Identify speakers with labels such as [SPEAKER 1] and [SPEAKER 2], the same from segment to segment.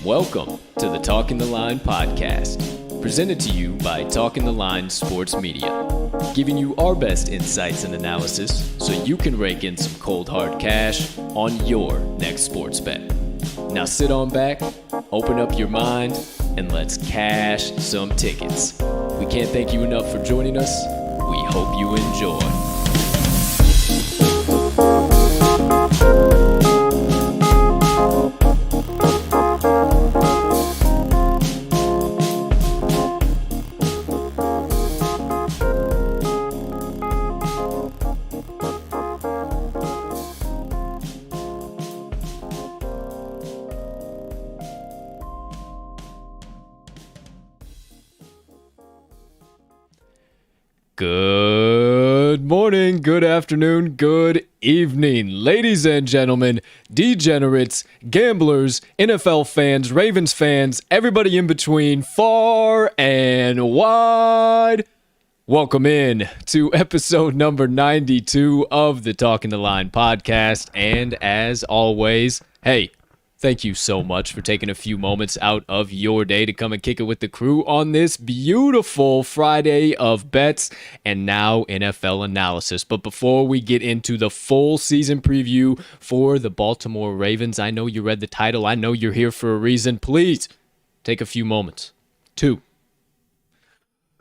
[SPEAKER 1] Welcome to the Talking the Line podcast, presented to you by Talking the Line Sports Media, giving you our best insights and analysis so you can rake in some cold hard cash on your next sports bet. Now sit on back, open up your mind, and let's cash some tickets. We can't thank you enough for joining us. We hope you enjoy. Good morning, good afternoon, good evening, ladies and gentlemen, degenerates, gamblers, NFL fans, Ravens fans, everybody in between, far and wide. Welcome in to episode number 92 of the Talking the Line podcast. And as always, hey, thank you so much for taking a few moments out of your day to come and kick it with the crew on this beautiful Friday of bets and now NFL analysis. But before we get into the full season preview for the Baltimore Ravens, I know you read the title. I know you're here for a reason. Please take a few moments to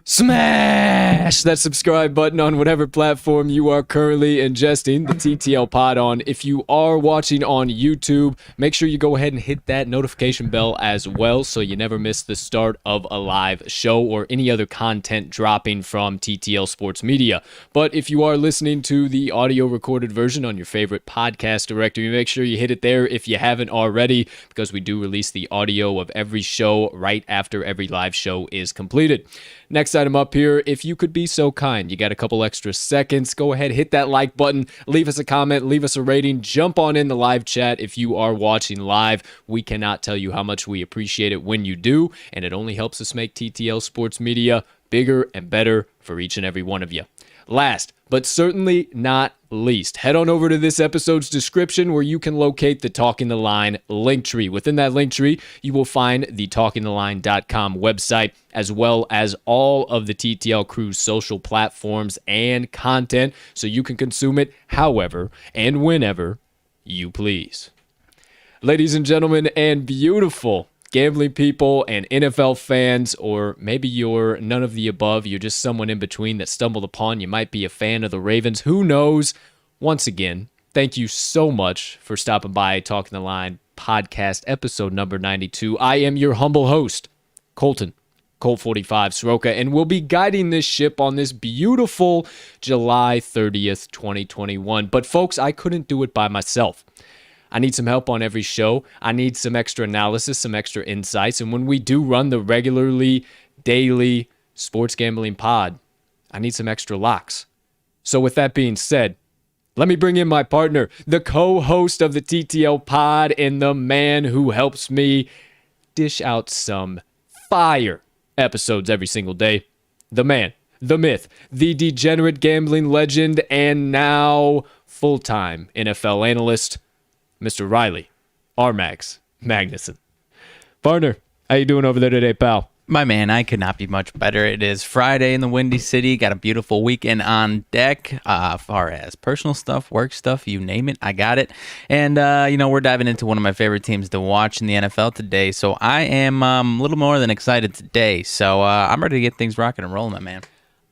[SPEAKER 1] smash that subscribe button on whatever platform you are currently ingesting the TTL Pod on. If you are watching on YouTube, make sure you go ahead and hit that notification bell as well so you never miss the start of a live show or any other content dropping from TTL Sports Media. But if you are listening to the audio recorded version on your favorite podcast directory, make sure you hit it there if you haven't already, because we do release the audio of every show right after every live show is completed. Next item up here, if you could be so kind, you got a couple extra seconds, go ahead, hit that like button, leave us a comment, leave us a rating, jump on in the live chat if you are watching live. We cannot tell you how much we appreciate it when you do, and it only helps us make TTL Sports Media bigger and better for each and every one of you. Last, but certainly not least, head on over to this episode's description where you can locate the Talking the Line link tree. Within that link tree, you will find the talkingtheline.com website, as well as all of the TTL crew's social platforms and content, so you can consume it however and whenever you please. Ladies and gentlemen, and beautiful gambling people and NFL fans, or maybe you're none of the above, you're just someone in between that stumbled upon, you might be a fan of the Ravens, who knows? Once again, thank you so much for stopping by Talking the Line podcast episode number 92. I am your humble host, Colt 45 Soroka, and we'll be guiding this ship on this beautiful July 30th, 2021. But folks, I couldn't do it by myself. I need some help on every show. I need some extra analysis, some extra insights. And when we do run the regularly daily sports gambling pod, I need some extra locks. So with that being said, let me bring in my partner, the co-host of the TTL Pod and the man who helps me dish out some fire episodes every single day. The man, the myth, the degenerate gambling legend, and now full-time NFL analyst, Mr. Riley RMags Magnuson. Partner, how you doing over there today, pal?
[SPEAKER 2] My man, I could not be much better. It is Friday in the Windy City. Got a beautiful weekend on deck. Far as personal stuff, work stuff, you name it, I got it. And, we're diving into one of my favorite teams to watch in the NFL today. So I am a little more than excited today. So I'm ready to get things rocking and rolling, my man.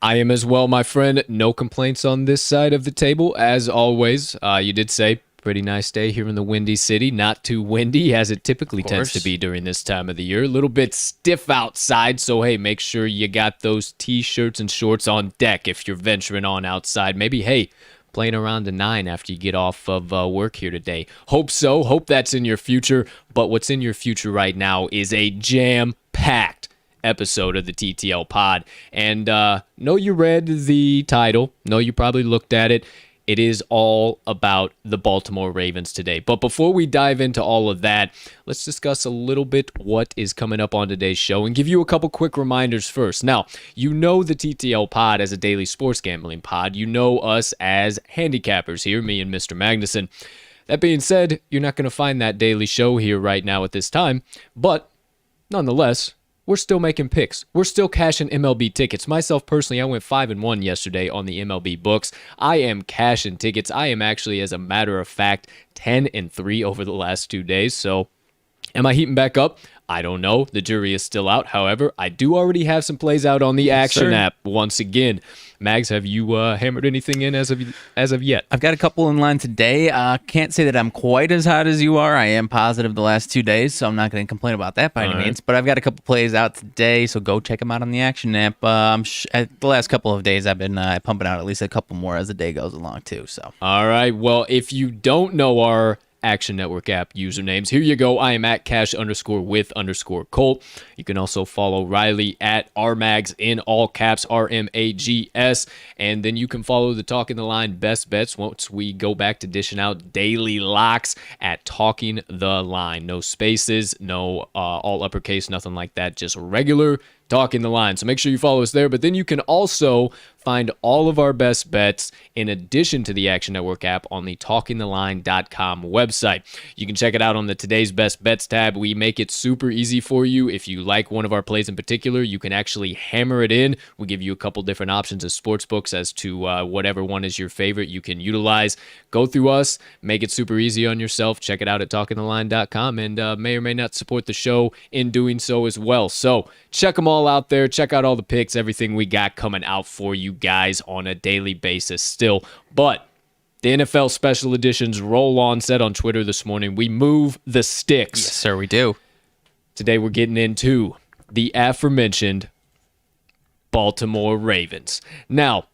[SPEAKER 1] I am as well, my friend. No complaints on this side of the table, as always. You did say pretty nice day here in the Windy City. Not too windy as it typically tends to be during this time of the year. A little bit stiff outside, so hey, make sure you got those t-shirts and shorts on deck if you're venturing on outside. Maybe, hey, playing around to 9 after you get off of work here today. Hope so. Hope that's in your future. But what's in your future right now is a jam-packed episode of the TTL Pod. And know you read the title, know you probably looked at it. It is all about the Baltimore Ravens today. But before we dive into all of that, let's discuss a little bit what is coming up on today's show and give you a couple quick reminders first. Now, you know the TTL Pod as a daily sports gambling pod. You know us as handicappers here, me and Mr. Magnuson. That being said, you're not going to find that daily show here right now at this time, but nonetheless, we're still making picks. We're still cashing MLB tickets. Myself personally, I went 5-1 yesterday on the MLB books. I am cashing tickets. I am actually, as a matter of fact, 10-3 over the last 2 days. So am I heating back up? I don't know. The jury is still out. However, I do already have some plays out on the Action app once again. Mags, have you hammered anything in as of yet?
[SPEAKER 2] I've got a couple in line today. Can't say that I'm quite as hot as you are. I am positive the last 2 days, so I'm not going to complain about that by any means. But I've got a couple plays out today, so go check them out on the Action app. The last couple of days, I've been pumping out at least a couple more as the day goes along, too. So.
[SPEAKER 1] All right. Well, if you don't know our Action Network app usernames, here you go. I am at cash_with_Colt. You can also follow Riley at RMags in all caps, RMAGS. And then you can follow the Talking the Line best bets once we go back to dishing out daily locks at Talking the Line. No spaces, no all uppercase, nothing like that. Just regular Talking the Line. So make sure you follow us there. But then you can also find all of our best bets in addition to the Action Network app on the talkingtheline.com website. You can check it out on the Today's Best Bets tab. We make it super easy for you. If you like one of our plays in particular, you can actually hammer it in. We give you a couple different options as sportsbooks as to whatever one is your favorite you can utilize. Go through us, make it super easy on yourself. Check it out at talkingtheline.com and may or may not support the show in doing so as well. So check them all out there. Check out all the picks, everything we got coming out for you guys on a daily basis still. But the NFL Special Editions roll on said on Twitter this morning, we move the sticks.
[SPEAKER 2] Yes, sir, we do.
[SPEAKER 1] Today we're getting into the aforementioned Baltimore Ravens. Now,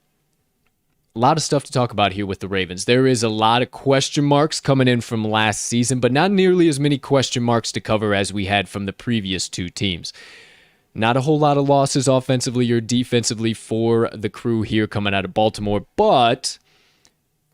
[SPEAKER 1] a lot of stuff to talk about here with the Ravens. There is a lot of question marks coming in from last season, but not nearly as many question marks to cover as we had from the previous two teams. Not a whole lot of losses offensively or defensively for the crew here coming out of Baltimore, but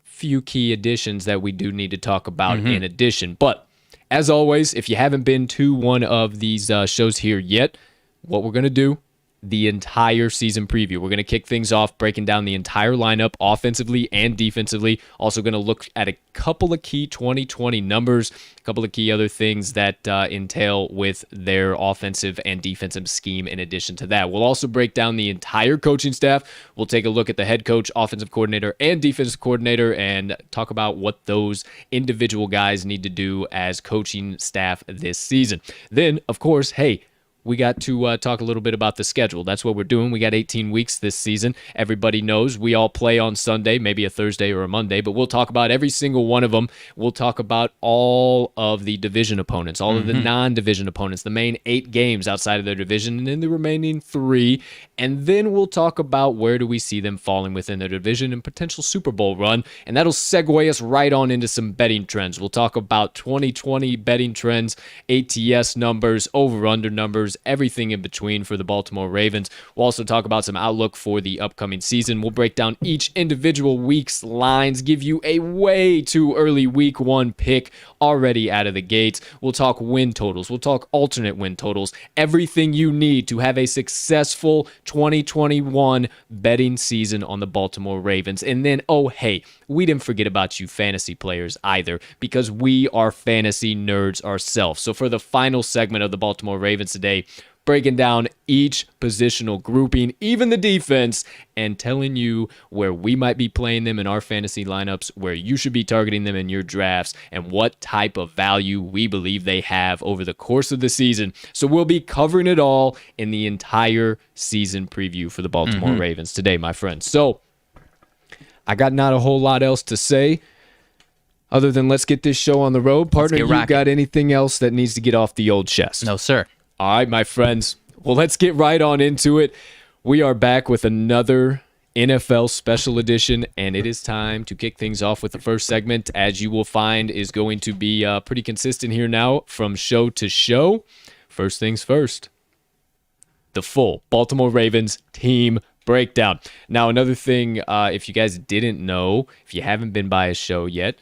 [SPEAKER 1] few key additions that we do need to talk about in addition. But as always, if you haven't been to one of these shows here yet, what we're going to do, the entire season preview. We're going to kick things off breaking down the entire lineup offensively and defensively. Also going to look at a couple of key 2020 numbers, a couple of key other things that entail with their offensive and defensive scheme in addition to that. We'll also break down the entire coaching staff. We'll take a look at the head coach, offensive coordinator, and defensive coordinator and talk about what those individual guys need to do as coaching staff this season. Then, of course, hey, we got to talk a little bit about the schedule. That's what we're doing. We got 18 weeks this season. Everybody knows we all play on Sunday, maybe a Thursday or a Monday, but we'll talk about every single one of them. We'll talk about all of the division opponents, all of the non-division opponents, the main 8 games outside of their division, and then the remaining 3. And then we'll talk about where do we see them falling within their division and potential Super Bowl run. And that'll segue us right on into some betting trends. We'll talk about 2020 betting trends, ATS numbers, over-under numbers, everything in between for the Baltimore Ravens. We'll also talk about some outlook for the upcoming season. We'll break down each individual week's lines, give you a way too early week 1 pick already out of the gates. We'll talk win totals. We'll talk alternate win totals. Everything you need to have a successful 2021 betting season on the Baltimore Ravens. And then, oh, hey, we didn't forget about you fantasy players either, because we are fantasy nerds ourselves. So for the final segment of the Baltimore Ravens today, breaking down each positional grouping, even the defense, and telling you where we might be playing them in our fantasy lineups, where you should be targeting them in your drafts, and what type of value we believe they have over the course of the season. So we'll be covering it all in the entire season preview for the Baltimore Ravens today, my friends. So I got not a whole lot else to say other than let's get this show on the road. Partner, you got anything else that needs to get off the old chest?
[SPEAKER 2] No, sir.
[SPEAKER 1] All right, my friends. Well, let's get right on into it. We are back with another NFL Special Edition, and it is time to kick things off with the first segment, as you will find is going to be pretty consistent here now from show to show. First things first. the full Baltimore Ravens team breakdown. Now, another thing, if you guys didn't know, if you haven't been by a show yet,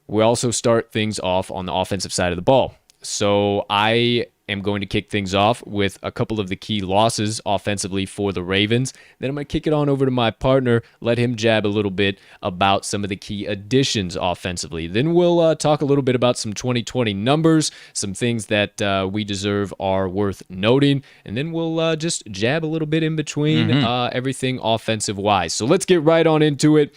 [SPEAKER 1] we also start things off on the offensive side of the ball. So I am going to kick things off with a couple of the key losses offensively for the Ravens. Then I'm going to kick it on over to my partner, let him jab a little bit about some of the key additions offensively. Then we'll talk a little bit about some 2020 numbers, some things that we deserve are worth noting, and then we'll just jab a little bit in between everything offensive-wise. So let's get right on into it.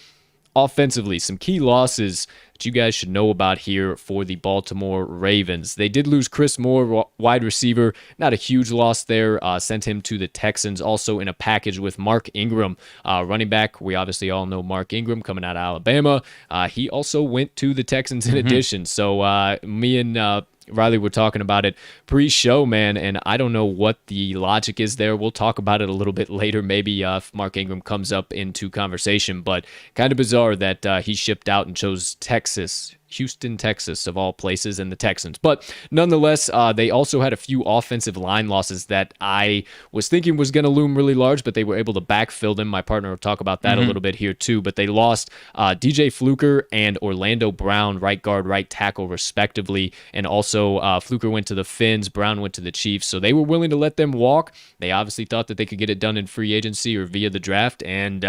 [SPEAKER 1] Offensively, some key losses that you guys should know about here for the Baltimore Ravens. They did lose Chris Moore, wide receiver. Not a huge loss there. Sent him to the Texans, also in a package with Mark Ingram, running back. We obviously all know Mark Ingram coming out of Alabama. He also went to the Texans in addition. So me and Riley were talking about it pre-show, man, and I don't know what the logic is there. We'll talk about it a little bit later, maybe if Mark Ingram comes up into conversation, but kind of bizarre that he shipped out and chose Texas, Houston, Texas, of all places, and the Texans. But nonetheless, they also had a few offensive line losses that I was thinking was going to loom really large, but they were able to backfill them. My partner will talk about that a little bit here too. But they lost DJ Fluker and Orlando Brown, right guard, right tackle, respectively. And also Fluker went to the Finns, Brown went to the Chiefs. So they were willing to let them walk. They obviously thought that they could get it done in free agency or via the draft, and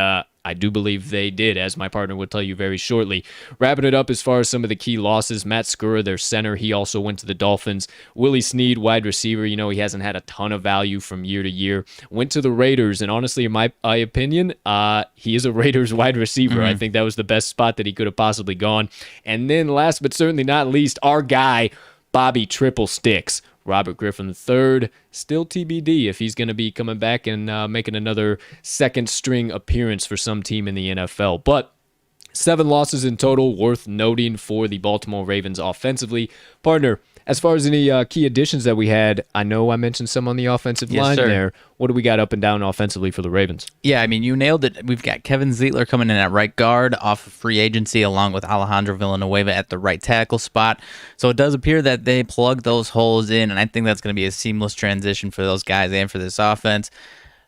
[SPEAKER 1] I do believe they did, as my partner will tell you very shortly. Wrapping it up as far as some of the key losses, Matt Skura, their center, he also went to the Dolphins. Willie Snead, wide receiver, he hasn't had a ton of value from year to year. Went to the Raiders, and honestly, in my opinion, he is a Raiders wide receiver. I think that was the best spot that he could have possibly gone. And then last but certainly not least, our guy, Bobby Triple Sticks. Robert Griffin III, still TBD if he's going to be coming back and making another second string appearance for some team in the NFL. But 7 losses in total, worth noting for the Baltimore Ravens offensively. Partner, as far as any key additions that we had, I know I mentioned some on the offensive line there. What do we got up and down offensively for the Ravens?
[SPEAKER 2] Yeah, I mean, you nailed it. We've got Kevin Zeitler coming in at right guard off of free agency, along with Alejandro Villanueva at the right tackle spot. So it does appear that they plugged those holes in, and I think that's going to be a seamless transition for those guys and for this offense.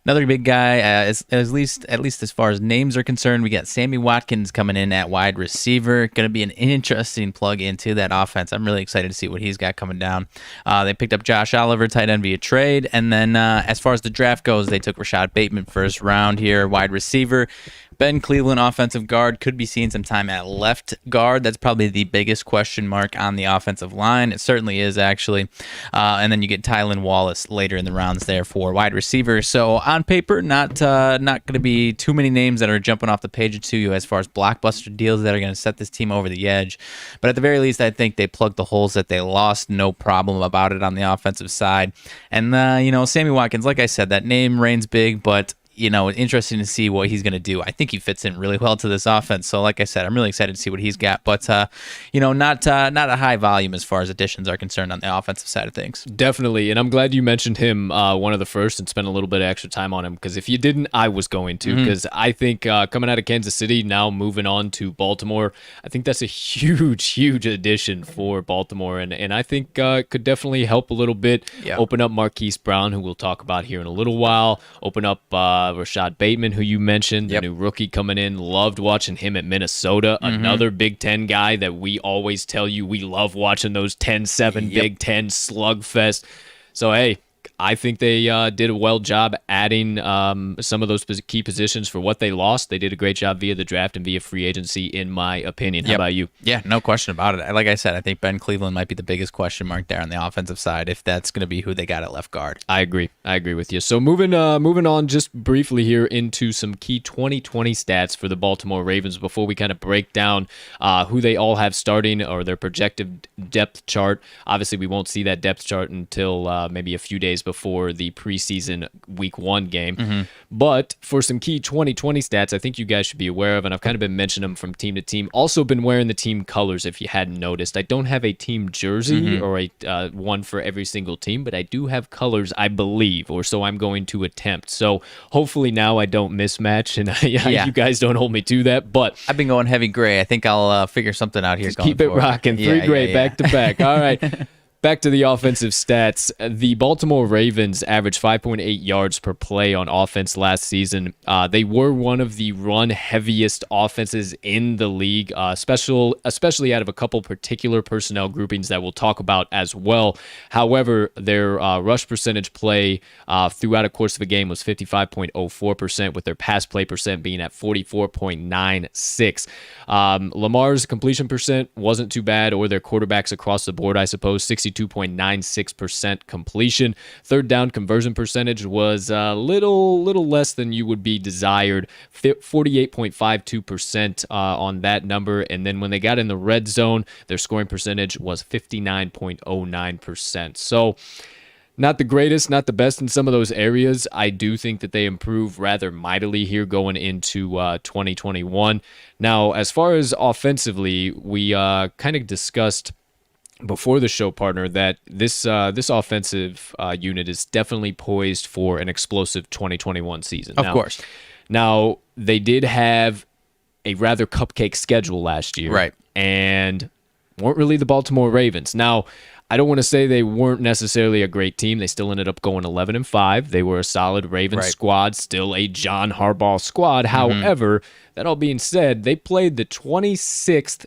[SPEAKER 2] Another big guy, at least as far as names are concerned, we got Sammy Watkins coming in at wide receiver. Going to be an interesting plug into that offense. I'm really excited to see what he's got coming down. They picked up Josh Oliver, tight end via trade. And then as far as the draft goes, they took Rashad Bateman first round here, wide receiver. Ben Cleveland, offensive guard, could be seeing some time at left guard. That's probably the biggest question mark on the offensive line. It certainly is, actually. And then you get Tylan Wallace later in the rounds there for wide receiver. So on paper, not going to be too many names that are jumping off the page to you as far as blockbuster deals that are going to set this team over the edge. But at the very least, I think they plugged the holes that they lost. No problem about it on the offensive side. And, Sammy Watkins, like I said, that name reigns big, but interesting to see what he's going to do. I think he fits in really well to this offense. So like I said, I'm really excited to see what he's got. But, not a high volume as far as additions are concerned on the offensive side of things.
[SPEAKER 1] Definitely. And I'm glad you mentioned him, one of the first, and spent a little bit of extra time on him. Because if you didn't, I was going to. Because I think coming out of Kansas City, now moving on to Baltimore, I think that's a huge addition for Baltimore. And I think could definitely help a little bit. Yeah. Open up Marquise Brown, who we'll talk about here in a little while. Open up Rashad Bateman, who you mentioned, the new rookie coming in. Loved watching him at Minnesota. Another Big Ten guy that we always tell you we love watching those 10-7 Big Ten slugfest. So, hey, I think they did a well job adding some of those key positions for what they lost. They did a great job via the draft and via free agency, in my opinion. How about you?
[SPEAKER 2] Yeah, no question about it. Like I said, I think Ben Cleveland might be the biggest question mark there on the offensive side, if that's going to be who they got at left guard.
[SPEAKER 1] I agree with you. So moving on just briefly here into some key 2020 stats for the Baltimore Ravens before we kind of break down who they all have starting or their projected depth chart. Obviously, we won't see that depth chart until maybe a few days before the preseason week 1 game. But for some key 2020 stats, I think you guys should be aware of, and I've kind of been mentioning them from team to team. Also been wearing the team colors, if you hadn't noticed. I don't have a team jersey or a one for every single team, but I do have colors, I believe, or so I'm going to attempt. So hopefully now I don't mismatch, and you guys don't hold me to that. But
[SPEAKER 2] I've been going heavy gray. I think I'll figure something out here.
[SPEAKER 1] Keep it rocking. 3 gray back to back. All right. Back to the offensive stats. The Baltimore Ravens averaged 5.8 yards per play on offense last season. They were one of the run-heaviest offenses in the league, especially out of a couple particular personnel groupings that we'll talk about as well. However, their rush percentage play throughout a course of a game was 55.04%, with their pass play percent being at 44.96. Lamar's completion percent wasn't too bad, or their quarterbacks across the board, I suppose. 62.96% completion. Third down conversion percentage was a little less than you would be desired, 48.52% on that number. And then when they got in the red zone, their scoring percentage was 59.09%. So not the greatest, not the best in some of those areas. I do think that they improve rather mightily here going into 2021. Now, as far as offensively, we kind of discussed before the show, partner, that this offensive unit is definitely poised for an explosive 2021 season.
[SPEAKER 2] Of course.
[SPEAKER 1] Now, they did have a rather cupcake schedule last year.
[SPEAKER 2] Right.
[SPEAKER 1] And weren't really the Baltimore Ravens. Now, I don't want to say they weren't necessarily a great team. They still ended up going 11-5. They were a solid Ravens squad, still a John Harbaugh squad. However, that all being said, they played the 26th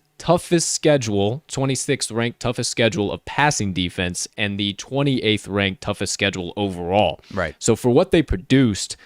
[SPEAKER 1] ranked toughest schedule of passing defense and the 28th ranked toughest schedule overall.
[SPEAKER 2] Right.
[SPEAKER 1] So for what they produced,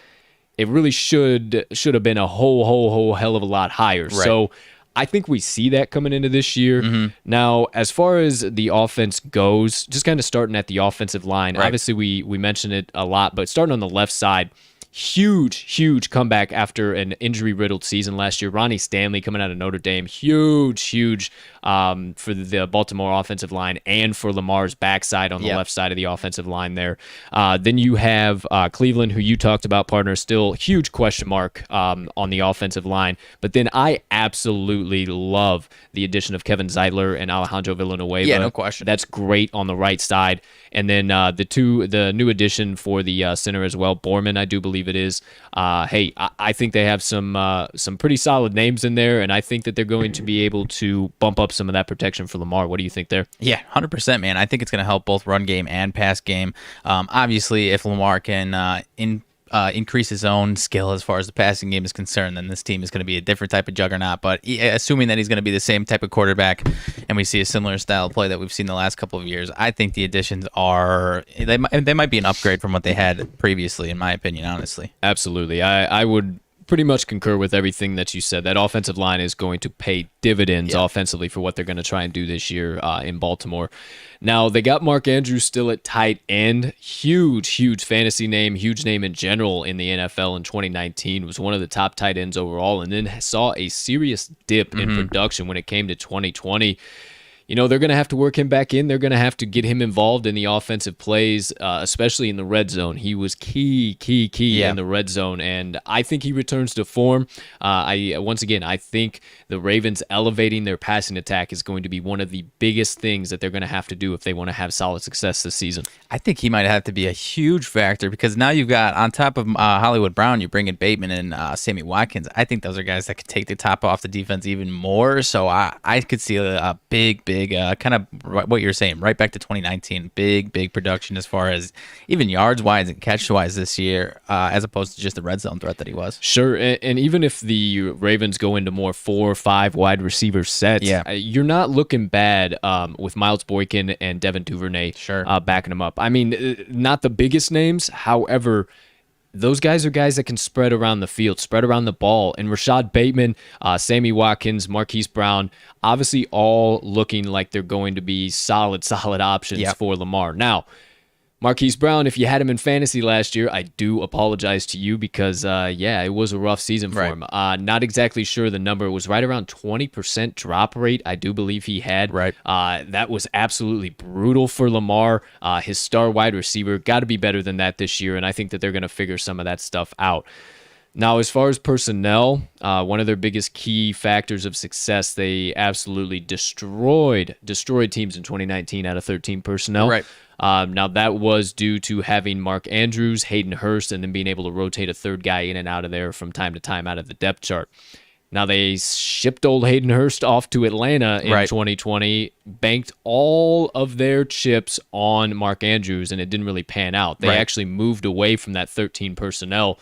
[SPEAKER 1] it really should have been a whole hell of a lot higher. Right. So I think we see that coming into this year. Now, as far as the offense goes, just kind of starting at the offensive line, obviously we mentioned it a lot, but starting on the left side, huge comeback after an injury-riddled season last year. Ronnie Stanley coming out of Notre Dame, huge for the Baltimore offensive line and for Lamar's backside on the left side of the offensive line there. Then you have Cleveland, who you talked about, partner, still huge question mark on the offensive line. But then I absolutely love the addition of Kevin Zeitler and Alejandro Villanueva.
[SPEAKER 2] Yeah, no question.
[SPEAKER 1] That's great on the right side. And then the new addition for the center as well, Borman, I do believe it is. I think they have some pretty solid names in there, and I think that they're going to be able to bump up some of that protection for Lamar. What do you think there?
[SPEAKER 2] Yeah, 100%, man. I think it's going to help both run game and pass game. Obviously, if Lamar can increase his own skill as far as the passing game is concerned, then this team is going to be a different type of juggernaut. But assuming that he's going to be the same type of quarterback and we see a similar style of play that we've seen the last couple of years, I think the additions they might be an upgrade from what they had previously, in my opinion, honestly.
[SPEAKER 1] Absolutely. I would pretty much concur with everything that you said. That offensive line is going to pay dividends offensively for what they're going to try and do this year in Baltimore. Now, they got Mark Andrews still at tight end. Huge fantasy name, huge name in general in the NFL in 2019. Was one of the top tight ends overall, and then saw a serious dip in production when it came to 2020. You know, they're going to have to work him back in. They're going to have to get him involved in the offensive plays, especially in the red zone. He was key in the red zone, and I think he returns to form. I think the Ravens elevating their passing attack is going to be one of the biggest things that they're going to have to do if they want to have solid success this season.
[SPEAKER 2] I think he might have to be a huge factor because now you've got, on top of Hollywood Brown, you bring in Bateman and Sammy Watkins. I think those are guys that could take the top off the defense even more, so I could see a big kind of what you're saying, right back to 2019. Big production as far as even yards wise and catch wise this year, as opposed to just the red zone threat that he was.
[SPEAKER 1] Sure, and even if the Ravens go into more 4 or 5 wide receiver sets, you're not looking bad with Miles Boykin and Devin Duvernay backing them up. I mean, not the biggest names, however, those guys are guys that can spread around the field, spread around the ball. And Rashad Bateman, Sammy Watkins, Marquise Brown, obviously all looking like they're going to be solid options for Lamar. Now, Marquise Brown, if you had him in fantasy last year, I do apologize to you because, it was a rough season for him. Not exactly sure the number. It was right around 20% drop rate, I do believe he had. That was absolutely brutal for Lamar. His star wide receiver got to be better than that this year, and I think that they're going to figure some of that stuff out. Now, as far as personnel, one of their biggest key factors of success, they absolutely destroyed teams in 2019 out of 13 personnel. Now, that was due to having Mark Andrews, Hayden Hurst, and then being able to rotate a third guy in and out of there from time to time out of the depth chart. Now, they shipped old Hayden Hurst off to Atlanta in 2020, banked all of their chips on Mark Andrews, and it didn't really pan out. They actually moved away from that 13 personnel.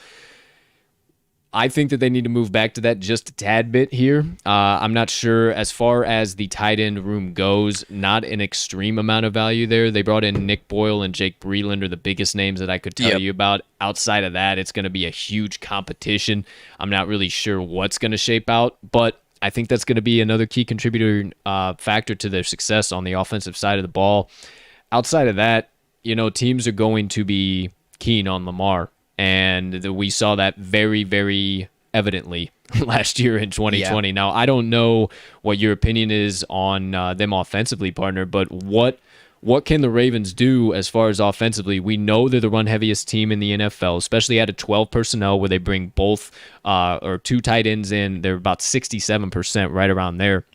[SPEAKER 1] I think that they need to move back to that just a tad bit here. I'm not sure as far as the tight end room goes, not an extreme amount of value there. They brought in Nick Boyle and Jake Breland are the biggest names that I could tell you about. Outside of that, it's going to be a huge competition. I'm not really sure what's going to shape out, but I think that's going to be another key contributor factor to their success on the offensive side of the ball. Outside of that, teams are going to be keen on Lamar. And we saw that very, very evidently last year in 2020. Now, I don't know what your opinion is on them offensively, partner, but what can the Ravens do as far as offensively? We know they're the run-heaviest team in the NFL, especially out of 12 personnel where they bring both or two tight ends in. They're about 67%, right around there.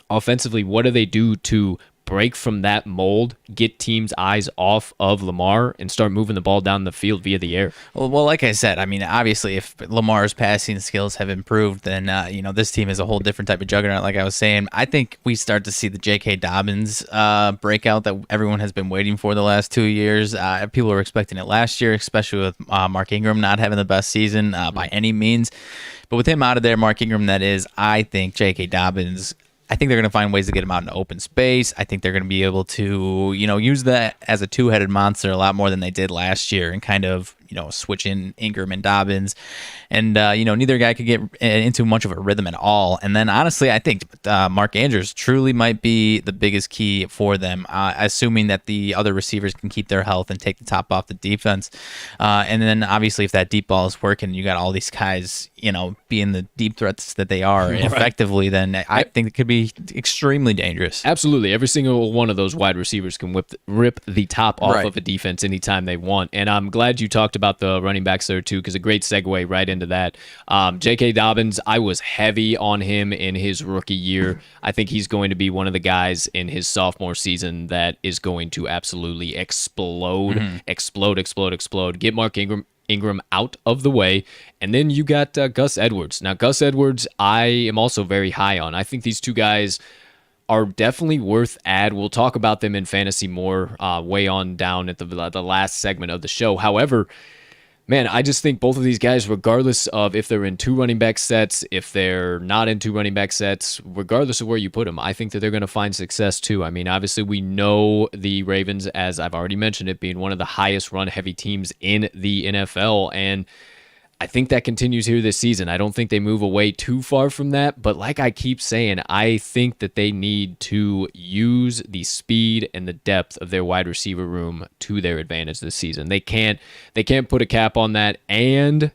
[SPEAKER 1] Offensively, what do they do to break from that mold, get teams' eyes off of Lamar, and start moving the ball down the field via the air?
[SPEAKER 2] Well, like I said, I mean, obviously, if Lamar's passing skills have improved, then this team is a whole different type of juggernaut. Like I was saying, I think we start to see the J.K. Dobbins breakout that everyone has been waiting for the last 2 years. People were expecting it last year, especially with Mark Ingram not having the best season by any means. But with him out of there, Mark Ingram, that is, I think J.K. Dobbins, I think they're going to find ways to get him out in open space. I think they're going to be able to, use that as a two-headed monster a lot more than they did last year and kind of, switch in Ingram and Dobbins. And, neither guy could get into much of a rhythm at all. And then, honestly, I think Mark Andrews truly might be the biggest key for them, assuming that the other receivers can keep their health and take the top off the defense. And then, obviously, if that deep ball is working, you got all these guys, being the deep threats that they are effectively, then I think it could be extremely dangerous.
[SPEAKER 1] Absolutely. Every single one of those wide receivers can rip the top off of a defense anytime they want. And I'm glad you talked about the running backs there too, because a great segue right into that. J.K. Dobbins, I was heavy on him in his rookie year. I think he's going to be one of the guys in his sophomore season that is going to absolutely explode. Get Mark Ingram out of the way. And then you got Gus Edwards. Now, Gus Edwards, I am also very high on. I think these two guys are definitely worth add. We'll talk about them in fantasy more way on down at the last segment of the show. However, man, I just think both of these guys, regardless of if they're in two running back sets, if they're not in two running back sets, regardless of where you put them, I think that they're going to find success too. I mean, obviously we know the Ravens, as I've already mentioned it, being one of the highest run-heavy teams in the NFL, and I think that continues here this season. I don't think they move away too far from that, but like I keep saying, I think that they need to use the speed and the depth of their wide receiver room to their advantage this season. They can't put a cap on that, and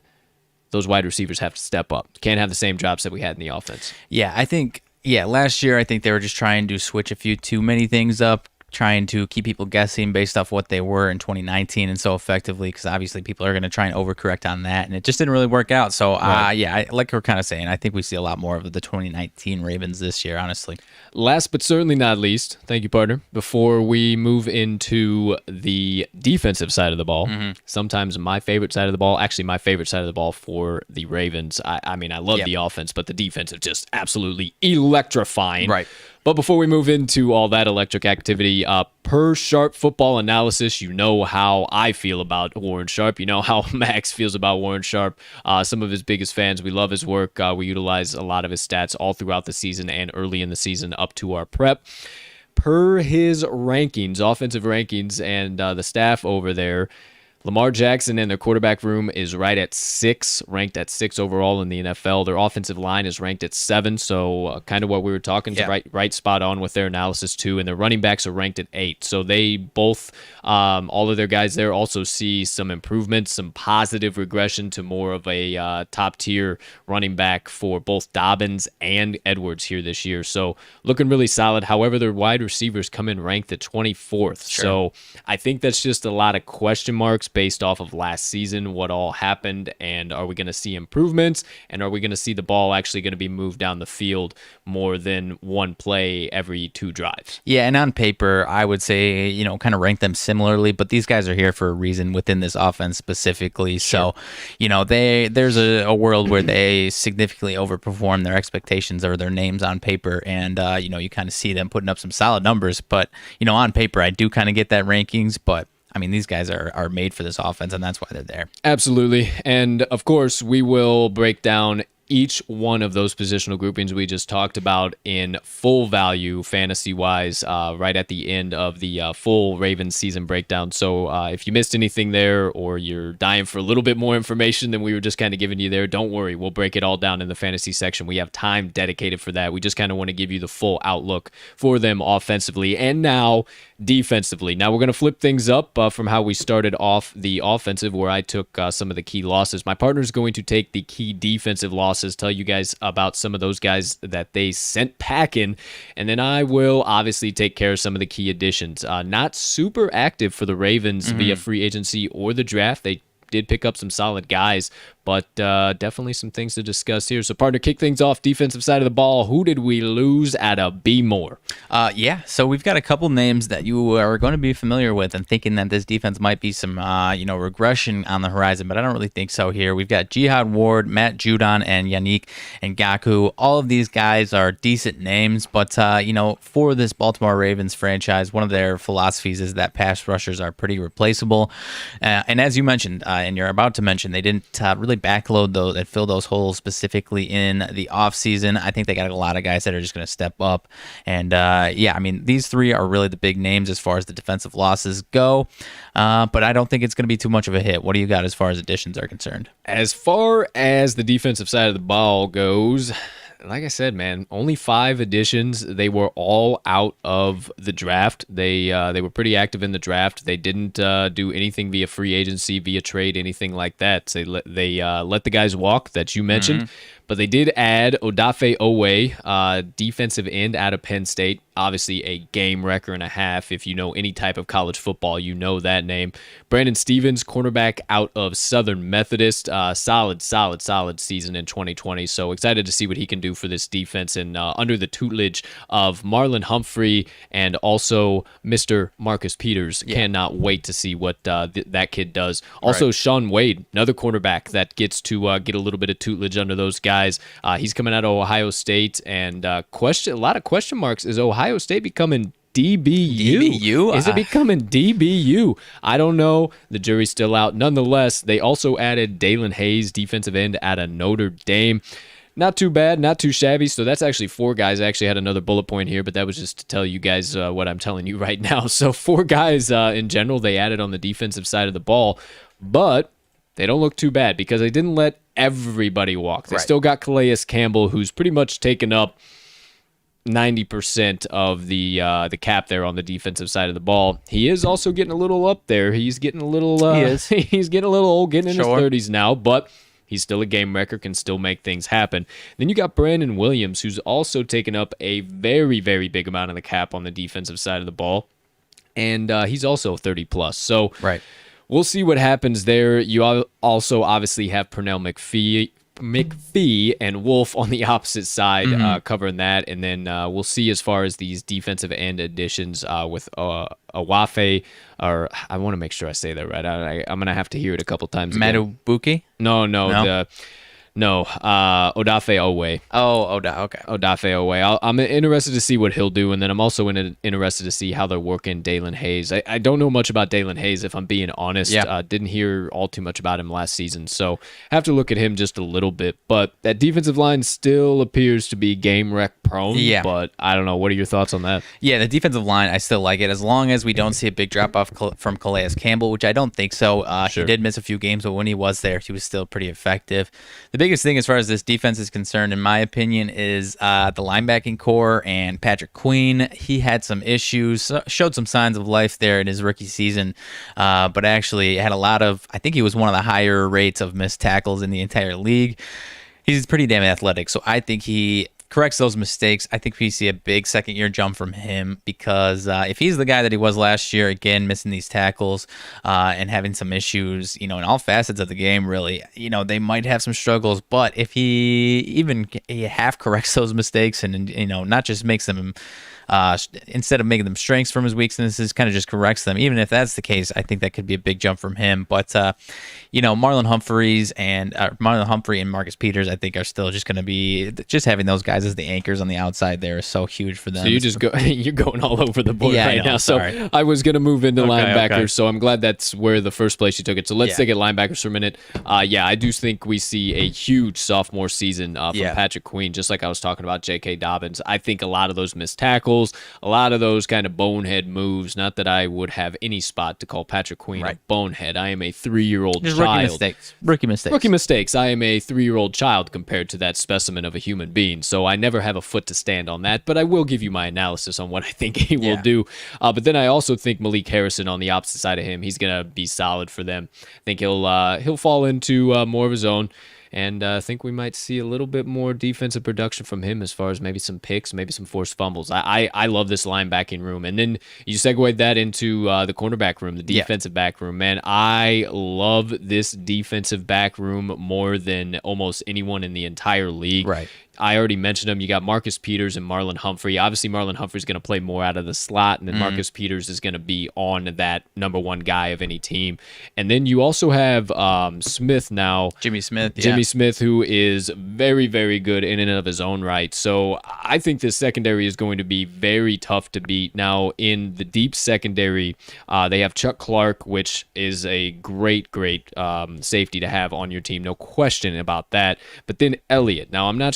[SPEAKER 1] those wide receivers have to step up. Can't have the same drops that we had in the offense.
[SPEAKER 2] Last year I think they were just trying to switch a few too many things up, trying to keep people guessing based off what they were in 2019 and so effectively, because obviously people are going to try and overcorrect on that, and it just didn't really work out. So like we're kind of saying, I think we see a lot more of the 2019 Ravens this year, honestly.
[SPEAKER 1] Last but certainly not least, thank you, partner, before we move into the defensive side of the ball, sometimes my favorite side of the ball, actually my favorite side of the ball for the Ravens. I mean, I love the offense, but the defense is just absolutely electrifying.
[SPEAKER 2] Right.
[SPEAKER 1] But before we move into all that electric activity, per Sharp Football Analysis, you know how I feel about Warren Sharp. You know how Max feels about Warren Sharp. Some of his biggest fans. We love his work. We utilize a lot of his stats all throughout the season and early in the season up to our prep. Per his rankings, offensive rankings, and the staff over there, Lamar Jackson and their quarterback room is right at 6, ranked at 6 overall in the NFL. Their offensive line is ranked at 7, so kind of what we were talking, right spot on with their analysis too. And their running backs are ranked at 8. So they both, all of their guys there also see some improvements, some positive regression to more of a top-tier running back for both Dobbins and Edwards here this year. So looking really solid. However, their wide receivers come in ranked at 24th. Sure. So I think that's just a lot of question marks. based off of last season, what all happened, and are we going to see improvements, and are we going to see the ball actually going to be moved down the field more than one play every 2 drives?
[SPEAKER 2] Yeah, and on paper, I would say, kind of rank them similarly, but these guys are here for a reason within this offense specifically.
[SPEAKER 1] Sure.
[SPEAKER 2] So, there's a world where they significantly overperform their expectations or their names on paper, and, you kind of see them putting up some solid numbers. But, on paper, I do kind of get that rankings, but I mean, these guys are made for this offense, and that's why they're there.
[SPEAKER 1] Absolutely. And of course, we will break down each one of those positional groupings we just talked about in full value fantasy-wise right at the end of the full Ravens season breakdown. So if you missed anything there, or you're dying for a little bit more information than we were just kind of giving you there, don't worry. We'll break it all down in the fantasy section. We have time dedicated for that. We just kind of want to give you the full outlook for them offensively and now defensively. Now we're going to flip things up from how we started off the offensive, where I took some of the key losses. My partner is going to take the key defensive losses, tell you guys about some of those guys that they sent packing, and then I will obviously take care of some of the key additions. Not super active for the Ravens via free agency or the draft. They did pick up some solid guys, but definitely some things to discuss here. So, partner, kick things off. Defensive side of the ball, who did we lose at a B more?
[SPEAKER 2] So we've got a couple names that you are going to be familiar with and thinking that this defense might be some, regression on the horizon, but I don't really think so here. We've got Jihad Ward, Matt Judon, and Yannick Ngakoue. All of these guys are decent names, but, for this Baltimore Ravens franchise, one of their philosophies is that pass rushers are pretty replaceable. And as you mentioned, and you're about to mention, they didn't really backload those and fill those holes specifically in the offseason. I think they got a lot of guys that are just going to step up. And these three are really the big names as far as the defensive losses go. But I don't think it's going to be too much of a hit. What do you got as far as additions are concerned?
[SPEAKER 1] As far as the defensive side of the ball goes, like I said, man, only 5 additions. They were all out of the draft. They were pretty active in the draft. They didn't do anything via free agency, via trade, anything like that. So they let the guys walk that you mentioned. But they did add Odafe Owe, defensive end out of Penn State. Obviously a game wrecker and a half. If you know any type of college football, you know that name. Brandon Stevens, cornerback out of Southern Methodist. Solid season in 2020. So excited to see what he can do for this defense, and under the tutelage of Marlon Humphrey and also Mr. Marcus Peters. Yeah. Cannot wait to see what that kid does. Also, right. Sean Wade, another cornerback that gets to get a little bit of tutelage under those guys. He's coming out of Ohio State, and a lot of question marks. Is Ohio State becoming DBU? Is it becoming DBU? I don't know. The jury's still out. Nonetheless, they also added Dalen Hayes, defensive end out of Notre Dame. Not too bad, not too shabby. So that's actually 4 guys. I actually had another bullet point here, but that was just to tell you guys what I'm telling you right now. So 4 guys in general they added on the defensive side of the ball, but they don't look too bad because they didn't let everybody walk. They still got Calais Campbell, who's pretty much taken up 90% of the cap there on the defensive side of the ball. He is also getting a little up there. He's getting a little he's getting a little old, getting in his 30s now, but he's still a game wrecker, can still make things happen. Then you got Brandon Williams, who's also taken up a very, very big amount of the cap on the defensive side of the ball, and he's also 30 plus. So we'll see what happens there. You also obviously have Pernell McPhee and Wolf on the opposite side covering that, and then we'll see as far as these defensive end additions with Awafe, or I want to make sure I say that right. I'm going to have to hear it a couple times.
[SPEAKER 2] Madubuke?
[SPEAKER 1] No. Odafe Owe.
[SPEAKER 2] Okay.
[SPEAKER 1] Odafe Owe. I'm interested to see what he'll do, and then I'm also interested to see how they're working Dalen Hayes. I don't know much about Dalen Hayes, if I'm being honest. Didn't hear all too much about him last season, so have to look at him just a little bit. But that defensive line still appears to be game wreck prone, but I don't know. What are your thoughts on that?
[SPEAKER 2] Yeah, the defensive line, I still like it, as long as we don't see a big drop-off from Calais Campbell, which I don't think so. He did miss a few games, but when he was there, he was still pretty effective. The biggest thing as far as this defense is concerned, in my opinion, is the linebacking core and Patrick Queen. He had some issues, showed some signs of life there in his rookie season, but actually had I think he was one of the higher rates of missed tackles in the entire league. He's pretty damn athletic, so I think he corrects those mistakes, I think we see a big second-year jump from him because if he's the guy that he was last year, again, missing these tackles and having some issues, in all facets of the game, really, they might have some struggles. But if he even half corrects those mistakes and, not just makes them instead of making them strengths from his weaknesses, kind of just corrects them. Even if that's the case, I think that could be a big jump from him. But Marlon Humphrey and Marcus Peters, I think, are still just going to be just having those guys as the anchors on the outside there is so huge for them.
[SPEAKER 1] So you're going all over the board now.
[SPEAKER 2] Sorry.
[SPEAKER 1] So I was going to move into linebackers, so I'm glad that's where the first place you took it. So let's take it linebackers for a minute. I do think we see a huge sophomore season from Patrick Queen, just like I was talking about J.K. Dobbins. I think a lot of those missed tackles, a lot of those kind of bonehead moves, not that I would have any spot to call Patrick Queen a bonehead. I am a 3-year-old child.
[SPEAKER 2] Rookie mistakes.
[SPEAKER 1] I am a 3-year-old child compared to that specimen of a human being, so I never have a foot to stand on that, but I will give you my analysis on what I think he will do. But then I also think Malik Harrison on the opposite side of him, he's going to be solid for them. I think he'll fall into more of his own. And I think we might see a little bit more defensive production from him as far as maybe some picks, maybe some forced fumbles. I love this linebacking room. And then you segued that into the cornerback room, the defensive back room. Man, I love this defensive back room more than almost anyone in the entire league.
[SPEAKER 2] Right.
[SPEAKER 1] I already mentioned them. You got Marcus Peters and Marlon Humphrey. Obviously, Marlon Humphrey's going to play more out of the slot, and then Marcus Peters is going to be on that number one guy of any team. And then you also have Smith now.
[SPEAKER 2] Jimmy Smith,
[SPEAKER 1] who is very, very good in and of his own right. So I think this secondary is going to be very tough to beat. Now, in the deep secondary, they have Chuck Clark, which is a great safety to have on your team. No question about that. But then Elliott. Now, I'm not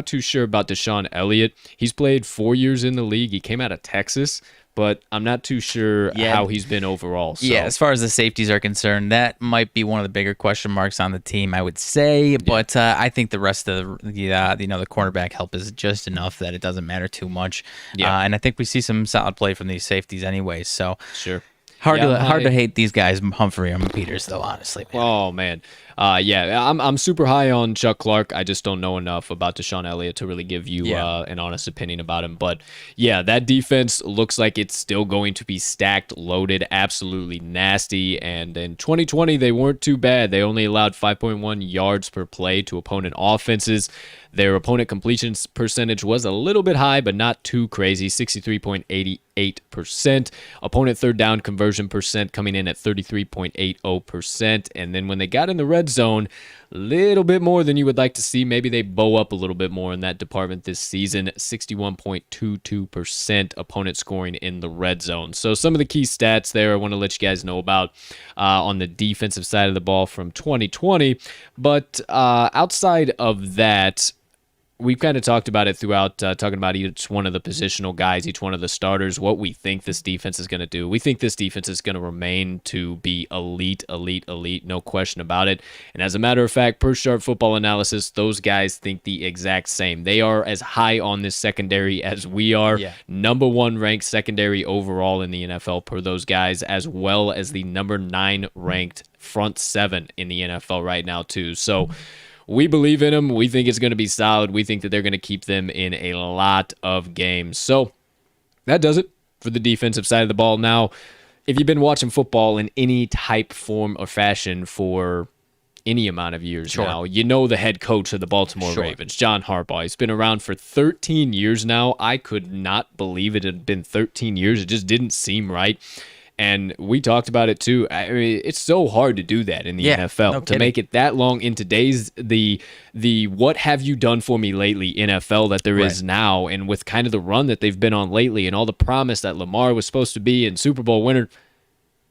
[SPEAKER 1] too sure about Deshaun Elliott. He's played 4 years in the league. He came out of Texas, but I'm not too sure how he's been overall. So.
[SPEAKER 2] Yeah, as far as the safeties are concerned, that might be one of the bigger question marks on the team, I would say. But I think the rest of the cornerback help is just enough that it doesn't matter too much. Yeah. And I think we see some solid play from these safeties anyway. So
[SPEAKER 1] sure.
[SPEAKER 2] Hard to hate these guys, Humphrey and Peters, though, honestly. Man.
[SPEAKER 1] Oh, man. I'm super high on Chuck Clark. I just don't know enough about Deshaun Elliott to really give you an honest opinion about him. But, that defense looks like it's still going to be stacked, loaded, absolutely nasty. And in 2020, they weren't too bad. They only allowed 5.1 yards per play to opponent offenses. Their opponent completion percentage was a little bit high, but not too crazy, 63.88%. Opponent third down conversion percent coming in at 33.80%. And then when they got in the red zone, a little bit more than you would like to see. Maybe they bow up a little bit more in that department this season, 61.22% opponent scoring in the red zone. So some of the key stats there I want to let you guys know about on the defensive side of the ball from 2020. But outside of that, we've kind of talked about it throughout, talking about each one of the positional guys, each one of the starters, what we think this defense is going to do. We think this defense is going to remain to be elite, no question about it. And as a matter of fact, per Sharp Football Analysis, those guys think the exact same. They are as high on this secondary as we are. Yeah. Number 1 ranked secondary overall in the NFL per those guys, as well as the number 9 ranked front 7 in the NFL right now too. So we believe in them. We think it's going to be solid. We think that they're going to keep them in a lot of games. So that does it for the defensive side of the ball. Now, if you've been watching football in any type, form, or fashion for any amount of years now, you know the head coach of the Baltimore Ravens, John Harbaugh. He's been around for 13 years now. I could not believe it had been 13 years. It just didn't seem right. And we talked about it too. I mean, it's so hard to do that in the NFL, to make it that long in today's the what have you done for me lately NFL that there is now, and with kind of the run that they've been on lately, and all the promise that Lamar was supposed to be and Super Bowl winner,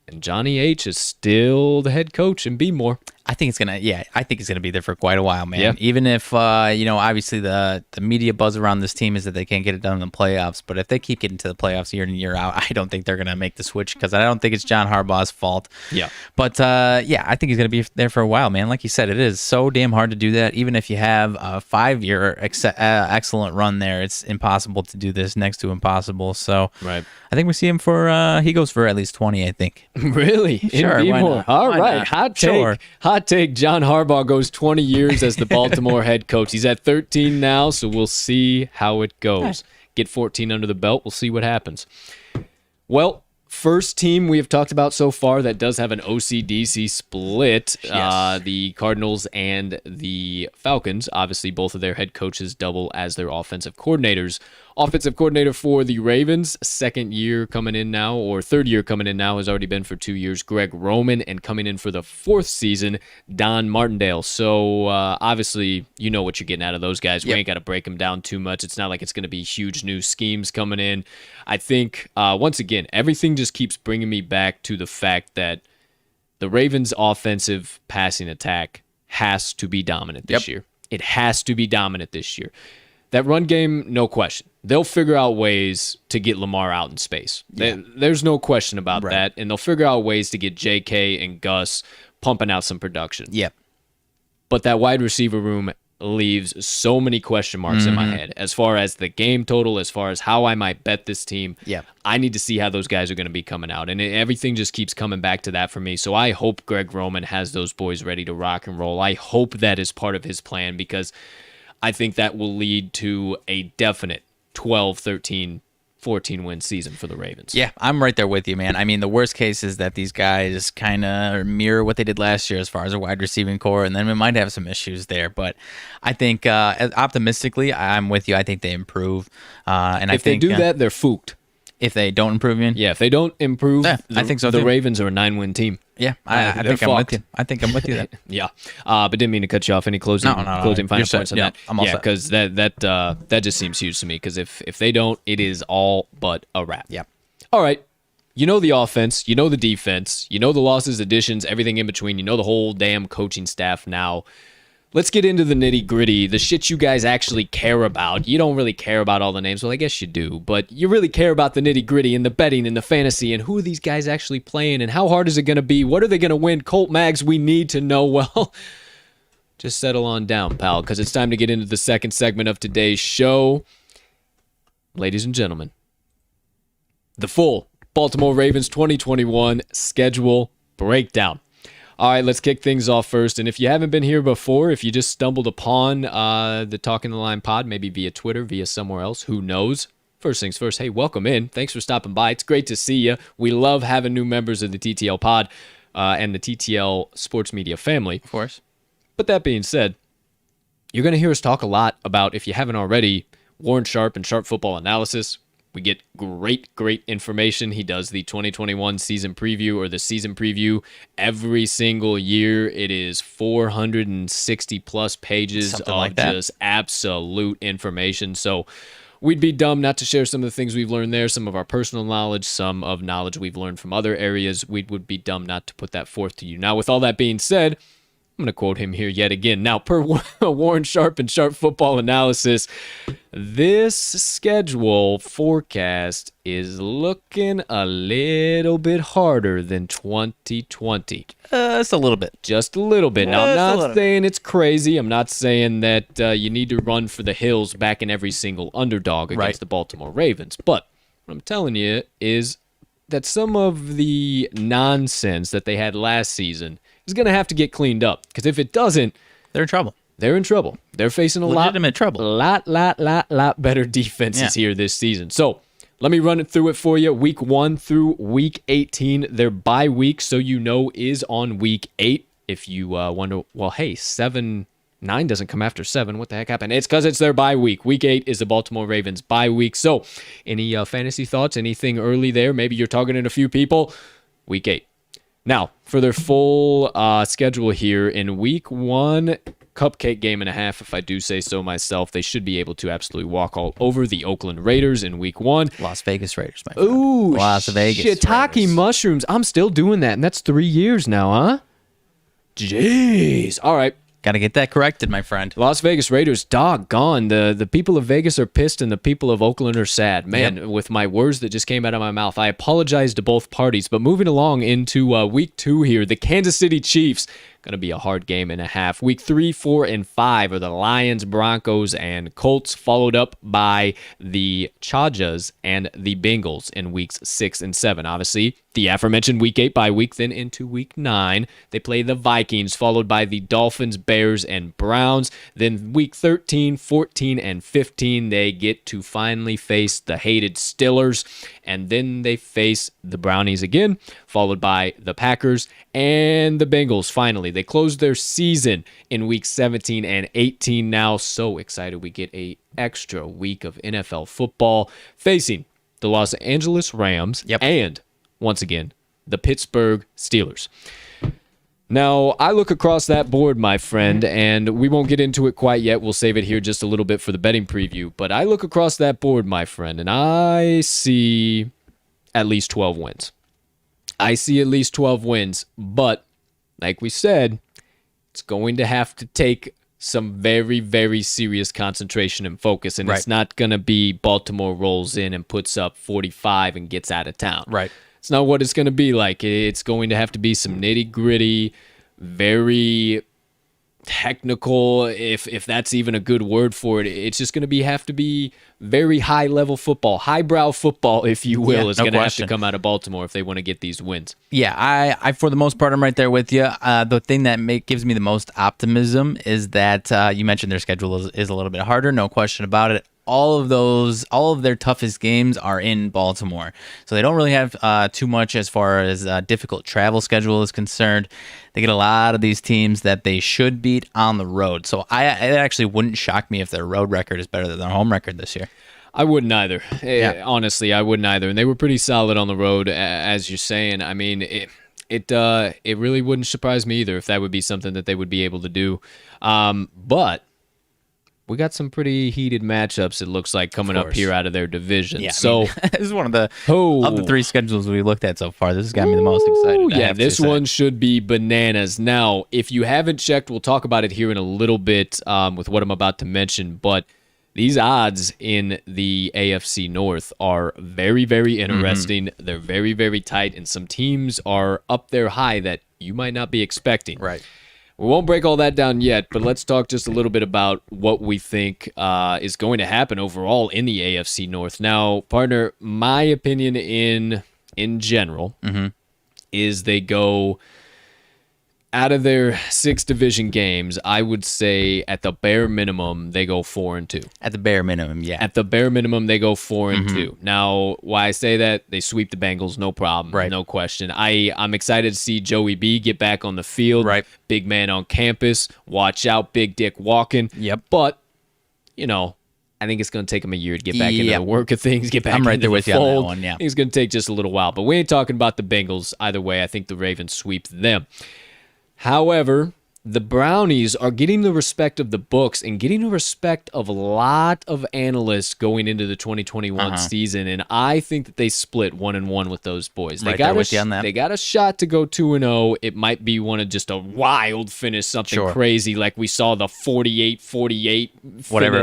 [SPEAKER 1] and Johnny H is still the head coach and be more.
[SPEAKER 2] I think it's gonna be there for quite a while, man. Yeah. Even if obviously the media buzz around this team is that they can't get it done in the playoffs, but if they keep getting to the playoffs year in and year out, I don't think they're gonna make the switch, because I don't think it's John Harbaugh's fault.
[SPEAKER 1] Yeah.
[SPEAKER 2] But I think he's gonna be there for a while, man. Like you said, it is so damn hard to do that. Even if you have a 5-year excellent run there, it's impossible to do this, next to impossible. So I think we see him for he goes for at least 20. I think.
[SPEAKER 1] Really?
[SPEAKER 2] Sure.
[SPEAKER 1] Why not? All right. Hot take. Hot hot take. John Harbaugh goes 20 years as the Baltimore head coach. He's at 13 now, so we'll see how it goes. Get 14 under the belt. We'll see what happens. Well, first team we have talked about so far that does have an OCDC split,
[SPEAKER 2] Yes.
[SPEAKER 1] the Cardinals and the Falcons. Obviously, both of their head coaches double as their offensive coordinators. Offensive coordinator for the Ravens, second year coming in now, or third year coming in now, has already been for 2 years, Greg Roman, and coming in for the fourth season, Don Martindale. So, obviously, you know what you're getting out of those guys. We ain't got to break them down too much. It's not like it's going to be huge new schemes coming in. I think, once again, everything just keeps bringing me back to the fact that the Ravens' offensive passing attack has to be dominant this year. It has to be dominant this year. That run game, no question. They'll figure out ways to get Lamar out in space. There's no question about that. And they'll figure out ways to get JK and Gus pumping out some production.
[SPEAKER 2] Yep.
[SPEAKER 1] But that wide receiver room leaves so many question marks in my head as far as the game total, as far as how I might bet this team. I need to see how those guys are going to be coming out. And everything just keeps coming back to that for me. So I hope Greg Roman has those boys ready to rock and roll. I hope that is part of his plan, because I think that will lead to a definite 12, 13, 14-win season for the Ravens.
[SPEAKER 2] Yeah, I'm right there with you, man. I mean, the worst case is that these guys kind of mirror what they did last year as far as a wide receiving core, and then we might have some issues there. But I think optimistically, I'm with you. I think they improve. And
[SPEAKER 1] if they do that, they're fooked.
[SPEAKER 2] If they don't improve, you mean?
[SPEAKER 1] Yeah, if they don't improve,
[SPEAKER 2] I think so
[SPEAKER 1] the
[SPEAKER 2] too.
[SPEAKER 1] Ravens are a 9-win team.
[SPEAKER 2] Yeah, I think I'm with you. I think I'm with you there.
[SPEAKER 1] Yeah, but didn't mean to cut you off. Any closing final points on that?
[SPEAKER 2] I'm all set.
[SPEAKER 1] Because that just seems huge to me. Because if they don't, it is all but a wrap.
[SPEAKER 2] Yeah.
[SPEAKER 1] All right. You know the offense. You know the defense. You know the losses, additions, everything in between. You know the whole damn coaching staff now. Let's get into the nitty-gritty, the shit you guys actually care about. You don't really care about all the names. Well, I guess you do, but you really care about the nitty-gritty and the betting and the fantasy and who are these guys actually playing and how hard is it going to be? What are they going to win? Colt Mags, we need to know. Well, just settle on down, pal, because it's time to get into the second segment of today's show. Ladies and gentlemen, the full Baltimore Ravens 2021 schedule breakdown. All right, let's kick things off first. And if you haven't been here before, if you just stumbled upon the Talking the Line pod, maybe via Twitter, via somewhere else, who knows? First things first, hey, welcome in. Thanks for stopping by. It's great to see you. We love having new members of the TTL pod and the TTL sports media family.
[SPEAKER 2] Of course.
[SPEAKER 1] But that being said, you're going to hear us talk a lot about, if you haven't already, Warren Sharp and Sharp Football Analysis. We get great information. He does the 2021 season preview or the season preview every single year. It is 460 plus pages
[SPEAKER 2] Something
[SPEAKER 1] of
[SPEAKER 2] like that.
[SPEAKER 1] just absolute information. So we'd be dumb not to share some of the things we've learned there, some of our personal knowledge, some of knowledge we've learned from other areas. We would be dumb not to put that forth to you. Now, with all that being said, I'm going to quote him here yet again. Now, per Warren Sharp and Sharp Football Analysis, this schedule forecast is looking a little bit harder than 2020.
[SPEAKER 2] Just a little bit.
[SPEAKER 1] Just a little bit. Now, I'm
[SPEAKER 2] Just a
[SPEAKER 1] not
[SPEAKER 2] little.
[SPEAKER 1] saying it's crazy. I'm not saying that you need to run for the hills back in every single underdog against
[SPEAKER 2] Right.
[SPEAKER 1] the Baltimore Ravens. But what I'm telling you is that some of the nonsense that they had last season is going to have to get cleaned up. Because if it doesn't,
[SPEAKER 2] They're in trouble.
[SPEAKER 1] they're in trouble. They're facing a
[SPEAKER 2] Legitimate trouble.
[SPEAKER 1] lot better defenses here this season. So let me run it through it for you. Week 1 through week 18, their bye week, so you know, is on week 8. If you wonder, well, hey, 7-9 doesn't come after 7. What the heck happened? It's because it's their bye week. Week 8 is the Baltimore Ravens bye week. So any fantasy thoughts, anything early there? Maybe you're targeting a few people. Week 8. Now, for their full schedule here, in week 1, cupcake game and a half, if I do say so myself, they should be able to absolutely walk all over the Oakland Raiders in week 1.
[SPEAKER 2] Las Vegas Raiders, my friend.
[SPEAKER 1] Ooh,
[SPEAKER 2] Las Vegas
[SPEAKER 1] shiitake
[SPEAKER 2] Raiders.
[SPEAKER 1] mushrooms. I'm still doing that, and that's 3 years now, huh? Jeez. All right.
[SPEAKER 2] Got to get that corrected, my friend.
[SPEAKER 1] Las Vegas Raiders, doggone. The people of Vegas are pissed and the people of Oakland are sad. Man, with my words that just came out of my mouth, I apologize to both parties. But moving along into week 2 here, the Kansas City Chiefs Going to be a hard game and a half. Week 3, 4, and 5 are the Lions, Broncos, and Colts, followed up by the Chargers and the Bengals in weeks 6 and 7. Obviously, the aforementioned week 8 bye week, then into week 9, they play the Vikings, followed by the Dolphins, Bears, and Browns. Then week 13, 14, and 15, they get to finally face the hated Steelers, and then they face the Brownies again, followed by the Packers and the Bengals. Finally, they closed their season in week 17 and 18. Now, so excited we get a extra week of NFL football facing the Los Angeles Rams and, once again, the Pittsburgh Steelers. Now, I look across that board, my friend, and we won't get into it quite yet. We'll save it here just a little bit for the betting preview. But I look across that board, my friend, and I see at least 12 wins. I see at least 12 wins, but like we said, it's going to have to take some very, very serious concentration and focus, and it's not going to be Baltimore rolls in and puts up 45 and gets out of town.
[SPEAKER 2] Right.
[SPEAKER 1] It's not what it's going to be like. It's going to have to be some nitty-gritty, very technical, if that's even a good word for it. It's just going to have to be very high-level football, highbrow football, if you will, is going to have to come out of Baltimore if they want to get these wins.
[SPEAKER 2] Yeah, I for the most part, I'm right there with you. The thing that gives me the most optimism is that you mentioned their schedule is a little bit harder, no question about it. All of their toughest games are in Baltimore. So they don't really have too much as far as difficult travel schedule is concerned. They get a lot of these teams that they should beat on the road. So it actually wouldn't shock me if their road record is better than their home record this year.
[SPEAKER 1] I wouldn't either.
[SPEAKER 2] Yeah.
[SPEAKER 1] Honestly, I wouldn't either. And they were pretty solid on the road, as you're saying. I mean, it really wouldn't surprise me either if that would be something that they would be able to do. But we got some pretty heated matchups, it looks like, coming up here out of their division.
[SPEAKER 2] Yeah,
[SPEAKER 1] so
[SPEAKER 2] this is one of the of the 3 schedules we looked at so far. This has got me the most excited.
[SPEAKER 1] Yeah, this one should be bananas. Now, if you haven't checked, we'll talk about it here in a little bit with what I'm about to mention, but these odds in the AFC North are very, very interesting. They're very, very tight, and some teams are up there high that you might not be expecting.
[SPEAKER 2] Right.
[SPEAKER 1] We won't break all that down yet, but let's talk just a little bit about what we think is going to happen overall in the AFC North. Now, partner, my opinion in general is they go out of their 6 division games, I would say at the bare minimum, they go 4-2.
[SPEAKER 2] At the bare minimum, yeah.
[SPEAKER 1] At the bare minimum, they go 4-2. Now, why I say that, they sweep the Bengals, no problem, no question. I'm excited to see Joey B get back on the field.
[SPEAKER 2] Right.
[SPEAKER 1] Big man on campus. Watch out, Big Dick walking.
[SPEAKER 2] Yep.
[SPEAKER 1] But, I think it's going to take him a year to get back into the work of things, get back into the fold.
[SPEAKER 2] I'm right there with you on that one, yeah.
[SPEAKER 1] I think it's going to take just a little while. But we ain't talking about the Bengals. Either way, I think the Ravens sweep them. However, the Brownies are getting the respect of the books and getting the respect of a lot of analysts going into the 2021 season, and I think that they split 1-1 with those boys. They got with you on that. They got a shot to go 2-0. It might be one of just a wild finish, something crazy like we saw the 48-48
[SPEAKER 2] whatever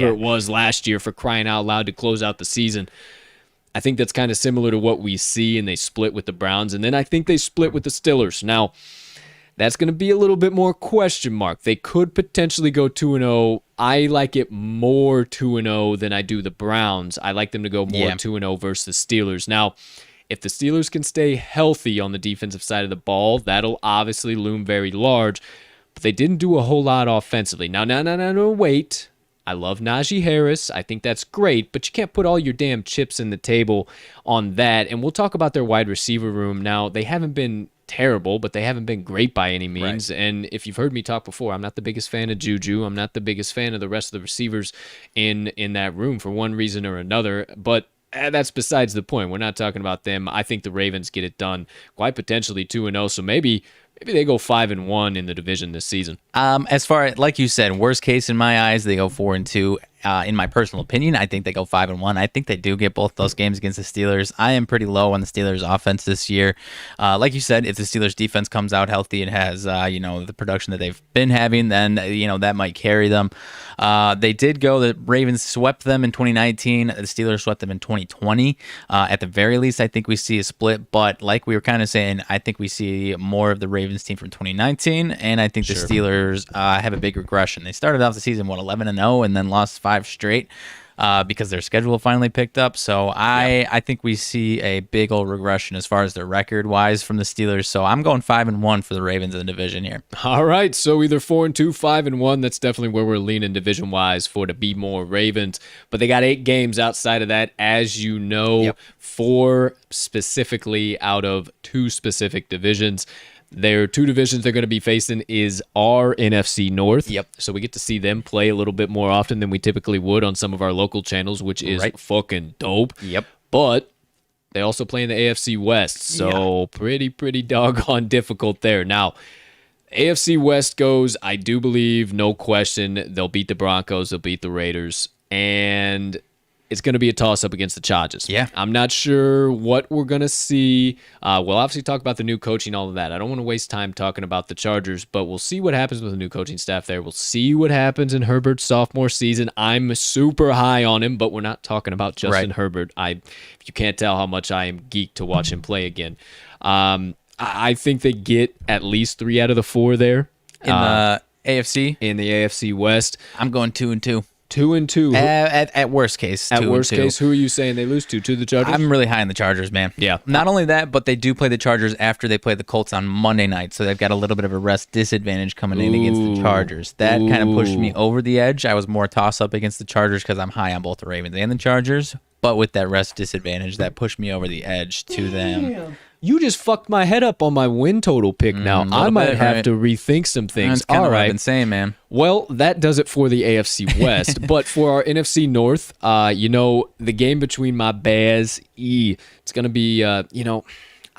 [SPEAKER 1] it was last year, for crying out loud, to close out the season. I think that's kind of similar to what we see, and they split with the Browns, and then I think they split with the Steelers. Now, that's going to be a little bit more question mark. They could potentially go 2-0. I like it more 2-0 than I do the Browns. I like them to go more 2-0 versus the Steelers. Now, if the Steelers can stay healthy on the defensive side of the ball, that'll obviously loom very large. But they didn't do a whole lot offensively. Now, wait. I love Najee Harris. I think that's great, but you can't put all your damn chips in the table on that. And we'll talk about their wide receiver room. Now, they haven't been terrible, but they haven't been great by any means. Right. And if you've heard me talk before, I'm not the biggest fan of Juju. I'm not the biggest fan of the rest of the receivers in that room for one reason or another. But that's besides the point. We're not talking about them. I think the Ravens get it done, quite potentially 2-0. So maybe they go 5-1 in the division this season.
[SPEAKER 2] As far as, like you said, worst case in my eyes, they go 4-2. in my personal opinion, I think they go 5-1. I think they do get both those games against the Steelers. I am pretty low on the Steelers offense this year. Like you said, if the Steelers defense comes out healthy and has, the production that they've been having, then, that might carry them. The Ravens swept them in 2019. The Steelers swept them in 2020. At the very least, I think we see a split, but like we were kind of saying, I think we see more of the Ravens team from 2019, and I think the Steelers have a big regression. They started off the season, 11-0, and then lost 5 straight because their schedule finally picked up. So I think we see a big old regression as far as their record-wise from the Steelers. So I'm going 5-1 for the Ravens in the division here.
[SPEAKER 1] All right, so either 4-2, 5-1. That's definitely where we're leaning division-wise for the Be More Ravens. But they got 8 games outside of that, as you know, 4 specifically out of 2 specific divisions. Their 2 divisions they're going to be facing is our NFC North. So we get to see them play a little bit more often than we typically would on some of our local channels, which is fucking dope. But they also play in the AFC West, so pretty doggone difficult there. Now, AFC West goes, I do believe, no question, they'll beat the Broncos, they'll beat the Raiders, and it's going to be a toss-up against the Chargers. I'm not sure what we're going to see. We'll obviously talk about the new coaching, all of that. I don't want to waste time talking about the Chargers, but we'll see what happens with the new coaching staff there. We'll see what happens in Herbert's sophomore season. I'm super high on him, but we're not talking about Justin Herbert. If you can't tell how much I am geeked to watch him play again. I think they get at least 3 out of the 4 there.
[SPEAKER 2] In the AFC?
[SPEAKER 1] In the AFC West.
[SPEAKER 2] I'm going 2-2.
[SPEAKER 1] 2-2.
[SPEAKER 2] At worst case.
[SPEAKER 1] At worst case, who are you saying they lose to? To the Chargers?
[SPEAKER 2] I'm really high on the Chargers, man. Not only that, but they do play the Chargers after they play the Colts on Monday night, so they've got a little bit of a rest disadvantage coming in against the Chargers. That kind of pushed me over the edge. I was more toss-up against the Chargers because I'm high on both the Ravens and the Chargers, but with that rest disadvantage, that pushed me over the edge to them.
[SPEAKER 1] You just fucked my head up on my win total pick now. I might have to rethink some things.
[SPEAKER 2] That's kind of what I've been saying, man.
[SPEAKER 1] Well, that does it for the AFC West. But for our NFC North, the game between my Bears, it's going to be, I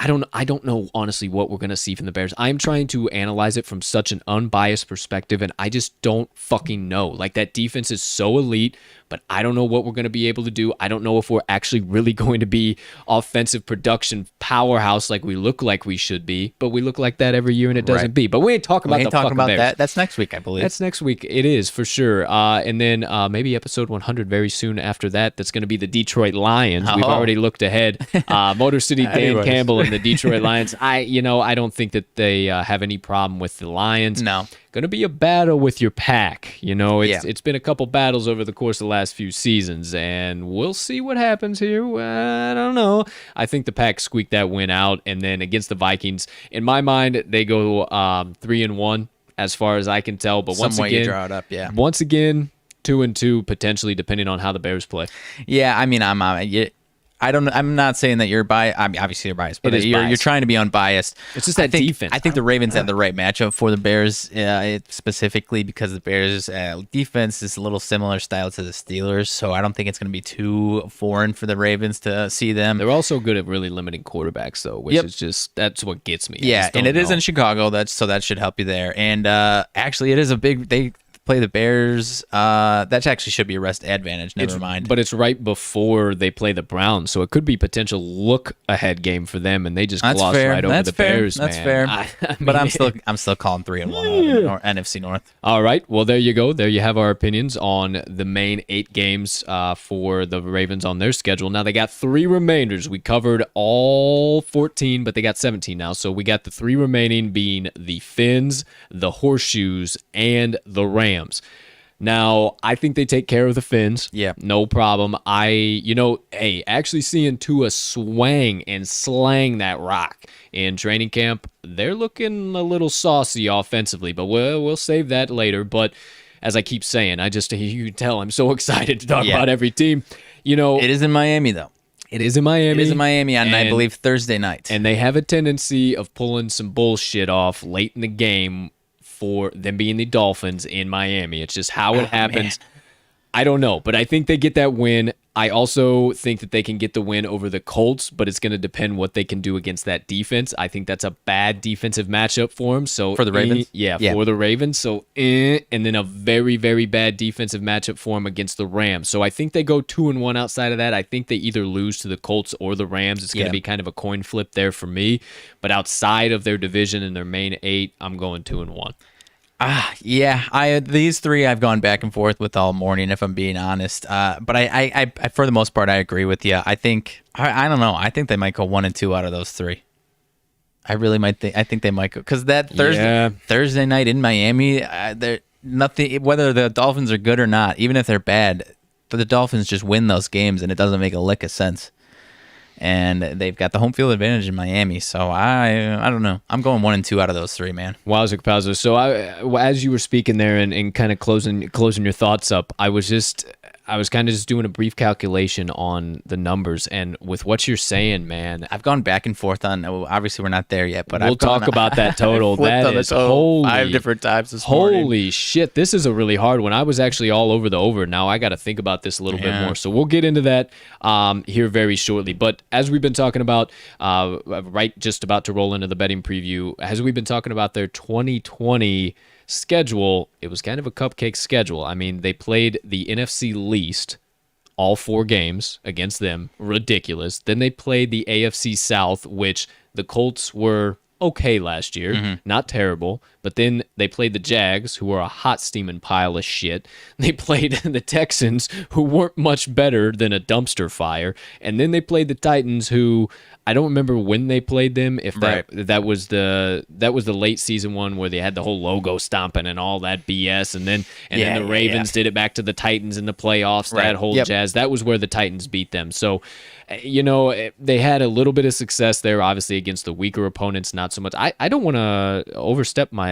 [SPEAKER 1] don't know honestly what we're going to see from the Bears. I'm trying to analyze it from such an unbiased perspective, and I just don't fucking know. Like, that defense is so elite, but I don't know what we're going to be able to do. I don't know if we're actually really going to be offensive production powerhouse like we look like we should be, but we look like that every year, and it doesn't be. But we ain't talking about the fucking Bears.
[SPEAKER 2] That. That's next week, I believe.
[SPEAKER 1] That's next week. It is, for sure. And then maybe episode 100 very soon after that. That's going to be the Detroit Lions. We've already looked ahead. Motor City Dan Campbell and the Detroit Lions. I don't think that they have any problem with the Lions.
[SPEAKER 2] No.
[SPEAKER 1] Going to be a battle with your pack. It's been a couple battles over the course of the last few seasons, and we'll see what happens here. I don't know. I think the pack squeaked that win out, and then against the Vikings, in my mind, they go 3-1 as far as I can tell. But once again,
[SPEAKER 2] you draw it up,
[SPEAKER 1] once again, 2-2 potentially, depending on how the Bears play.
[SPEAKER 2] Yeah, I mean, I'm not saying that you're biased. I mean, obviously you're biased, but you're trying to be unbiased.
[SPEAKER 1] It's just that defense.
[SPEAKER 2] I think the Ravens have the right matchup for the Bears, specifically because the Bears' defense is a little similar style to the Steelers, so I don't think it's going to be too foreign for the Ravens to see them.
[SPEAKER 1] They're also good at really limiting quarterbacks, though, which is just, that's what gets me.
[SPEAKER 2] Yeah, and it is in Chicago, so that should help you there. And actually, it is they play the Bears. That actually should be a rest advantage. Never mind.
[SPEAKER 1] But it's right before they play the Browns, so it could be potential look ahead game for them, and they just gloss right over the Bears.
[SPEAKER 2] That's fair. But I'm still calling 3-1 on NFC North.
[SPEAKER 1] All right. Well, there you go. There you have our opinions on the main 8 games for the Ravens on their schedule. Now they got 3 remainders. We covered all 14, but they got 17 now. So we got the 3 remaining being the Finns, the Horseshoes, and the Rams. Now, I think they take care of the Finns.
[SPEAKER 2] Yeah.
[SPEAKER 1] No problem. Actually seeing Tua swang and slang that rock in training camp, they're looking a little saucy offensively, but we'll save that later. But as I keep saying, you can tell I'm so excited to talk about every team.
[SPEAKER 2] It is in Miami, though.
[SPEAKER 1] It is in Miami.
[SPEAKER 2] It is in Miami on, I believe, Thursday night.
[SPEAKER 1] And they have a tendency of pulling some bullshit off late in the game for them being the Dolphins in Miami. It's just how it happens. I don't know, but I think they get that win. I also think that they can get the win over the Colts, but it's going to depend what they can do against that defense. I think that's a bad defensive matchup for them. So
[SPEAKER 2] For the Ravens?
[SPEAKER 1] yeah, for the Ravens. So and then a very, very bad defensive matchup for them against the Rams. So I think they go 2-1 outside of that. I think they either lose to the Colts or the Rams. It's going to be kind of a coin flip there for me. But outside of their division and their main 8, I'm going 2-1.
[SPEAKER 2] These three I've gone back and forth with all morning, if I'm being honest. But I for the most part, I agree with you. I think I don't know. I think they might go 1-2 out of those 3. I really might think. I think they might go because that Thursday night in Miami, they're nothing. Whether the Dolphins are good or not, even if they're bad, the Dolphins just win those games, and it doesn't make a lick of sense. And they've got the home field advantage in Miami, so I don't know. I'm going 1-2 out of those 3, man.
[SPEAKER 1] Wowzer Kapowzer. So as you were speaking there and kind of closing your thoughts up, I was kind of just doing a brief calculation on the numbers, and with what you're saying, man,
[SPEAKER 2] I've gone back and forth on. Obviously, we're not there yet, but
[SPEAKER 1] we'll talk about that total. That is holy
[SPEAKER 2] 5 different times this morning.
[SPEAKER 1] Holy shit! This is a really hard one. I was actually all over the over. Now I got to think about this a little bit more. So we'll get into that here very shortly. But as we've been talking about, right, just about to roll into the betting preview, as we've been talking about their 2020 schedule, it was kind of a cupcake schedule. I mean, they played the NFC least all 4 games against them. Ridiculous. Then they played the AFC South, which the Colts were okay last year, not terrible. But then they played the Jags, who were a hot steaming pile of shit. They played the Texans, who weren't much better than a dumpster fire. And then they played the Titans, who I don't remember when they played them. If that was the late season one where they had the whole logo stomping and all that BS, and then the Ravens did it back to the Titans in the playoffs. That whole jazz. That was where the Titans beat them. So, they had a little bit of success there, obviously against the weaker opponents. Not so much. I don't want to overstep my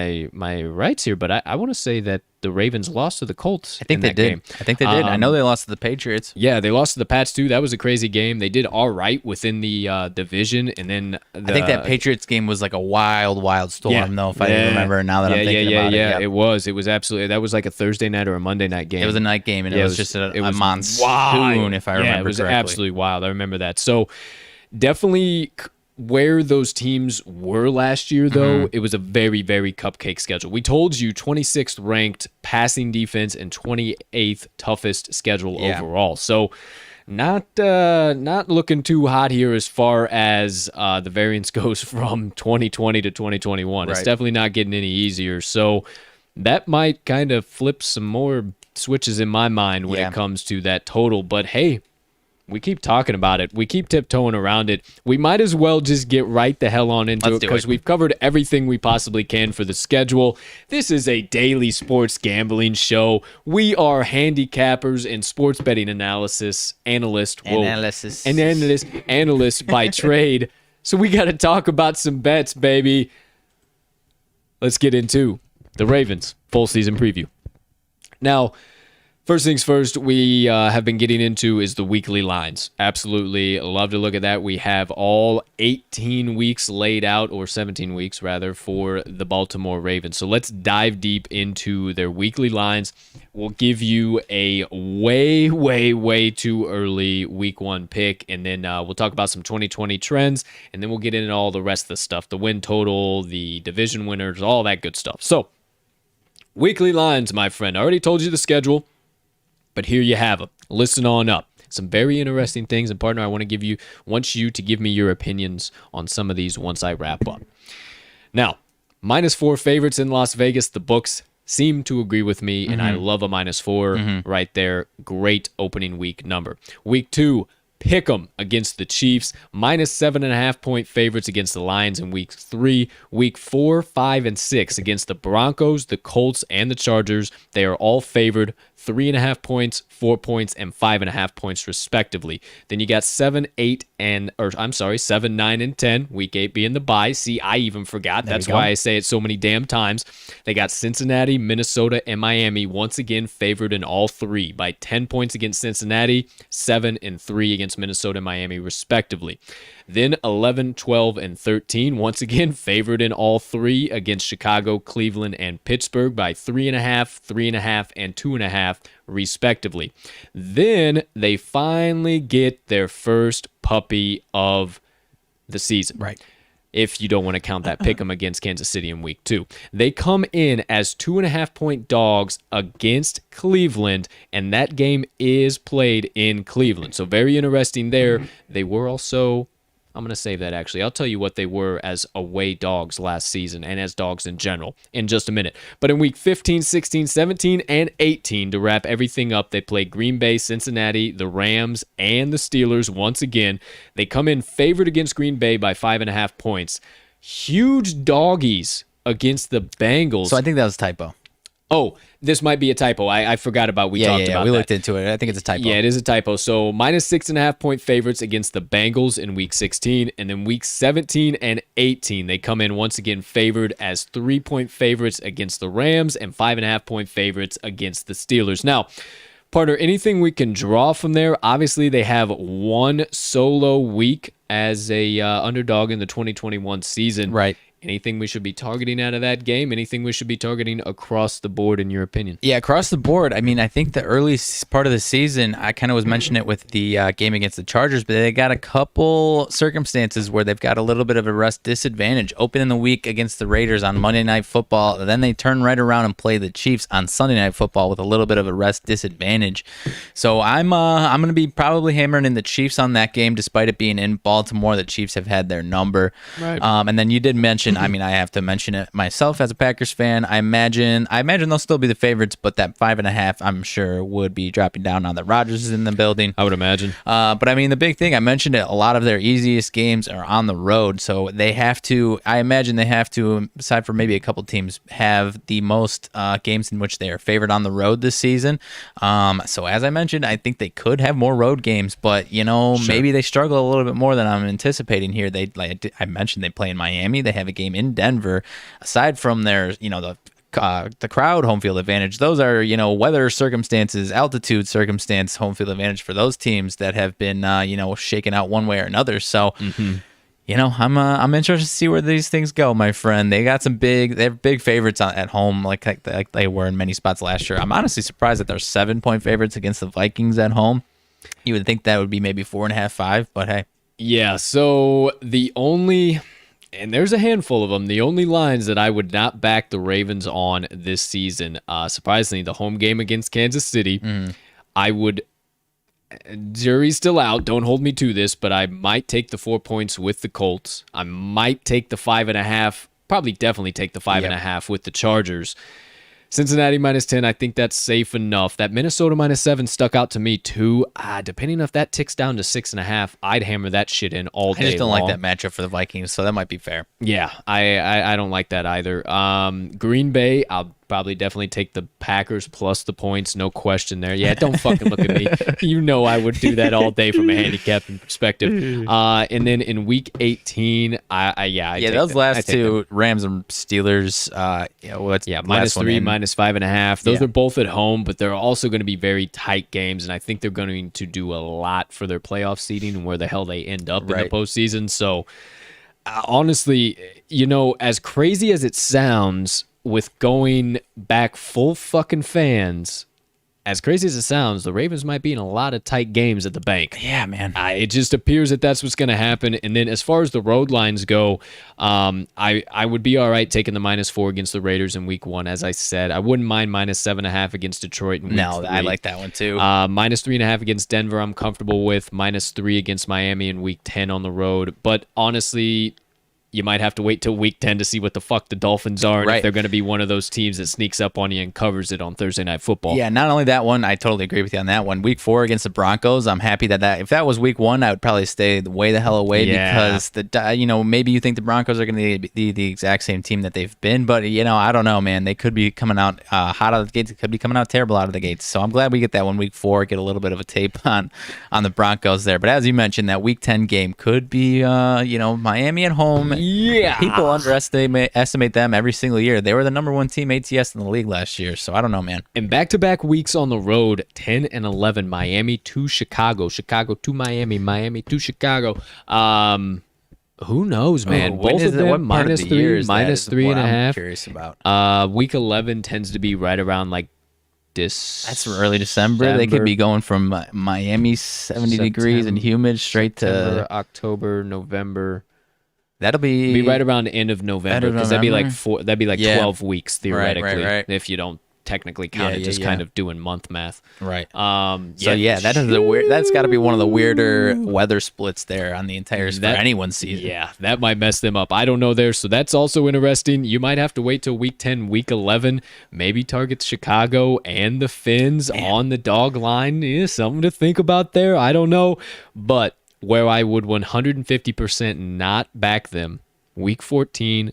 [SPEAKER 1] rights here, but I want to say that the Ravens lost to the Colts.
[SPEAKER 2] I think they did. I think they did. I know they lost to the Patriots.
[SPEAKER 1] Yeah, they lost to the Pats too. That was a crazy game. They did all right within the division, and then
[SPEAKER 2] I think that Patriots game was like a wild storm, though. If I remember, now that I'm thinking about it.
[SPEAKER 1] Yeah, it was. It was absolutely. That was like a Thursday night or a Monday night game.
[SPEAKER 2] It was a night game, and it was just a monsoon. If I remember,
[SPEAKER 1] it was
[SPEAKER 2] correctly.
[SPEAKER 1] Absolutely wild. I remember that. So definitely. Where those teams were last year, though, it was a very, very cupcake schedule. We told you 26th ranked passing defense and 28th toughest schedule overall. So not looking too hot here as far as the variance goes from 2020 to 2021. It's definitely not getting any easier. So that might kind of flip some more switches in my mind when it comes to that total. But hey, we keep talking about it. We keep tiptoeing around it. We might as well just get right the hell on into it because we've covered everything we possibly can for the schedule. This is a daily sports gambling show. We are handicappers and sports betting analysts by trade. So we got to talk about some bets, baby. Let's get into the Ravens full season preview. Now, first things first, we have been getting into is the weekly lines. Absolutely love to look at that. We have all 18 weeks laid out, or 17 weeks rather, for the Baltimore Ravens. So let's dive deep into their weekly lines. We'll give you a way too early week 1 pick, and then we'll talk about some 2020 trends, and then we'll get into all the rest of the stuff, the win total, the division winners, all that good stuff. So weekly lines, my friend. I already told you the schedule. But here you have them. Listen on up. Some very interesting things. And partner, I want you to give me your opinions on some of these once I wrap up. Now, -4 favorites in Las Vegas. The books seem to agree with me, and I love a -4 right there. Great opening week number. Week 2, pick 'em against the Chiefs. -7.5 point favorites against the Lions in week 3. Week 4, 5, and 6 against the Broncos, the Colts, and the Chargers. They are all favored 3.5 points, 4 points, and 5.5 points respectively. Then you got 7, 9, and 10. Week 8 being the bye. See, I even forgot. That's why I say it so many damn times. They got Cincinnati, Minnesota, and Miami once again favored in all 3 by 10 points against Cincinnati, 7 and 3 against Minnesota and Miami respectively. Then 11, 12, and 13. Once again, favored in all three against Chicago, Cleveland, and Pittsburgh by 3.5, 3.5, and 2.5, respectively. Then they finally get their first puppy of the season.
[SPEAKER 2] Right.
[SPEAKER 1] If you don't want to count that pick'em against Kansas City in week 2. They come in as 2.5-point dogs against Cleveland, and that game is played in Cleveland. So very interesting there. They were also, I'm going to save that actually. I'll tell you what they were as away dogs last season and as dogs in general in just a minute. But in week 15, 16, 17, and 18, to wrap everything up, they play Green Bay, Cincinnati, the Rams, and the Steelers once again. They come in favored against Green Bay by 5.5 points. Huge doggies against the Bengals.
[SPEAKER 2] So I think that was a typo.
[SPEAKER 1] Oh, this might be a typo. I forgot about we talked about
[SPEAKER 2] we
[SPEAKER 1] that.
[SPEAKER 2] looked into it. I think it's a typo.
[SPEAKER 1] Yeah, it is a typo. So minus 6.5-point favorites against the Bengals in week 16. And then week 17 and 18, they come in once again favored as 3-point favorites against the Rams and 5.5-point favorites against the Steelers. Now, partner, anything we can draw from there? Obviously, they have one solo week as a underdog in the 2021 season.
[SPEAKER 2] Right.
[SPEAKER 1] Anything we should be targeting out of that game? Anything we should be targeting across the board, in your opinion?
[SPEAKER 2] Yeah, across the board. I mean, I think the early part of the season, I kind of was mentioning it with the game against the Chargers, but they got a couple circumstances where they've got a little bit of a rest disadvantage. Opening the week against the Raiders on Monday Night Football, then they turn right around and play the Chiefs on Sunday Night Football with a little bit of a rest disadvantage. So I'm going to be probably hammering in the Chiefs on that game, despite it being in Baltimore. The Chiefs have had their number.
[SPEAKER 1] Right.
[SPEAKER 2] And then you did mention, I mean, I have to mention it myself as a Packers fan. I imagine they'll still be the favorites, but that 5.5, I'm sure, would be dropping down now that Rodgers is in the building.
[SPEAKER 1] I would imagine.
[SPEAKER 2] But I mean, the big thing, I mentioned it, a lot of their easiest games are on the road, so they have to, I imagine they have to, aside from maybe a couple teams, have the most games in which they are favored on the road this season. So as I mentioned, I think they could have more road games, but sure, maybe they struggle a little bit more than I'm anticipating here. They, like I mentioned, they play in Miami. They have a game in Denver. Aside from their, the crowd home field advantage, those are, weather circumstances, altitude circumstance, home field advantage for those teams that have been, shaken out one way or another. So, I'm interested to see where these things go, my friend. They got they're big favorites at home, like they were in many spots last year. I'm honestly surprised that they're 7-point favorites against the Vikings at home. You would think that would be maybe 4.5, 5, but hey.
[SPEAKER 1] Yeah, so and there's a handful of them, the only lines that I would not back the Ravens on this season, surprisingly, the home game against Kansas City, I would, jury's still out, don't hold me to this, but I might take the 4 points with the Colts. I might take the 5.5, probably definitely take the 5.5 with the Chargers. Cincinnati minus 10, I think that's safe enough. That Minnesota minus 7 stuck out to me too. Depending if that ticks down to 6.5, I'd hammer that shit in all day long.
[SPEAKER 2] I just don't like that matchup for the Vikings, so that might be fair.
[SPEAKER 1] Yeah, I don't like that either. Green Bay, I'll probably definitely take the Packers plus the points, no question there. Yeah, don't fucking look at me. You know I would do that all day from a handicapping perspective. And then in week 18,
[SPEAKER 2] those last two, Rams and Steelers,
[SPEAKER 1] minus 3, minus 5.5. Those are both at home, but they're also going to be very tight games, and I think they're going to do a lot for their playoff seeding and where the hell they end up in the postseason. So honestly, as crazy as it sounds, with going back full fucking fans, as crazy as it sounds, the Ravens might be in a lot of tight games at the bank.
[SPEAKER 2] Yeah, man.
[SPEAKER 1] It just appears that that's what's going to happen. And then as far as the road lines go, I would be all right taking the minus 4 against the Raiders in week 1. As I said, I wouldn't mind minus 7.5 against Detroit in week 3.
[SPEAKER 2] I like that one too.
[SPEAKER 1] Minus 3.5 against Denver, I'm comfortable with. Minus 3 against Miami in week 10 on the road. But honestly, you might have to wait till week 10 to see what the fuck the Dolphins are and if they're going to be one of those teams that sneaks up on you and covers it on Thursday Night Football.
[SPEAKER 2] Yeah, not only that one, I totally agree with you on that one. Week 4 against the Broncos, I'm happy that if that was week 1, I would probably stay way the hell away because maybe you think the Broncos are going to be the exact same team that they've been, but I don't know, man. They could be coming out hot out of the gates. It could be coming out terrible out of the gates. So I'm glad we get that one week 4, get a little bit of a tape on the Broncos there. But as you mentioned, that week 10 game could be Miami at home
[SPEAKER 1] Yeah.
[SPEAKER 2] People estimate them every single year. They were the number one team ATS in the league last year, so I don't know, man.
[SPEAKER 1] And back-to-back weeks on the road, 10 and 11, Miami to Chicago, Chicago to Miami, Miami to Chicago. Who knows, man? Both of them minus three, minus 3.5.
[SPEAKER 2] I'm curious about.
[SPEAKER 1] Week 11 tends to be right around like
[SPEAKER 2] That's early December. They could be going from Miami 70 degrees and humid straight to
[SPEAKER 1] October, November.
[SPEAKER 2] That'll be
[SPEAKER 1] right around the end of November because that'd be like 12 weeks theoretically
[SPEAKER 2] right.
[SPEAKER 1] if you don't technically count it, just kind of doing month math.
[SPEAKER 2] Right. That's got to be one of the weirder weather splits there on the entire for anyone's season.
[SPEAKER 1] Yeah, that might mess them up. I don't know there, so that's also interesting. You might have to wait till week 10, week 11, maybe target Chicago and the Finns on the dog line. Yeah, something to think about there. I don't know, but where I would 150% not back them, week 14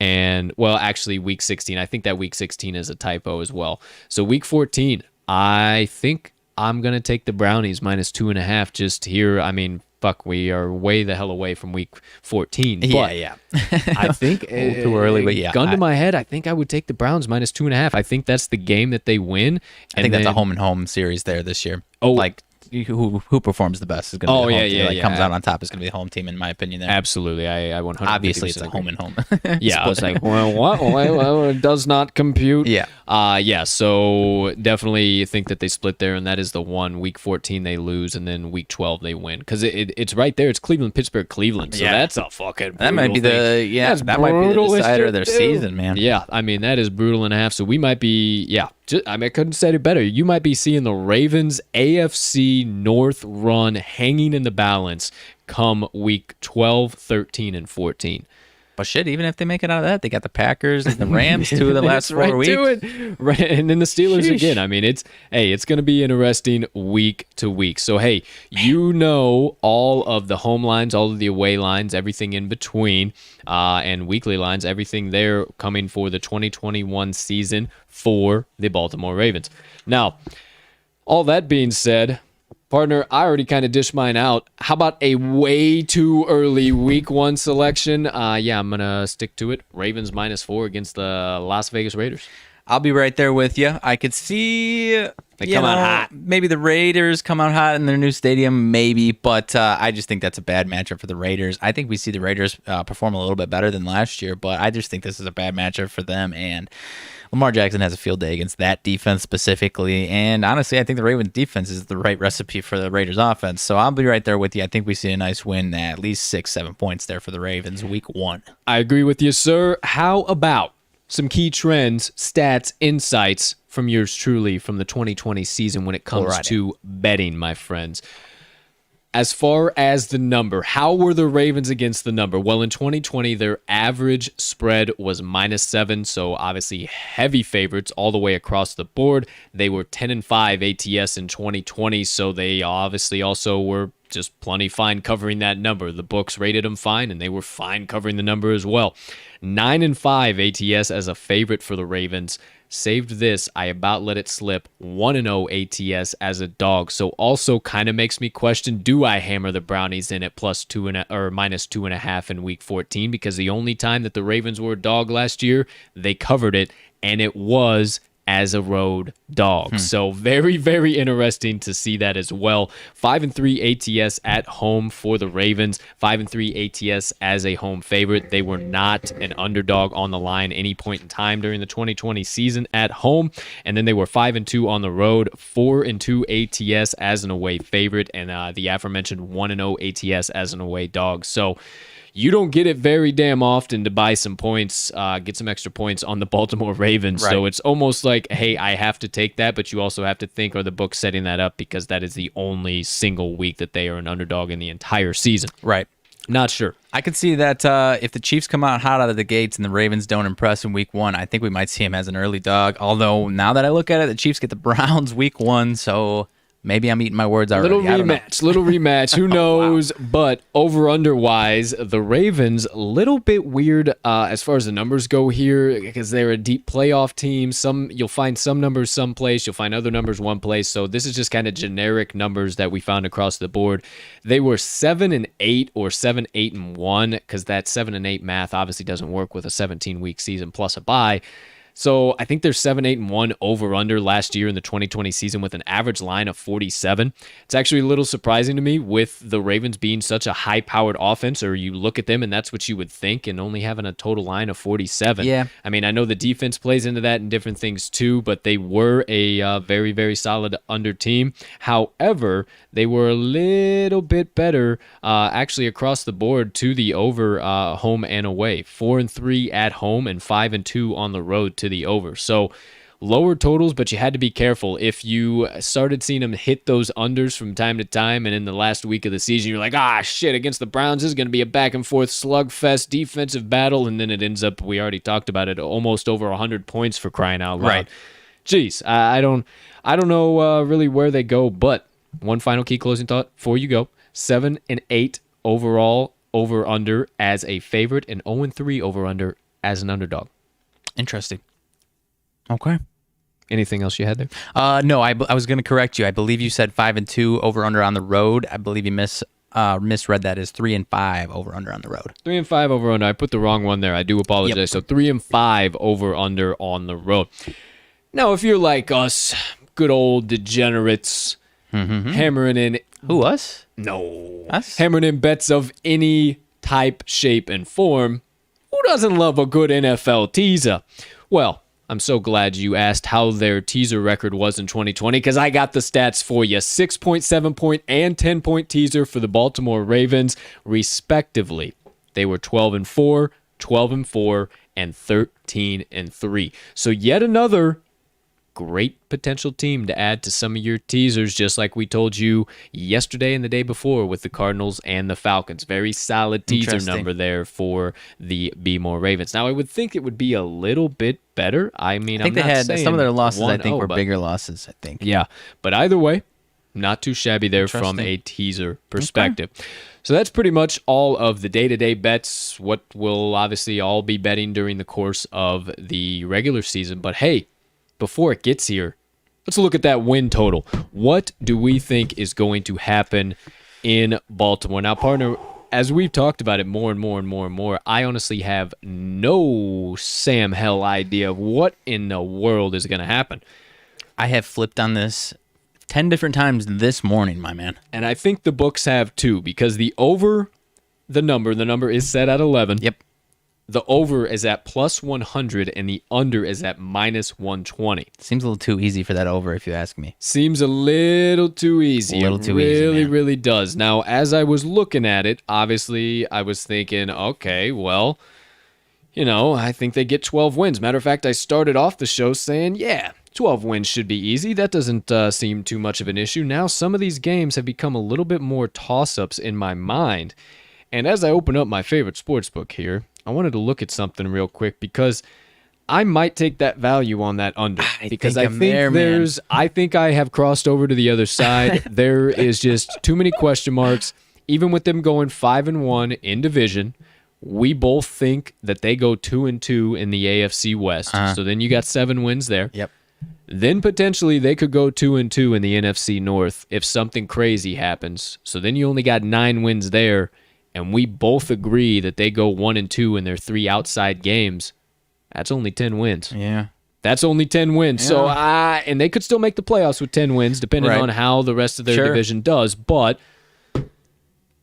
[SPEAKER 1] and, well, actually week 16. I think that week 16 is a typo as well. So week 14, I think I'm going to take the Brownies minus 2.5 just here. I mean, fuck, we are way the hell away from week 14. But
[SPEAKER 2] yeah.
[SPEAKER 1] I think
[SPEAKER 2] too early, but yeah.
[SPEAKER 1] Gun to my head, I think I would take the Browns minus 2.5. I think that's the game that they win.
[SPEAKER 2] I think that's a home and home series there this year.
[SPEAKER 1] Oh,
[SPEAKER 2] like who performs the best is going to be the home team. Like, comes out on top is going to be the home team in my opinion there.
[SPEAKER 1] Absolutely. I 100%.
[SPEAKER 2] Obviously it's a home and home.
[SPEAKER 1] Yeah, I was like, well, what? Well, it does not compute.
[SPEAKER 2] Yeah.
[SPEAKER 1] So definitely think that they split there, and that is the one. Week 14 they lose, and then week 12 they win because it's right there. It's Cleveland, Pittsburgh, Cleveland. So that's a fucking
[SPEAKER 2] that might be
[SPEAKER 1] thing.
[SPEAKER 2] that might be the decider of their season, man.
[SPEAKER 1] Yeah, I mean that is brutal and a half. So we might be I couldn't say it better. You might be seeing the Ravens AFC North run hanging in the balance come week 12, 13, and 14.
[SPEAKER 2] But shit, even if they make it out of that, they got the Packers and the Rams 2 of the last 4 weeks.
[SPEAKER 1] Right, and then the Steelers again. I mean, it's going to be interesting week to week. So, hey, all of the home lines, all of the away lines, everything in between, and weekly lines, everything there coming for the 2021 season for the Baltimore Ravens. Now, all that being said, partner, I already kind of dished mine out. How about a way too early week 1 selection? I'm going to stick to it. Ravens minus 4 against the Las Vegas Raiders.
[SPEAKER 2] I'll be right there with you. I could see
[SPEAKER 1] they come out hot.
[SPEAKER 2] Maybe the Raiders come out hot in their new stadium, maybe, but I just think that's a bad matchup for the Raiders. I think we see the Raiders perform a little bit better than last year, but I just think this is a bad matchup for them, and Lamar Jackson has a field day against that defense specifically, and honestly, I think the Ravens defense is the right recipe for the Raiders offense, so I'll be right there with you. I think we see a nice win, at least 6-7 points there for the Ravens week 1.
[SPEAKER 1] I agree with you, sir. How about some key trends, stats, insights from yours truly from the 2020 season when it comes to betting, my friends? As far as the number, how were the Ravens against the number? Well, in 2020, their average spread was -7, so obviously heavy favorites all the way across the board. They were 10-5 ATS in 2020, so they obviously also were just plenty fine covering that number. The books rated them fine, and they were fine covering the number as well. 9-5 ATS as a favorite for the Ravens. Saved this. I about let it slip. 1-0 ATS as a dog. So also kind of makes me question, do I hammer the Brownies in at minus 2.5 in week 14? Because the only time that the Ravens were a dog last year, they covered it, and it was as a road dog. So very, very interesting to see that as well. 5-3 ATS at home for the Ravens. 5-3 ATS as a home favorite. They were not an underdog on the line any point in time during the 2020 season at home. And then they were 5-2 on the road. 4-2 ATS as an away favorite. And the aforementioned 1-0 ATS as an away dog. So you don't get it very damn often to buy some points, get some extra points on the Baltimore Ravens. Right. So it's almost like, hey, I have to take that, but you also have to think, are the books setting that up because that is the only single week that they are an underdog in the entire season?
[SPEAKER 2] Right.
[SPEAKER 1] Not sure.
[SPEAKER 2] I could see that if the Chiefs come out hot out of the gates and the Ravens don't impress in week 1, I think we might see him as an early dog. Although now that I look at it, the Chiefs get the Browns week 1, so Maybe I'm eating my words already.
[SPEAKER 1] Little rematch. Who knows? Wow. But over-under wise, the Ravens, a little bit weird as far as the numbers go here because they're a deep playoff team. You'll find some numbers someplace. You'll find other numbers one place. So this is just kind of generic numbers that we found across the board. They were 7-8 or 7-8-1 because that 7-8 math obviously doesn't work with a 17-week season plus a bye. So I think they're 7-8-1 over-under last year in the 2020 season with an average line of 47. It's actually a little surprising to me with the Ravens being such a high-powered offense, or you look at them and that's what you would think, and only having a total line of 47.
[SPEAKER 2] Yeah.
[SPEAKER 1] I mean, I know the defense plays into that and different things too, but they were a very, very solid under team. However, they were a little bit better actually across the board to the over home and away. 4-3 at home and 5-2 on the road to the over. So lower totals, but you had to be careful. If you started seeing them hit those unders from time to time, and in the last week of the season, you're like, shit, against the Browns, this is going to be a back and forth slugfest defensive battle, and then it ends up, we already talked about it, almost over 100 points for crying out loud.
[SPEAKER 2] Right.
[SPEAKER 1] Jeez, I don't know really where they go, but one final key closing thought before you go. 7-8 overall over under as a favorite, and 0-3 over under as an underdog.
[SPEAKER 2] Interesting. Okay.
[SPEAKER 1] Anything else you had there?
[SPEAKER 2] No, I was going to correct you. I believe you said 5-2 over under on the road. I believe you misread that as 3-5 over under on the road.
[SPEAKER 1] 3-5 over under. I put the wrong one there. I do apologize. Yep. So 3-5 over under on the road. Now, if you're like us, good old degenerates, hammering in.
[SPEAKER 2] Who, us?
[SPEAKER 1] No.
[SPEAKER 2] Us?
[SPEAKER 1] Hammering in bets of any type, shape, and form. Who doesn't love a good NFL teaser? Well, I'm so glad you asked how their teaser record was in 2020 because I got the stats for you. 6.7 point and 10 point teaser for the Baltimore Ravens, respectively. They were 12-4, 12-4, and 13-3. So yet another great potential team to add to some of your teasers, just like we told you yesterday and the day before with the Cardinals and the Falcons. Very solid teaser number there for the Baltimore Ravens. Now, I would think it would be a little bit better. I mean,
[SPEAKER 2] I'm not saying some of their losses, I think, were bigger losses, I think.
[SPEAKER 1] Yeah, but either way, not too shabby there from a teaser perspective. Okay. So that's pretty much all of the day-to-day bets, what we'll obviously all be betting during the course of the regular season. But hey, before it gets here, let's look at that win total. What do we think is going to happen in Baltimore? Now, partner, as we've talked about it more and more, I honestly have no Sam hell idea of what in the world is going to happen.
[SPEAKER 2] I have flipped on this 10 different times this morning, my man.
[SPEAKER 1] And I think the books have too, because the number is set at 11.
[SPEAKER 2] Yep.
[SPEAKER 1] The over is at plus 100 and the under is at minus 120.
[SPEAKER 2] Seems a little too easy for that over, if you ask me.
[SPEAKER 1] Seems a little too easy.
[SPEAKER 2] A little too easy,
[SPEAKER 1] man. Really does. Now, as I was looking at it, obviously, I was thinking, okay, well, I think they get 12 wins. Matter of fact, I started off the show saying, yeah, 12 wins should be easy. That doesn't seem too much of an issue. Now, some of these games have become a little bit more toss-ups in my mind. And as I open up my favorite sportsbook here, I wanted to look at something real quick because I might take that value on that under. I think I have crossed over to the other side. There is just too many question marks. Even with them going 5-1 in division, we both think that they go 2-2 in the AFC West. So then you got 7 wins there.
[SPEAKER 2] Yep.
[SPEAKER 1] Then potentially they could go 2-2 in the NFC North if something crazy happens. So then you only got 9 wins there. And we both agree that they go 1-2 in their 3 outside games. That's only 10 wins.
[SPEAKER 2] Yeah.
[SPEAKER 1] That's only 10 wins.
[SPEAKER 2] Yeah.
[SPEAKER 1] So, and they could still make the playoffs with 10 wins, depending on how the rest of their division does. But,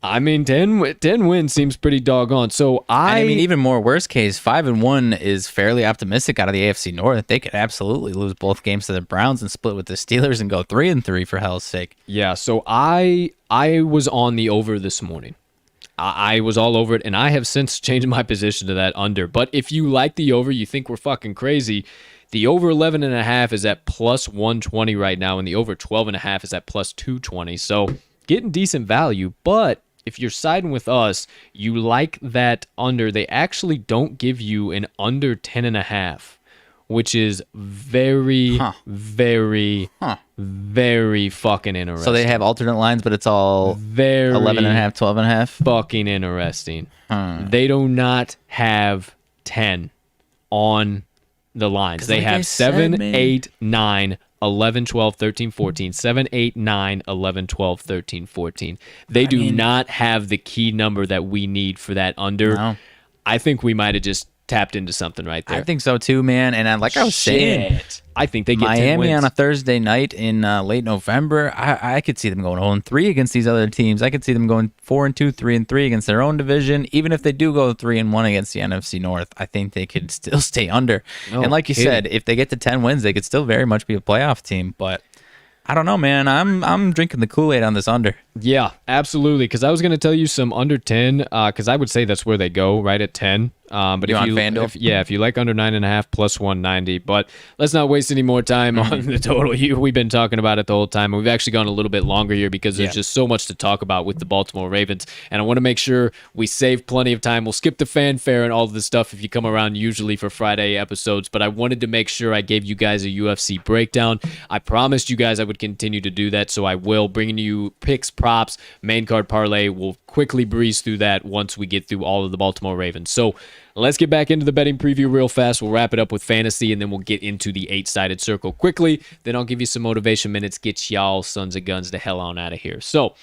[SPEAKER 1] I mean, 10 wins seems pretty doggone. So,
[SPEAKER 2] even more worst case, 5-1 is fairly optimistic out of the AFC North. They could absolutely lose both games to the Browns and split with the Steelers and go 3-3 for hell's sake.
[SPEAKER 1] Yeah, so I was on the over this morning. I was all over it, and I have since changed my position to that under. But if you like the over, you think we're fucking crazy, the over 11.5 is at plus 120 right now, and the over 12.5 is at plus 220. So getting decent value, but if you're siding with us, you like that under. They actually don't give you an under 10.5 which is very, very fucking interesting.
[SPEAKER 2] So they have alternate lines, but it's all
[SPEAKER 1] very
[SPEAKER 2] 11.5, 12.5.
[SPEAKER 1] fucking interesting. They do not have 10 on the lines. They
[SPEAKER 2] like
[SPEAKER 1] have
[SPEAKER 2] I said,
[SPEAKER 1] 7,
[SPEAKER 2] man.
[SPEAKER 1] 8, 9, 11, 12, 13, 14. 7, 8, 9, 11, 12, 13, 14. They do not have the key number that we need for that under.
[SPEAKER 2] No.
[SPEAKER 1] I think we might have just tapped into something right there.
[SPEAKER 2] I think so too, man. And like I was saying,
[SPEAKER 1] I think they get 10
[SPEAKER 2] Miami
[SPEAKER 1] wins.
[SPEAKER 2] on a Thursday night in late November. I could see them going 0-3 against these other teams. I could see them going 4-2, 3-3 against their own division. Even if they do go 3-1 against the NFC North, I think they could still stay under. And like you said, if they get to 10 wins, they could still very much be a playoff team. But I don't know, man. I'm drinking the Kool-Aid on this under.
[SPEAKER 1] Yeah, absolutely. Because I was going to tell you some under 10, because I would say that's where they go, right at 10. But
[SPEAKER 2] You
[SPEAKER 1] if
[SPEAKER 2] on
[SPEAKER 1] you,
[SPEAKER 2] FanDuel?
[SPEAKER 1] if you like under 9.5 plus 190, but let's not waste any more time on the total. We've been talking about it the whole time, and we've actually gone a little bit longer here because there's just so much to talk about with the Baltimore Ravens, and I want to make sure we save plenty of time. We'll skip the fanfare and all of this stuff if you come around usually for Friday episodes, but I wanted to make sure I gave you guys a UFC breakdown. I promised you guys I would continue to do that, so I will, bringing you picks, props, main card parlay. We'll quickly breeze through that once we get through all of the Baltimore Ravens. So let's get back into the betting preview real fast. We'll wrap it up with fantasy, and then we'll get into the 8-sided circle quickly. Then I'll give you some motivation minutes, get y'all sons of guns the hell on out of here. So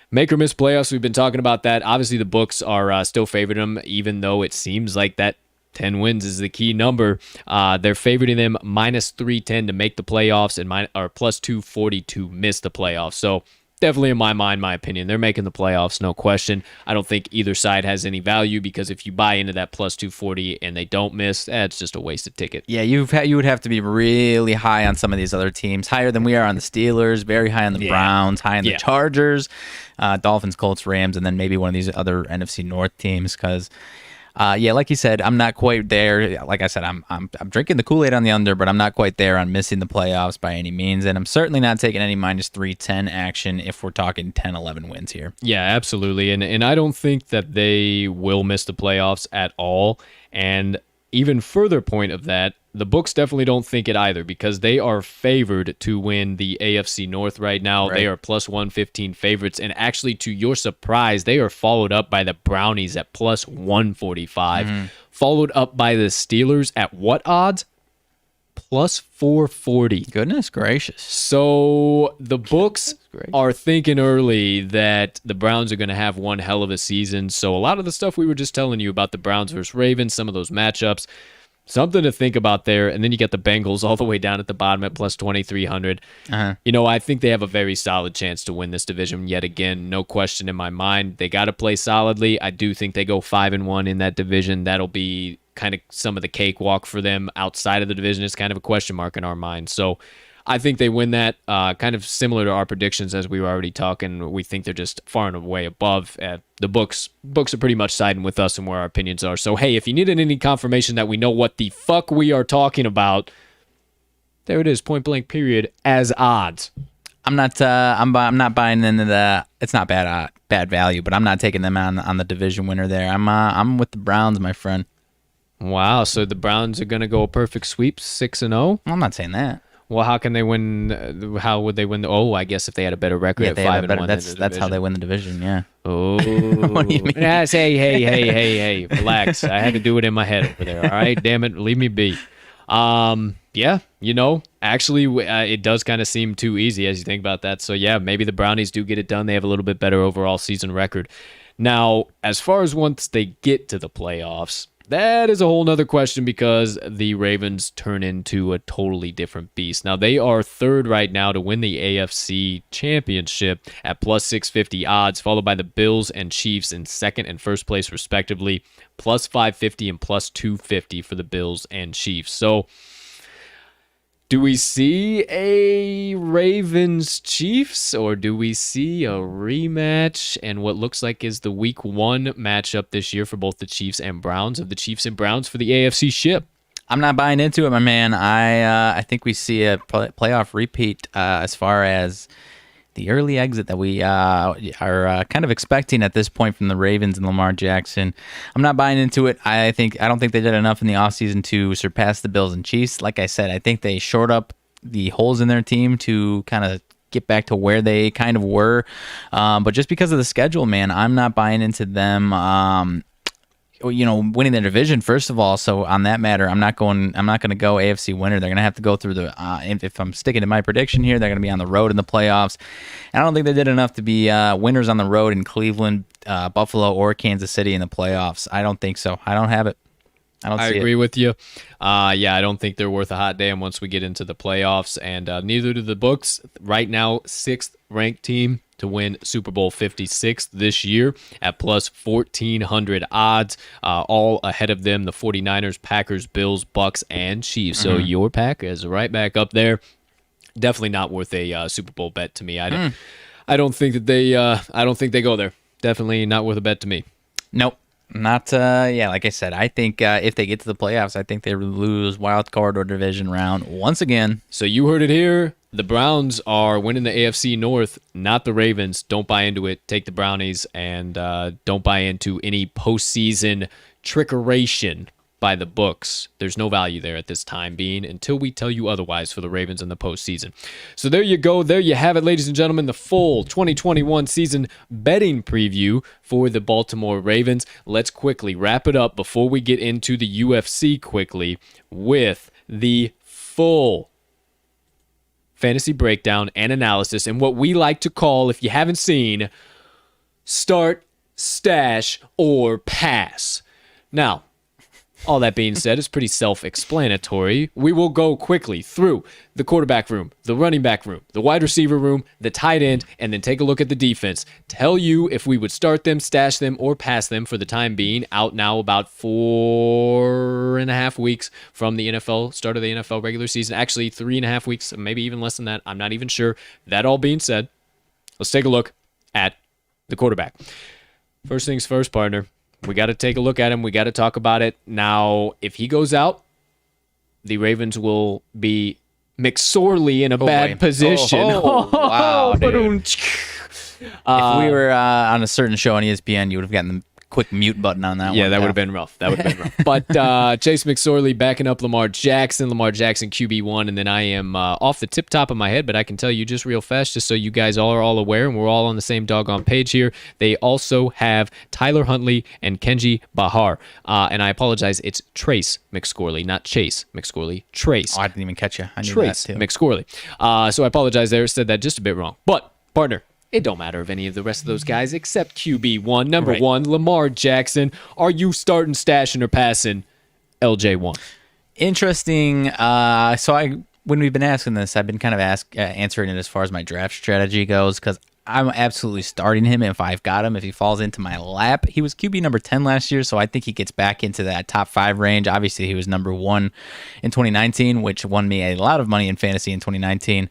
[SPEAKER 1] make or miss playoffs, we've been talking about that. Obviously, the books are still favoring them, even though it seems like that 10 wins is the key number. They're favoriting them minus 310 to make the playoffs and plus 240 to miss the playoffs. So definitely, in my mind, my opinion, they're making the playoffs, no question. I don't think either side has any value because if you buy into that plus 240 and they don't miss, it's just a wasted ticket.
[SPEAKER 2] Yeah, you would have to be really high on some of these other teams, higher than we are on the Steelers, very high on the Browns, high on the Chargers, Dolphins, Colts, Rams, and then maybe one of these other NFC North teams because like you said, I'm not quite there. Like I said, I'm drinking the Kool-Aid on the under, but I'm not quite there on missing the playoffs by any means. And I'm certainly not taking any minus 310 action if we're talking 10, 11 wins here.
[SPEAKER 1] Yeah, absolutely. And I don't think that they will miss the playoffs at all. And even further point of that, the books definitely don't think it either because they are favored to win the AFC North right now. They are plus 115 favorites. And actually, to your surprise, they are followed up by the Brownies at plus 145. Followed up by the Steelers at what odds? Plus 440.
[SPEAKER 2] Goodness gracious.
[SPEAKER 1] So the books are thinking early that the Browns are going to have one hell of a season. So a lot of the stuff we were just telling you about the Browns versus Ravens, some of those matchups, something to think about there. And then you get the Bengals all the way down at the bottom at plus 2,300. You know, I think they have a very solid chance to win this division yet again. No question in my mind. They got to play solidly. I do think they go 5-1 in that division. That'll be kind of some of the cakewalk for them. Outside of the division is kind of a question mark in our mind. So I think they win that, kind of similar to our predictions as we were already talking. We think they're just far and away above. The books are pretty much siding with us and where our opinions are. So, hey, if you needed any confirmation that we know what the fuck we are talking about, there it is, point blank period, as odds.
[SPEAKER 2] I'm not buying into the. It's not bad value, but I'm not taking them on the division winner there. I'm with the Browns, my friend.
[SPEAKER 1] Wow, so the Browns are going to go a perfect sweep, 6-0?
[SPEAKER 2] I'm not saying that.
[SPEAKER 1] Well, how can they win? How would they win? I guess if they had a better record at 5-1.
[SPEAKER 2] That's how they win the division. Yeah.
[SPEAKER 1] Oh,
[SPEAKER 2] What do you mean?
[SPEAKER 1] Yes, hey, relax. I had to do it in my head over there. All right, damn it, leave me be. Yeah, you know, actually, it does kind of seem too easy as you think about that. So yeah, maybe the Brownies do get it done. They have a little bit better overall season record. Now, as far as once they get to the playoffs, that is a whole nother question because the Ravens turn into a totally different beast. Now, they are third right now to win the AFC Championship at plus 650 odds, followed by the Bills and Chiefs in second and first place, respectively, plus 550 and plus 250 for the Bills and Chiefs. So, do we see a Ravens-Chiefs, or do we see a rematch and what looks like is the Week 1 matchup this year for both the Chiefs and Browns, of the Chiefs and Browns for the AFC ship?
[SPEAKER 2] I'm not buying into it, my man. I think we see a playoff repeat as far as the early exit that we are kind of expecting at this point from the Ravens and Lamar Jackson. I'm not buying into it. I don't think they did enough in the offseason to surpass the Bills and Chiefs. Like I said, I think they shored up the holes in their team to kind of get back to where they kind of were. But just because of the schedule, man, I'm not buying into them winning their division, first of all. So on that matter, I'm not going to go AFC winner. They're going to have to go through the if I'm sticking to my prediction here, they're going to be on the road in the playoffs. And I don't think they did enough to be winners on the road in Cleveland, Buffalo, or Kansas City in the playoffs. I don't think so. I don't have it. I
[SPEAKER 1] agree with you. I don't think they're worth a hot damn once we get into the playoffs, and neither do the books. Right now, 6th ranked team to win Super Bowl 56 this year at plus 1,400 odds. All ahead of them, the 49ers, Packers, Bills, Bucks, and Chiefs. So your pack is right back up there. Definitely not worth a Super Bowl bet to me. I don't think that they. I don't think they go there. Definitely not worth a bet to me.
[SPEAKER 2] Nope. Not, like I said, I think if they get to the playoffs, I think they lose wild card or division round once again.
[SPEAKER 1] So you heard it here. The Browns are winning the AFC North, not the Ravens. Don't buy into it. Take the Brownies, and don't buy into any postseason trickeration by the books. There's no value there at this time being until we tell you otherwise for the Ravens in the postseason. So there you go. There you have it, ladies and gentlemen, the full 2021 season betting preview for the Baltimore Ravens. Let's quickly wrap it up before we get into the UFC quickly with the full fantasy breakdown and analysis and what we like to call, if you haven't seen, start, stash, or pass. Now, all that being said, it's pretty self-explanatory. We will go quickly through the quarterback room, the running back room, the wide receiver room, the tight end, and then take a look at the defense. Tell you if we would start them, stash them, or pass them for the time being. Out now about 4.5 weeks from the start of the NFL regular season. Actually, 3.5 weeks, maybe even less than that. I'm not even sure. That all being said, let's take a look at the quarterback. First things first, partner. We got to take a look at him. We got to talk about it. Now, if he goes out, the Ravens will be McSorley in a bad position.
[SPEAKER 2] Wow, dude. If we were on a certain show on ESPN, you would have gotten the quick mute button on that one.
[SPEAKER 1] Yeah, that would have been rough. But Chase McSorley backing up Lamar Jackson QB1, and then I am off the tip top of my head, but I can tell you just real fast, just so you guys are all aware, and we're all on the same doggone page here. They also have Tyler Huntley and Kenji Bahar. And I apologize, it's Trace McSorley, not Chase McSorley. Trace.
[SPEAKER 2] Oh, I didn't even catch you. I knew
[SPEAKER 1] Trace
[SPEAKER 2] that too.
[SPEAKER 1] McSorley. So I apologize there, said that just a bit wrong. But, partner, it don't matter of any of the rest of those guys except QB1. Number one, Lamar Jackson. Are you starting, stashing, or passing LJ1?
[SPEAKER 2] Interesting. When we've been asking this, I've been kind of answering it as far as my draft strategy goes, because I'm absolutely starting him if I've got him, if he falls into my lap. He was QB number 10 last year, so I think he gets back into that top 5 range. Obviously, he was number 1 in 2019, which won me a lot of money in fantasy in 2019.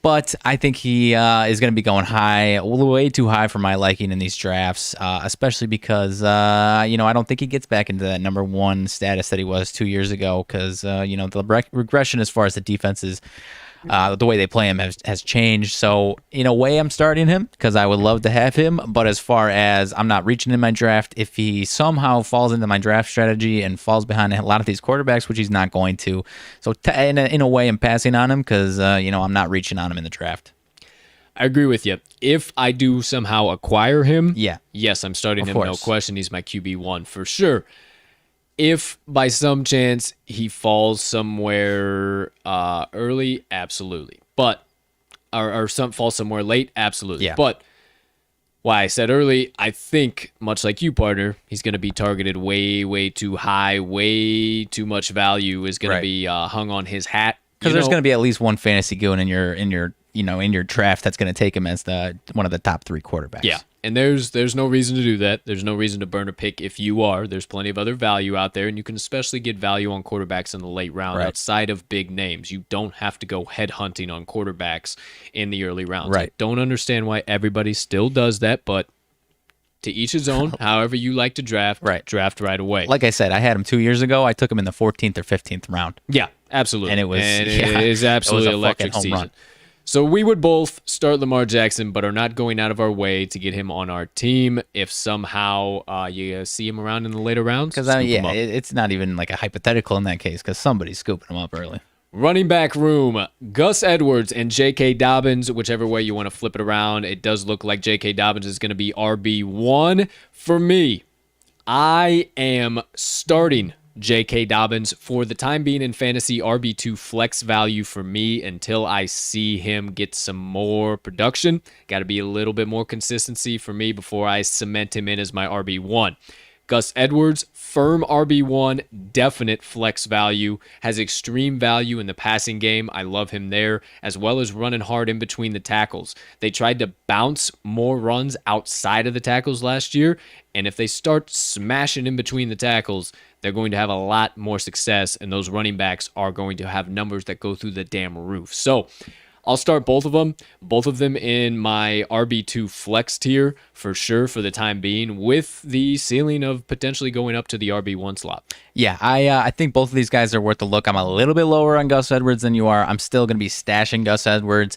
[SPEAKER 2] But I think he is going to be going high, way too high for my liking in these drafts, especially because, I don't think he gets back into that number 1 status that he was 2 years ago, because, the regression as far as the defenses, the way they play him has changed. So, in a way, I'm starting him because I would love to have him. But as far as I'm not reaching in my draft, if he somehow falls into my draft strategy and falls behind a lot of these quarterbacks, which he's not going to. So, in a way, I'm passing on him because, I'm not reaching on him in the draft.
[SPEAKER 1] I agree with you. If I do somehow acquire him,
[SPEAKER 2] yes,
[SPEAKER 1] I'm starting him, no question. He's my QB1 for sure. If by some chance he falls somewhere early, absolutely. But or falls somewhere late, absolutely.
[SPEAKER 2] Yeah.
[SPEAKER 1] But why I said early, I think much like you, partner, he's going to be targeted way, way too high. Way too much value is going to be hung on his hat.
[SPEAKER 2] Because there's going to be at least one fantasy goon in your draft that's going to take him as one of the top 3 quarterbacks.
[SPEAKER 1] Yeah. And there's no reason to do that. There's no reason to burn a pick if you are. There's plenty of other value out there, and you can especially get value on quarterbacks in the late round outside of big names. You don't have to go head hunting on quarterbacks in the early rounds.
[SPEAKER 2] Right.
[SPEAKER 1] I don't understand why everybody still does that, but to each his own. However you like to draft, draft right away.
[SPEAKER 2] Like I said, I had him 2 years ago. I took him in the the 14th or 15th round.
[SPEAKER 1] Yeah, absolutely.
[SPEAKER 2] And it is
[SPEAKER 1] absolutely
[SPEAKER 2] a
[SPEAKER 1] electric
[SPEAKER 2] home
[SPEAKER 1] season.
[SPEAKER 2] run.
[SPEAKER 1] So we would both start Lamar Jackson, but are not going out of our way to get him on our team. If somehow you see him around in the later rounds,
[SPEAKER 2] Because it's not even like a hypothetical in that case, because somebody's scooping him up early.
[SPEAKER 1] Running back room, Gus Edwards and J.K. Dobbins, whichever way you want to flip it around. It does look like J.K. Dobbins is going to be RB1. For me, I am starting J.K. Dobbins for the time being in fantasy RB2 flex value for me until I see him get some more production. Got to be a little bit more consistency for me before I cement him in as my RB1. Gus Edwards, firm RB1, definite flex value, has extreme value in the passing game. I love him there, as well as running hard in between the tackles. They tried to bounce more runs outside of the tackles last year, and if they start smashing in between the tackles, they're going to have a lot more success, and those running backs are going to have numbers that go through the damn roof. So I'll start both of them in my RB2 flex tier for sure for the time being, with the ceiling of potentially going up to the RB1 slot.
[SPEAKER 2] Yeah, I think both of these guys are worth a look. I'm a little bit lower on Gus Edwards than you are. I'm still going to be stashing Gus Edwards.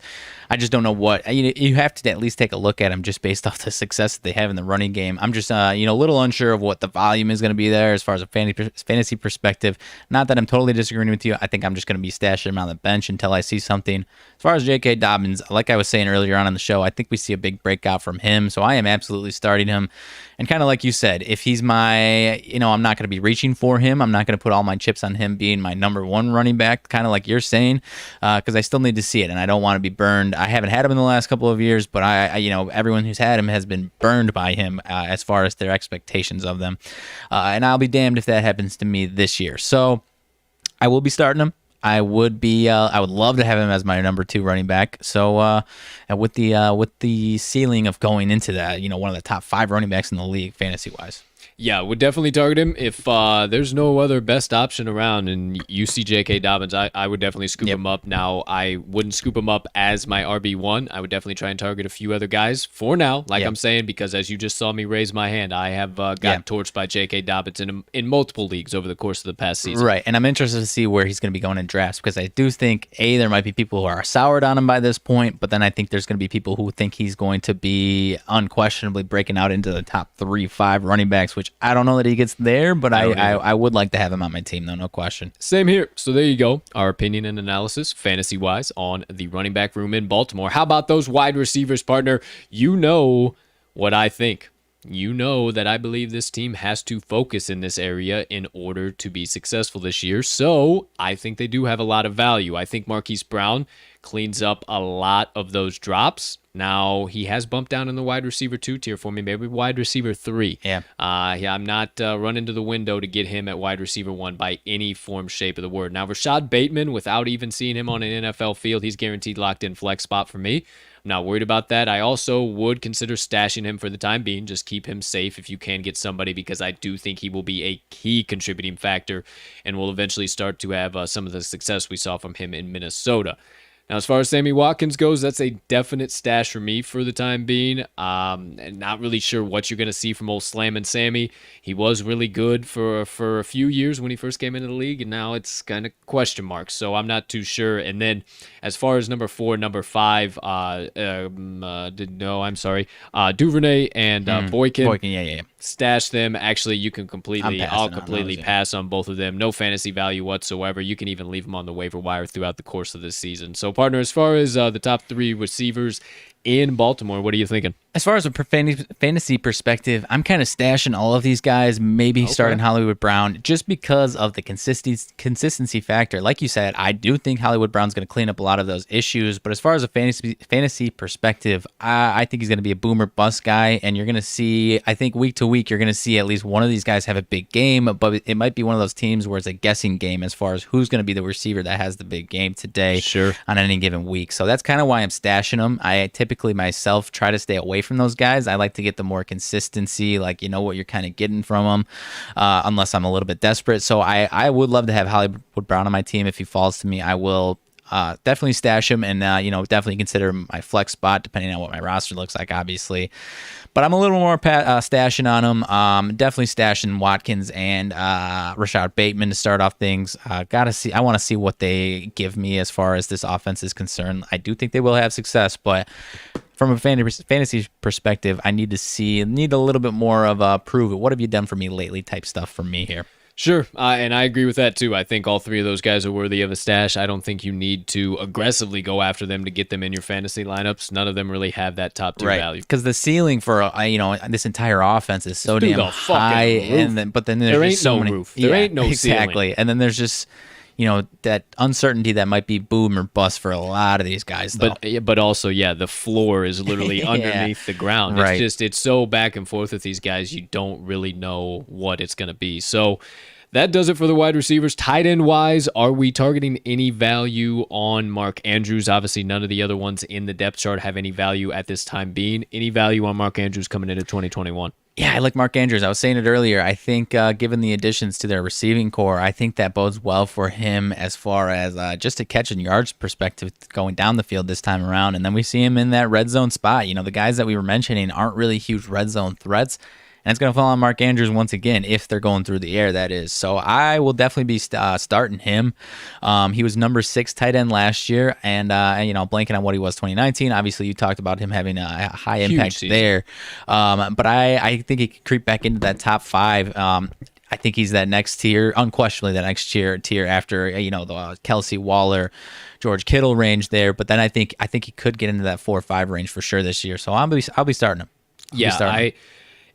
[SPEAKER 2] I just don't know what you have to at least take a look at him just based off the success that they have in the running game. I'm just a little unsure of what the volume is going to be there as far as a fantasy perspective. Not that I'm totally disagreeing with you. I think I'm just going to be stashing him on the bench until I see something. As far as J.K. Dobbins, like I was saying earlier on in the show, I think we see a big breakout from him. So I am absolutely starting him. And kind of like you said, if he's my, I'm not going to be reaching for him. I'm not going to put all my chips on him being my number one running back, kind of like you're saying, because I still need to see it, and I don't want to be burned. I haven't had him in the last couple of years, but everyone who's had him has been burned by him as far as their expectations of them. And I'll be damned if that happens to me this year. So I will be starting him. I would love to have him as my number 2 running back. So, with the ceiling of going into that, one of the top 5 running backs in the league, fantasy wise.
[SPEAKER 1] Yeah, would definitely target him. If there's no other best option around and you see J.K. Dobbins, I would definitely scoop him up. Now, I wouldn't scoop him up as my RB1. I would definitely try and target a few other guys for now, I'm saying, because as you just saw me raise my hand, I have gotten torched by J.K. Dobbins in multiple leagues over the course of the past season.
[SPEAKER 2] Right, and I'm interested to see where he's going to be going in drafts, because I do think, there might be people who are soured on him by this point, but then I think there's going to be people who think he's going to be unquestionably breaking out into the top 3-5 running backs, which I don't know that he gets there, but I would like to have him on my team, though, no question.
[SPEAKER 1] Same here. So there you go. Our opinion and analysis, fantasy-wise, on the running back room in Baltimore. How about those wide receivers, partner? You know what I think. You know that I believe this team has to focus in this area in order to be successful this year. So I think they do have a lot of value. I think Marquise Brown cleans up a lot of those drops. Now, he has bumped down in the wide receiver 2 tier for me, maybe wide receiver 3. I'm not running to the window to get him at wide receiver 1 by any form, shape of the word. Now, Rashad Bateman, without even seeing him on an NFL field, he's guaranteed locked in flex spot for me. I'm not worried about that. I also would consider stashing him for the time being. Just keep him safe if you can get somebody, because I do think he will be a key contributing factor and will eventually start to have some of the success we saw from him in Minnesota. Now, as far as Sammy Watkins goes, that's a definite stash for me for the time being. And not really sure what you're going to see from old Slammin' Sammy. He was really good for a few years when he first came into the league, and now it's kind of question marks, so I'm not too sure. And then as far as number 4, number 5, Duvernay and Boykin. Stash them. Actually, you can I'll completely pass on both of them. No fantasy value whatsoever. You can even leave them on the waiver wire throughout the course of this season. So, partner, as far as the top 3 receivers in Baltimore, what are you thinking?
[SPEAKER 2] As far as a fantasy perspective, I'm kind of stashing all of these guys, maybe starting Hollywood Brown, just because of the consistency factor. Like you said, I do think Hollywood Brown's going to clean up a lot of those issues, but as far as a fantasy perspective, I think he's going to be a boomer bust guy, and you're going to see, I think week to week, you're going to see at least one of these guys have a big game, but it might be one of those teams where it's a guessing game as far as who's going to be the receiver that has the big game today on any given week. So that's kind of why I'm stashing them. I typically myself try to stay away from those guys. I like to get the more consistency, like what you're kind of getting from them, unless I'm a little bit desperate. So I would love to have Hollywood Brown on my team. If he falls to me, I will definitely stash him and, definitely consider my flex spot depending on what my roster looks like, obviously. But I'm a little more stashing on him. Definitely stashing Watkins and Rashad Bateman to start off things. I want to see what they give me as far as this offense is concerned. I do think they will have success, but from a fantasy perspective, I need a little bit more of a prove it. What have you done for me lately type stuff for me here.
[SPEAKER 1] Sure, and I agree with that too. I think all three of those guys are worthy of a stash. I don't think you need to aggressively go after them to get them in your fantasy lineups. None of them really have that top tier value.
[SPEAKER 2] Because the ceiling for this entire offense is so damn high, but then there's just so many
[SPEAKER 1] roof. There ain't no
[SPEAKER 2] exactly,
[SPEAKER 1] ceiling.
[SPEAKER 2] And then there's just that uncertainty that might be boom or bust for a lot of these guys. Though.
[SPEAKER 1] But also, the floor is literally underneath the ground.
[SPEAKER 2] Right.
[SPEAKER 1] It's so back and forth with these guys. You don't really know what it's going to be. So that does it for the wide receivers. Tight end wise, are we targeting any value on Mark Andrews? Obviously, none of the other ones in the depth chart have any value at this time being. Any value on Mark Andrews coming into 2021?
[SPEAKER 2] Yeah, I like Mark Andrews. I was saying it earlier. I think given the additions to their receiving core, I think that bodes well for him as far as just a catch and yards perspective going down the field this time around. And then we see him in that red zone spot. The guys that we were mentioning aren't really huge red zone threats. And it's going to fall on Mark Andrews once again if they're going through the air, that is. So I will definitely be starting him. He was number 6 tight end last year, and blanking on what he was 2019. Obviously, you talked about him having a high impact there. But I think he could creep back into that top 5. I think he's that next tier, unquestionably that next tier after the Kelsey, Waller, George Kittle range there. But then I think he could get into that 4 or 5 range for sure this year. So I'll be starting him.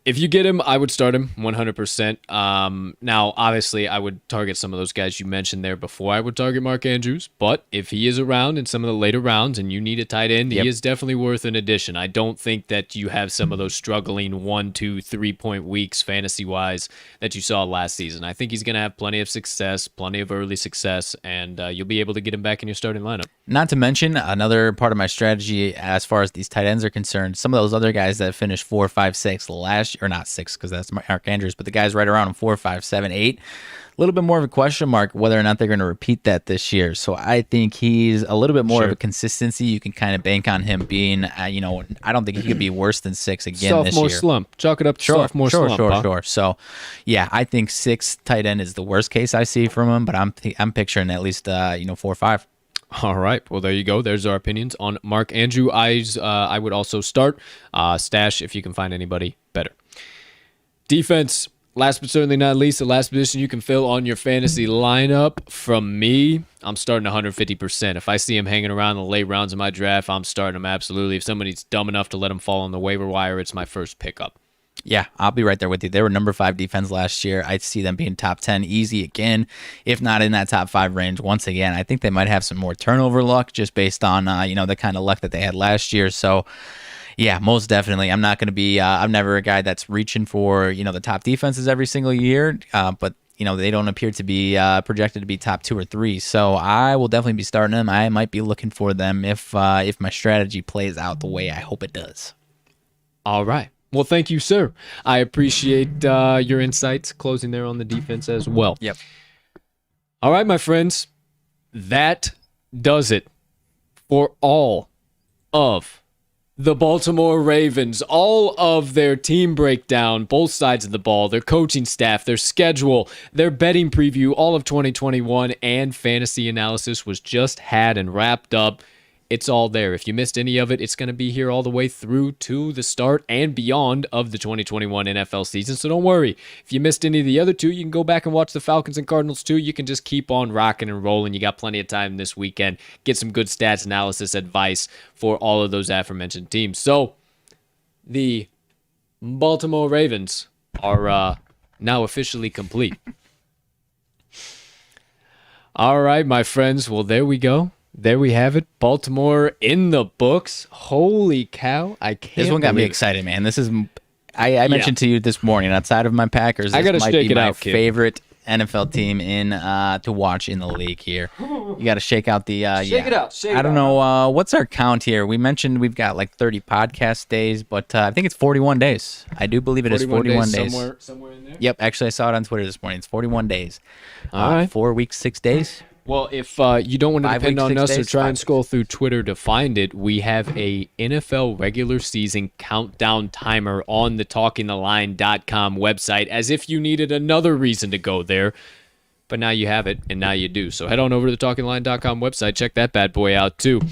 [SPEAKER 1] If you get him, I would start him 100%. Now, obviously, I would target some of those guys you mentioned there before I would target Mark Andrews. But if he is around in some of the later rounds and you need a tight end, he is definitely worth an addition. I don't think that you have some of those struggling 1, 2, 3 point weeks fantasy-wise that you saw last season. I think he's going to have plenty of success, plenty of early success, and you'll be able to get him back in your starting lineup.
[SPEAKER 2] Not to mention, another part of my strategy as far as these tight ends are concerned, some of those other guys that finished 4, 5, 6 last year, or not 6 because that's Mark Andrews, but the guys right around him 4, 5, 7, 8, a little bit more of a question mark whether or not they're going to repeat that this year. So I think he's a little bit more of a consistency. You can kind of bank on him being, I don't think he could be worse than 6 again this year.
[SPEAKER 1] Sophomore slump. Chalk it up to sophomore slump.
[SPEAKER 2] Sure. So, yeah, I think 6 tight end is the worst case I see from him, but I'm picturing at least 4 or 5.
[SPEAKER 1] All right. Well, there you go. There's our opinions on Mark Andrews. I would also start stash if you can find anybody better. Defense, last but certainly not least, the last position you can fill on your fantasy lineup. From me, I'm starting 150%. If I see him hanging around the late rounds of my draft, I'm starting him absolutely. If somebody's dumb enough to let him fall on the waiver wire, it's my first pickup.
[SPEAKER 2] Yeah, I'll be right there with you. They were number 5 defense last year. I'd see them being top 10 easy again, if not in that top 5 range once again. I think they might have some more turnover luck just based on, the kind of luck that they had last year. So, yeah, most definitely. I'm not going to be, I'm never a guy that's reaching for, the top defenses every single year, but they don't appear to be projected to be top 2 or 3. So I will definitely be starting them. I might be looking for them if my strategy plays out the way I hope it does.
[SPEAKER 1] All right. Well, thank you, sir. I appreciate your insights closing there on the defense as well.
[SPEAKER 2] Yep.
[SPEAKER 1] All right, my friends. That does it for all of the Baltimore Ravens, all of their team breakdown, both sides of the ball, their coaching staff, their schedule, their betting preview, all of 2021, and fantasy analysis was just had and wrapped up. It's all there. If you missed any of it, it's going to be here all the way through to the start and beyond of the 2021 NFL season. So don't worry. If you missed any of the other two, you can go back and watch the Falcons and Cardinals too. You can just keep on rocking and rolling. You got plenty of time this weekend. Get some good stats analysis advice for all of those aforementioned teams. So the Baltimore Ravens are now officially complete. All right, my friends. Well, there we go. There we have it. Baltimore in the books. Holy cow. I can't
[SPEAKER 2] This one got me
[SPEAKER 1] believe it.
[SPEAKER 2] excited, man. This is, I mentioned to you this morning, outside of my Packers,
[SPEAKER 1] I
[SPEAKER 2] this
[SPEAKER 1] gotta
[SPEAKER 2] might
[SPEAKER 1] shake
[SPEAKER 2] be
[SPEAKER 1] it
[SPEAKER 2] my
[SPEAKER 1] out, kid.
[SPEAKER 2] favorite NFL team in to watch in the league here. You got to shake out the
[SPEAKER 1] Shake it out. Shake it
[SPEAKER 2] I don't
[SPEAKER 1] out.
[SPEAKER 2] know what's our count here. We mentioned we've got like 30 podcast days, but I think it's 41 days. I do believe it is 41 days.
[SPEAKER 1] Somewhere in there.
[SPEAKER 2] Yep, actually I saw it on Twitter this morning. It's 41 days.
[SPEAKER 1] All right.
[SPEAKER 2] 4 weeks, 6 days.
[SPEAKER 1] Well, if you don't want to
[SPEAKER 2] 5
[SPEAKER 1] depend
[SPEAKER 2] weeks,
[SPEAKER 1] on
[SPEAKER 2] 6
[SPEAKER 1] us or
[SPEAKER 2] days,
[SPEAKER 1] try
[SPEAKER 2] 5
[SPEAKER 1] and scroll through Twitter to find it, we have a NFL regular season countdown timer on the talkingtheline.com website, as if you needed another reason to go there. But now you have it, and now you do. So head on over to the talkingtheline.com website. Check that bad boy out, too.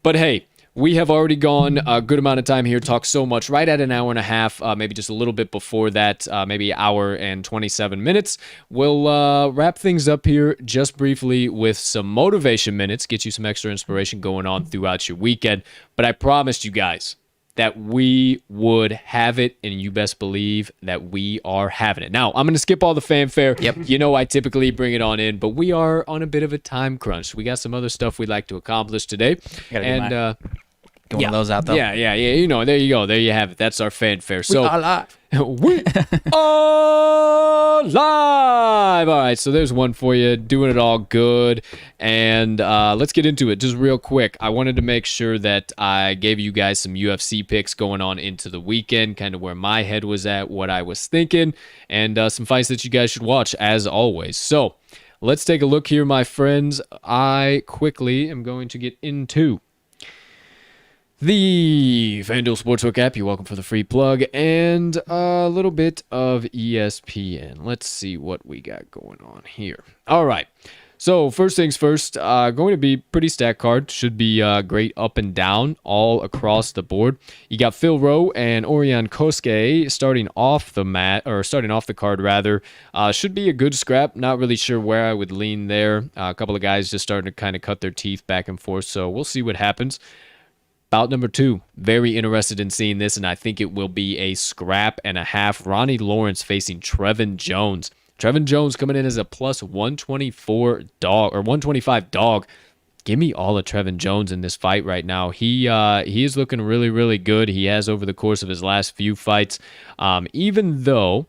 [SPEAKER 1] But hey, we have already gone a good amount of time here, talked so much, right at an hour and a half, maybe just a little bit before that, maybe an hour and 27 minutes. We'll wrap things up here just briefly with some motivation minutes, get you some extra inspiration going on throughout your weekend. But I promised you guys that we would have it, and you best believe that we are having it. Now, I'm going to skip all the fanfare.
[SPEAKER 2] Yep.
[SPEAKER 1] You know I typically bring it on in, but we are on a bit of a time crunch. We got some other stuff we'd like to accomplish today.
[SPEAKER 2] Get one of those out, though.
[SPEAKER 1] Yeah. You know, there you go. There you have it. That's our fanfare. So
[SPEAKER 2] We are live.
[SPEAKER 1] we are live. All right, so there's one for you. Doing it all good. And let's get into it just real quick. I wanted to make sure that I gave you guys some UFC picks going on into the weekend, kind of where my head was at, what I was thinking, and some fights that you guys should watch, as always. So let's take a look here, my friends. I quickly am going to get into the FanDuel Sportsbook app. You're welcome for the free plug, and a little bit of ESPN. Let's see what we got going on here. All right. So first things first, going to be pretty stacked card. Should be great up and down all across the board. You got Phil Rowe and Orion Kosuke starting off the card rather. Should be a good scrap. Not really sure where I would lean there. A couple of guys just starting to kind of cut their teeth back and forth, so we'll see what happens. Bout number 2, very interested in seeing this, and I think it will be a scrap and a half. Ronnie Lawrence facing Trevin Jones. Trevin Jones coming in as a plus 124 dog, or 125 dog. Give me all of Trevin Jones in this fight right now. He is looking really, really good. He has over the course of his last few fights. Even though,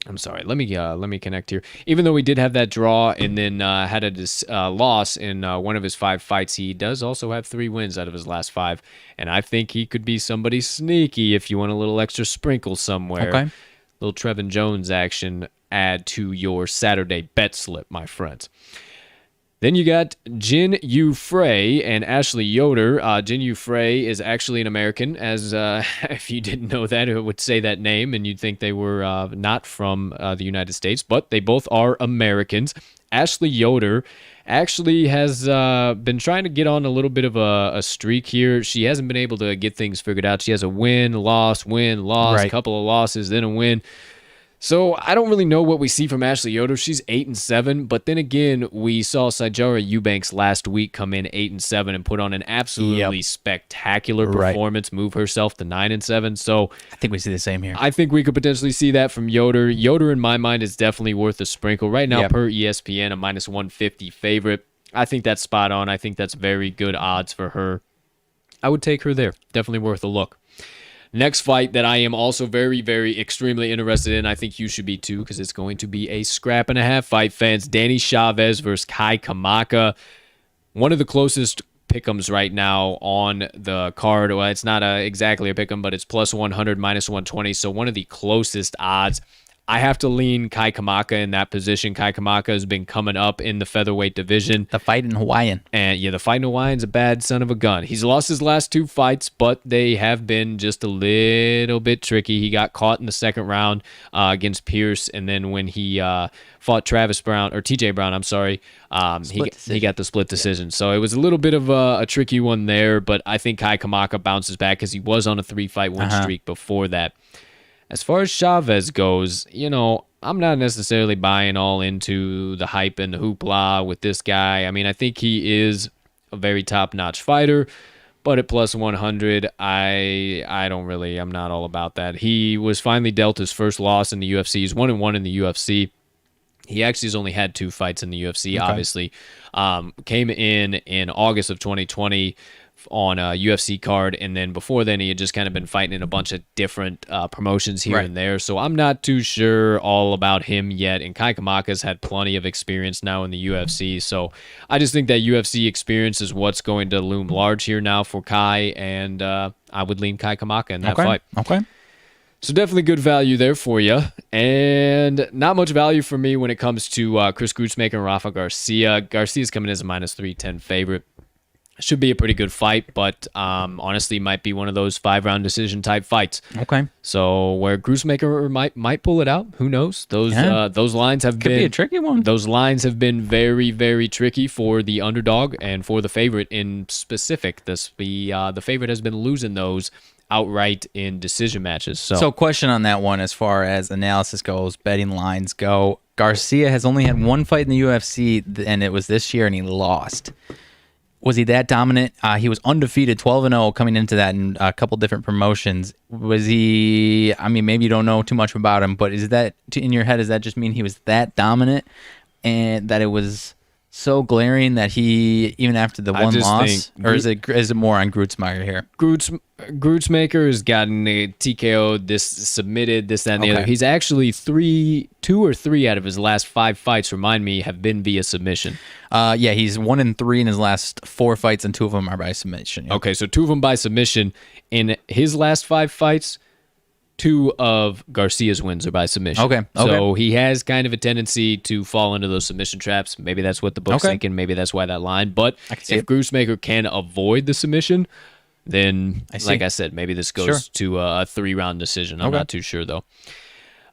[SPEAKER 1] I'm sorry, let me connect here. Even though he did have that draw and then had a loss in one of his 5 fights, he does also have 3 wins out of his last 5. And I think he could be somebody sneaky if you want a little extra sprinkle somewhere.
[SPEAKER 2] Okay.
[SPEAKER 1] Little Trevin Jones action add to your Saturday bet slip, my friends. Then you got Jin Yu Frey and Ashley Yoder. Jin Yu Frey is actually an American, as if you didn't know that, it would say that name, and you'd think they were not from the United States, but they both are Americans. Ashley Yoder actually has been trying to get on a little bit of a streak here. She hasn't been able to get things figured out. She has a win, loss,
[SPEAKER 2] Right.
[SPEAKER 1] a couple of losses, then a win. So I don't really know what we see from Ashley Yoder. She's 8-7, but then again, we saw Sijara Eubanks last week come in 8-7 and put on an absolutely spectacular performance, move herself to 9-7. So
[SPEAKER 2] I think we see the same here.
[SPEAKER 1] I think we could potentially see that from Yoder. Yoder, in my mind, is definitely worth a sprinkle right now. Per ESPN, a minus 150 favorite. I think that's spot on. I think that's very good odds for her. I would take her there. Definitely worth a look. Next fight that I am also very, very extremely interested in, I think you should be too, because it's going to be a scrap and a half fight, fans. Danny Chavez versus Kai Kamaka. One of the closest pick'ems right now on the card. Well, it's not exactly a pick'em, but it's plus 100, minus 120. So one of the closest odds. I have to lean Kai Kamaka in that position. Kai Kamaka has been coming up in the featherweight division.
[SPEAKER 2] The fight in Hawaiian.
[SPEAKER 1] And yeah, the fight in Hawaiian's a bad son of a gun. He's lost his last 2 fights, but they have been just a little bit tricky. He got caught in the second round against Pierce, and then when he fought TJ Brown, I'm sorry, he got the split decision. So it was a little bit of a tricky one there, but I think Kai Kamaka bounces back because he was on a 3-fight win streak before that. As far as Chavez goes, I'm not necessarily buying all into the hype and the hoopla with this guy. I mean, I think he is a very top-notch fighter, but at plus 100, I'm not all about that. He was finally dealt his first loss in the UFC. He's 1-1 in the UFC. He actually has only had 2 fights in the UFC, obviously. Came in August of 2020 on a UFC card, and then before then he had just kind of been fighting in a bunch of different promotions here and there, so I'm not too sure all about him yet, and Kai Kamaka's had plenty of experience now in the UFC, so I just think that UFC experience is what's going to loom large here now for Kai, and I would lean Kai Kamaka in that fight.
[SPEAKER 2] Okay.
[SPEAKER 1] So definitely good value there for you. And not much value for me when it comes to Chris Grutzmaker and Rafa Garcia. Garcia's coming as a minus 310 favorite. Should be a pretty good fight, but honestly might be one of those 5-round decision type fights.
[SPEAKER 2] Okay.
[SPEAKER 1] So where Grutzmaker might pull it out, who knows? Those lines have
[SPEAKER 2] Could
[SPEAKER 1] been
[SPEAKER 2] be a tricky one.
[SPEAKER 1] Those lines have been very, very tricky for the underdog and for the favorite in specific. The favorite has been losing those outright in decision matches. So
[SPEAKER 2] question on that one as far as analysis goes, betting lines go. Garcia has only had one fight in the UFC, and it was this year, and he lost. Was he that dominant? He was undefeated, 12-0 coming into that in a couple different promotions. Was he, I mean, maybe you don't know too much about him, but is that, in your head, does that just mean he was that dominant and that it was so glaring that he, even after the one loss, or is it more on Grutzmacher here?
[SPEAKER 1] Grutzmaker has gotten a TKO, submitted, this, that, and the other. He's actually 2 or 3 out of his last 5 fights, remind me, have been via submission.
[SPEAKER 2] Yeah, he's 1-3 in his last 4 fights, and 2 of them are by submission. Yep.
[SPEAKER 1] Okay, so 2 of them by submission. In his last 5 fights, 2 of Garcia's wins are by submission.
[SPEAKER 2] Okay.
[SPEAKER 1] So he has kind of a tendency to fall into those submission traps. Maybe that's what the book's thinking. Maybe that's why that line. But if Grutzmaker can avoid the submission, then, like I said, maybe this goes to a 3-round decision. I'm not too sure, though.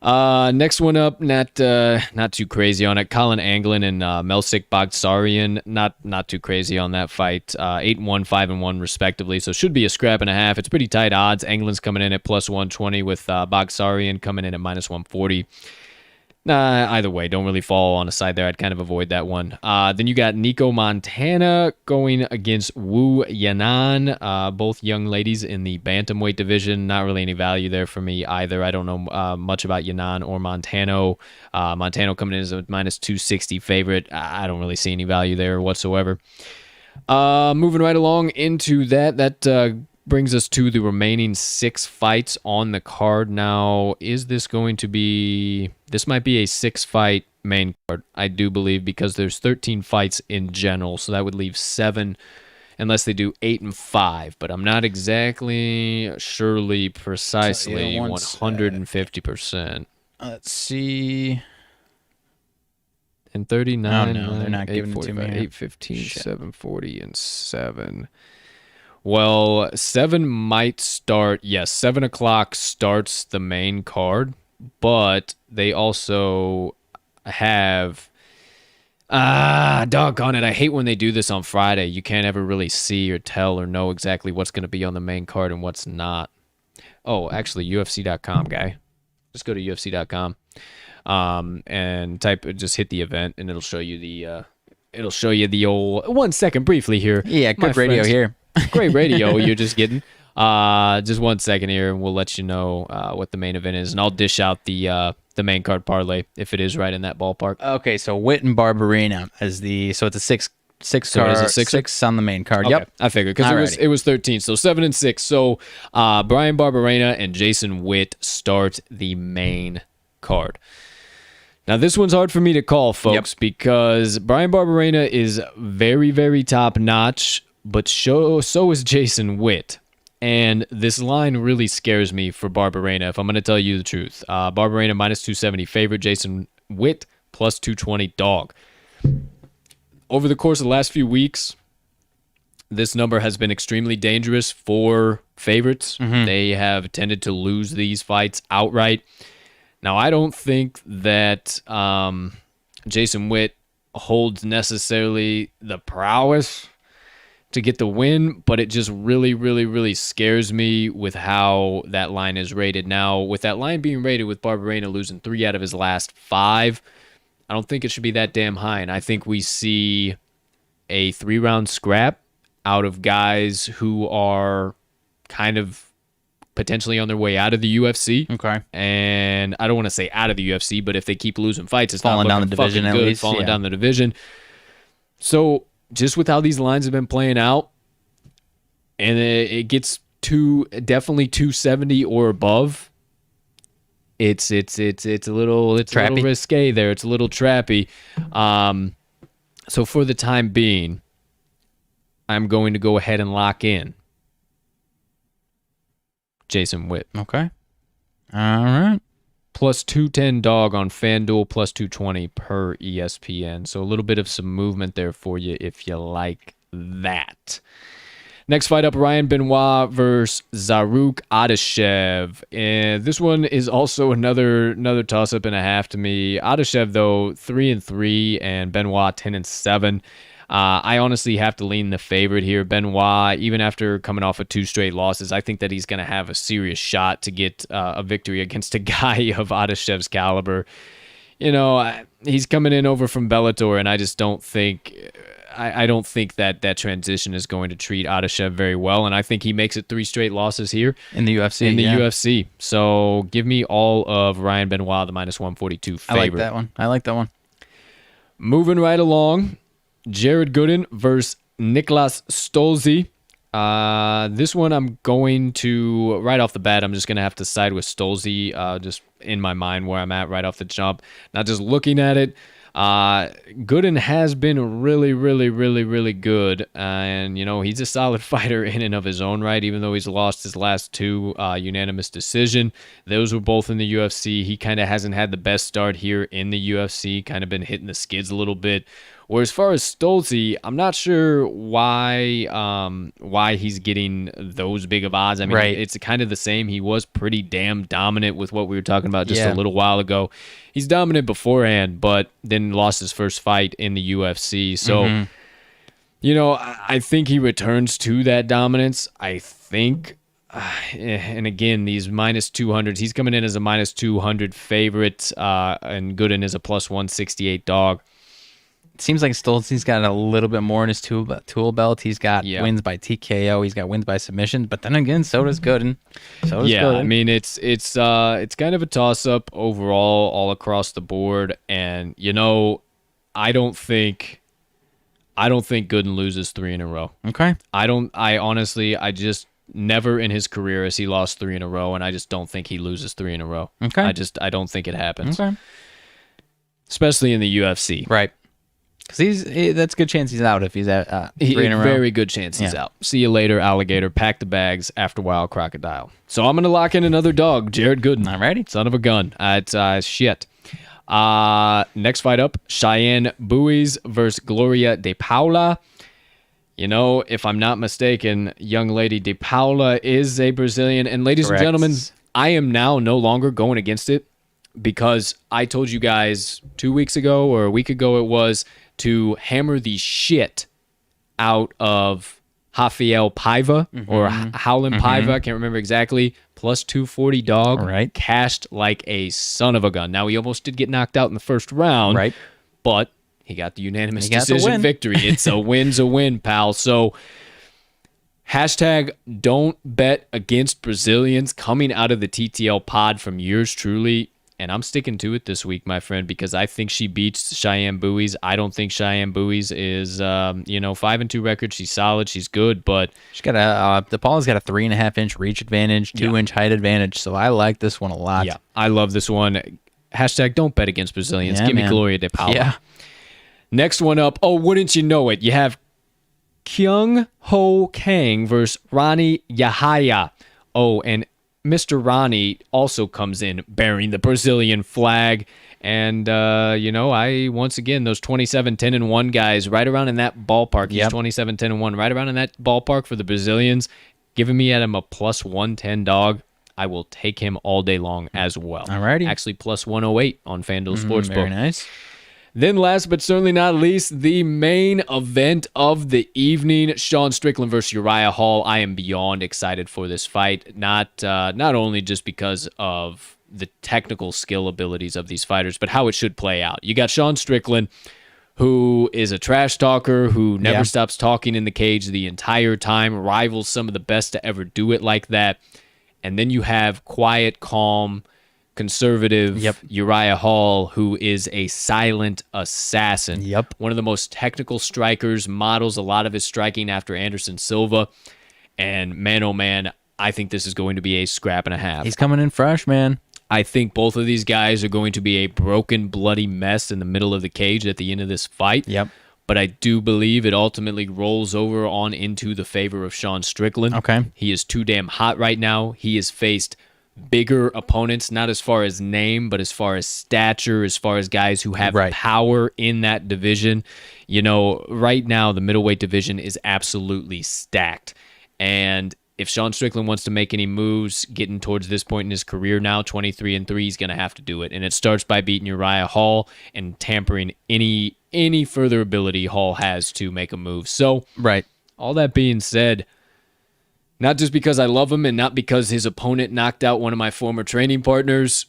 [SPEAKER 1] Next one up, not too crazy on it. Colin Anglin and Melsik Bagdasaryan, not too crazy on that fight. 8-1, 5-1 respectively, so should be a scrap and a half. It's pretty tight odds. Anglin's coming in at plus 120 with Bagdasaryan coming in at minus 140. Either way, don't really fall on a side there. I'd kind of avoid that one. Then you got Nico Montana going against Wu Yanan, both young ladies in the bantamweight division. Not really any value there for me either. I don't know much about Yanan or Montano. Montano coming in as a minus 260 favorite. I don't really see any value there whatsoever. Moving right along into that brings us to the remaining 6 fights on the card. Now, is this going to be... This might be a 6-fight main card, I do believe, because there's 13 fights in general, so that would leave 7 unless they do 8 and 5. But I'm not exactly, surely, precisely 150%.
[SPEAKER 2] Let's see...
[SPEAKER 1] And 39,
[SPEAKER 2] no, they're not giving it to me.
[SPEAKER 1] 815, 740, and 7... Well, 7 might start. Yes, 7 o'clock starts the main card, but they also have... doggone it. I hate when they do this on Friday. You can't ever really see or tell or know exactly what's going to be on the main card and what's not. Oh, actually, UFC.com, guy. Just go to UFC.com and just hit the event, and it'll show you the old... 1 second, briefly here.
[SPEAKER 2] Yeah, good radio here.
[SPEAKER 1] Great radio you're just getting. Just 1 second here, and we'll let you know what the main event is, and I'll dish out the main card parlay if it is right in that ballpark.
[SPEAKER 2] Okay, so Witt and Barberena so it's a six card.
[SPEAKER 1] Is it 6
[SPEAKER 2] on the main card.
[SPEAKER 1] Okay.
[SPEAKER 2] Yep,
[SPEAKER 1] I figured because it was 13, so 7 and 6. So Brian Barberena and Jason Witt start the main card. Now, this one's hard for me to call, folks, because Brian Barberena is very, very top-notch, but so is Jason Witt. And this line really scares me for Barberena, if I'm going to tell you the truth. Barberena minus 270 favorite, Jason Witt plus 220 dog. Over the course of the last few weeks, this number has been extremely dangerous for favorites. Mm-hmm. They have tended to lose these fights outright. Now, I don't think that Jason Witt holds necessarily the prowess to get the win, but it just really, really, really scares me with how that line is rated. Now, with that line being rated with Barberena losing 3 out of his last 5, I don't think it should be that damn high, and I think we see a 3-round scrap out of guys who are kind of potentially on their way out of the UFC.
[SPEAKER 2] Okay.
[SPEAKER 1] And I don't want to say out of the UFC, but if they keep losing fights, it's
[SPEAKER 2] falling
[SPEAKER 1] not
[SPEAKER 2] down the division
[SPEAKER 1] good,
[SPEAKER 2] at least.
[SPEAKER 1] Falling down the division. So just with how these lines have been playing out, and it gets definitely 270 or above, it's a little risque there. It's a little trappy. So for the time being, I'm going to go ahead and lock in Jason Witt.
[SPEAKER 2] Okay. All right.
[SPEAKER 1] Plus 210 dog on FanDuel, plus 220 per ESPN. So a little bit of some movement there for you if you like that. Next fight up, Ryan Benoit versus Zaruk Adeshev. And this one is also another toss-up and a half to me. Adeshev, though, 3-3, and Benoit 10-7. I honestly have to lean the favorite here. Benoit, even after coming off of 2 straight losses, I think that he's going to have a serious shot to get a victory against a guy of Adeshev's caliber. You know, he's coming in over from Bellator, and I just don't think... I don't think that transition is going to treat Adeshev very well, and I think he makes it 3 straight losses here
[SPEAKER 2] in the UFC.
[SPEAKER 1] UFC. So give me all of Ryan Benoit, the minus 142 favorite.
[SPEAKER 2] I like that one.
[SPEAKER 1] Moving right along, Jared Gooden versus Niklas Stolze. This one I'm going to, right off the bat, I'm just going to have to side with Stolze, just in my mind where I'm at right off the jump. Not just looking at it. Gooden has been really, really, really, really good. And, you know, he's a solid fighter in and of his own right, even though he's lost his last 2 unanimous decision. Those were both in the UFC. He kind of hasn't had the best start here in the UFC, kind of been hitting the skids a little bit. Where as far as Stolze, I'm not sure why he's getting those big of odds. I mean, It's kind of the same. He was pretty damn dominant with what we were talking about just a little while ago. He's dominant beforehand, but then lost his first fight in the UFC. So, you know, I think he returns to that dominance. I think, and again, these minus 200s, he's coming in as a minus 200 favorite, and Gooden is a plus 168 dog.
[SPEAKER 2] Seems like Stolze's got a little bit more in his tool belt. He's got wins by TKO. He's got wins by submission. But then again, so does Gooden.
[SPEAKER 1] I mean, it's kind of a toss-up overall, all across the board. And you know, I don't think Gooden loses 3 in a row.
[SPEAKER 2] Okay.
[SPEAKER 1] I honestly just never in his career has he lost 3 in a row, and I just don't think he loses 3 in a row.
[SPEAKER 2] Okay.
[SPEAKER 1] I don't think it happens.
[SPEAKER 2] Okay.
[SPEAKER 1] Especially in the UFC.
[SPEAKER 2] Right. Because that's a good chance he's out if he's at 3 in a row.
[SPEAKER 1] Very good chance he's out. See you later, alligator. Pack the bags after a while, crocodile. So I'm going to lock in another dog, Jared Gooden.
[SPEAKER 2] I'm ready.
[SPEAKER 1] Son of a gun. It's shit. Next fight up, Cheyenne Buies versus Gloria De Paula. You know, if I'm not mistaken, young lady De Paula is a Brazilian. And ladies and gentlemen, I am now no longer going against it because I told you guys 2 weeks ago or a week ago it was to hammer the shit out of Rafael Paiva or Howlin' Paiva. I can't remember exactly. Plus 240 dog.
[SPEAKER 2] Right.
[SPEAKER 1] Cashed like a son of a gun. Now, he almost did get knocked out in the first round.
[SPEAKER 2] Right.
[SPEAKER 1] But he got the unanimous decision victory. It's a win's a win, pal. So, hashtag don't bet against Brazilians coming out of the TTL pod from yours truly. And I'm sticking to it this week, my friend, because I think she beats Cheyenne Buies. I don't think Cheyenne Buies is, 5-2 record. She's solid. She's good, but
[SPEAKER 2] she's got De Paula's got a 3.5-inch reach advantage, 2-inch height advantage. So I like this one a lot.
[SPEAKER 1] Yeah, I love this one. Hashtag don't bet against Brazilians. Give me Gloria De Paula.
[SPEAKER 2] Yeah.
[SPEAKER 1] Next one up. Oh, wouldn't you know it? You have Kyung Ho Kang versus Ronnie Yahaya. Oh, and Mr. Ronnie also comes in bearing the Brazilian flag. And, once again, those 27-10-1 guys right around in that ballpark. He's 27-10-1, right around in that ballpark for the Brazilians. Giving me at him a plus 110 dog. I will take him all day long as well.
[SPEAKER 2] Alrighty.
[SPEAKER 1] Actually, plus 108 on FanDuel Sportsbook.
[SPEAKER 2] Very nice.
[SPEAKER 1] Then last but certainly not least, the main event of the evening, Sean Strickland versus Uriah Hall. I am beyond excited for this fight, not only just because of the technical skill abilities of these fighters, but how it should play out. You got Sean Strickland, who is a trash talker, who never stops talking in the cage the entire time, rivals some of the best to ever do it like that. And then you have quiet, calm, conservative Uriah Hall, who is a silent assassin. One of the most technical strikers, models a lot of his striking after Anderson Silva. And man, oh man, I think this is going to be a scrap and a half.
[SPEAKER 2] He's coming in fresh, man.
[SPEAKER 1] I think both of these guys are going to be a broken, bloody mess in the middle of the cage at the end of this fight. But I do believe it ultimately rolls over on into the favor of Sean Strickland.
[SPEAKER 2] Okay.
[SPEAKER 1] He is too damn hot right now. He has faced bigger opponents, not as far as name, but as far as stature, as far as guys who have power in that division. You know, right now, the middleweight division is absolutely stacked. And if Sean Strickland wants to make any moves getting towards this point in his career now, 23-3, he's going to have to do it. And it starts by beating Uriah Hall and tampering any further ability Hall has to make a move. So, all that being said, not just because I love him and not because his opponent knocked out one of my former training partners,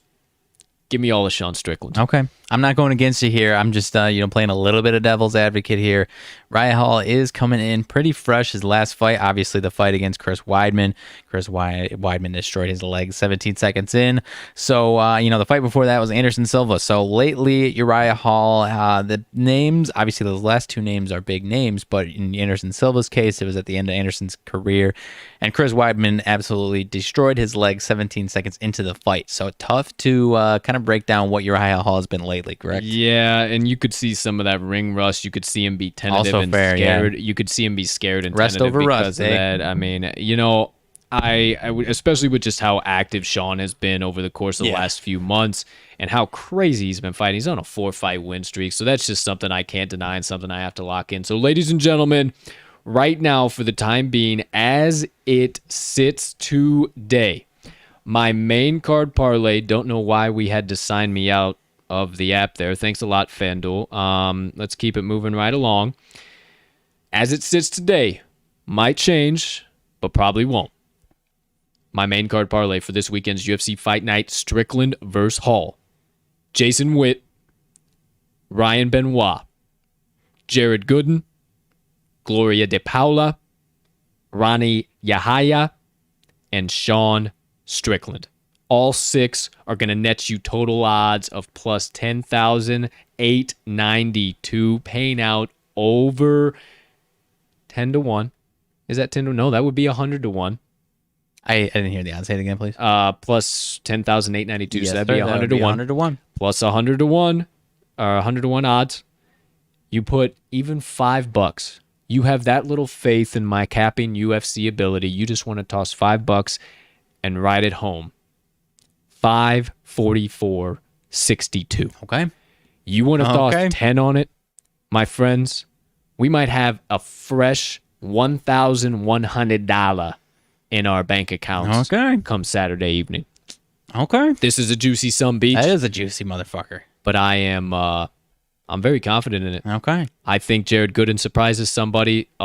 [SPEAKER 1] give me all of Sean Strickland.
[SPEAKER 2] Okay. I'm not going against you here. I'm just, playing a little bit of devil's advocate here. Uriah Hall is coming in pretty fresh. His last fight, obviously the fight against Chris Weidman. Chris Weidman destroyed his leg 17 seconds in. So, the fight before that was Anderson Silva. So lately, Uriah Hall, the names, obviously those last two names are big names, but in Anderson Silva's case, it was at the end of Anderson's career. And Chris Weidman absolutely destroyed his leg 17 seconds into the fight. So tough to kind of break down what Uriah Hall has been lately, correct?
[SPEAKER 1] Yeah, and you could see some of that ring rust. You could see him be tentative and scared. Yeah. You could see him be scared and
[SPEAKER 2] rest
[SPEAKER 1] tentative
[SPEAKER 2] over
[SPEAKER 1] because
[SPEAKER 2] rust,
[SPEAKER 1] of that. I mean, I would, especially with just how active Sean has been over the course of the last few months and how crazy he's been fighting. He's on a 4-fight win streak, so that's just something I can't deny and something I have to lock in. So, ladies and gentlemen, right now, for the time being, as it sits today, my main card parlay, don't know why we had to sign me out of the app there. Thanks a lot, FanDuel. Let's keep it moving right along. As it sits today, might change, but probably won't. My main card parlay for this weekend's UFC Fight Night, Strickland vs. Hall. Jason Witt, Ryan Benoit, Jared Gooden, Gloria De Paula, Ronnie Yahaya, and Sean Strickland. All six are going to net you total odds of plus 10,892, paying out over 10 to 1. Is that 10 to 1? No, that would be 100 to 1.
[SPEAKER 2] I didn't hear the odds. Say it again, please.
[SPEAKER 1] Plus 10,892.
[SPEAKER 2] Yes,
[SPEAKER 1] so that'd be 100 to 1.
[SPEAKER 2] 100 to 1.
[SPEAKER 1] Plus 100 to 1, or 100 to 1 odds. You put even $5. You have that little faith in my capping UFC ability. You just want to toss $5 and ride it home. 544.62.
[SPEAKER 2] Okay.
[SPEAKER 1] You want to toss 10 on it, my friends? We might have a fresh $1,100 in our bank accounts come Saturday evening.
[SPEAKER 2] Okay.
[SPEAKER 1] This is a juicy some beach.
[SPEAKER 2] That is a juicy motherfucker.
[SPEAKER 1] But I'm very confident in it.
[SPEAKER 2] Okay.
[SPEAKER 1] I think Jared Gooden surprises a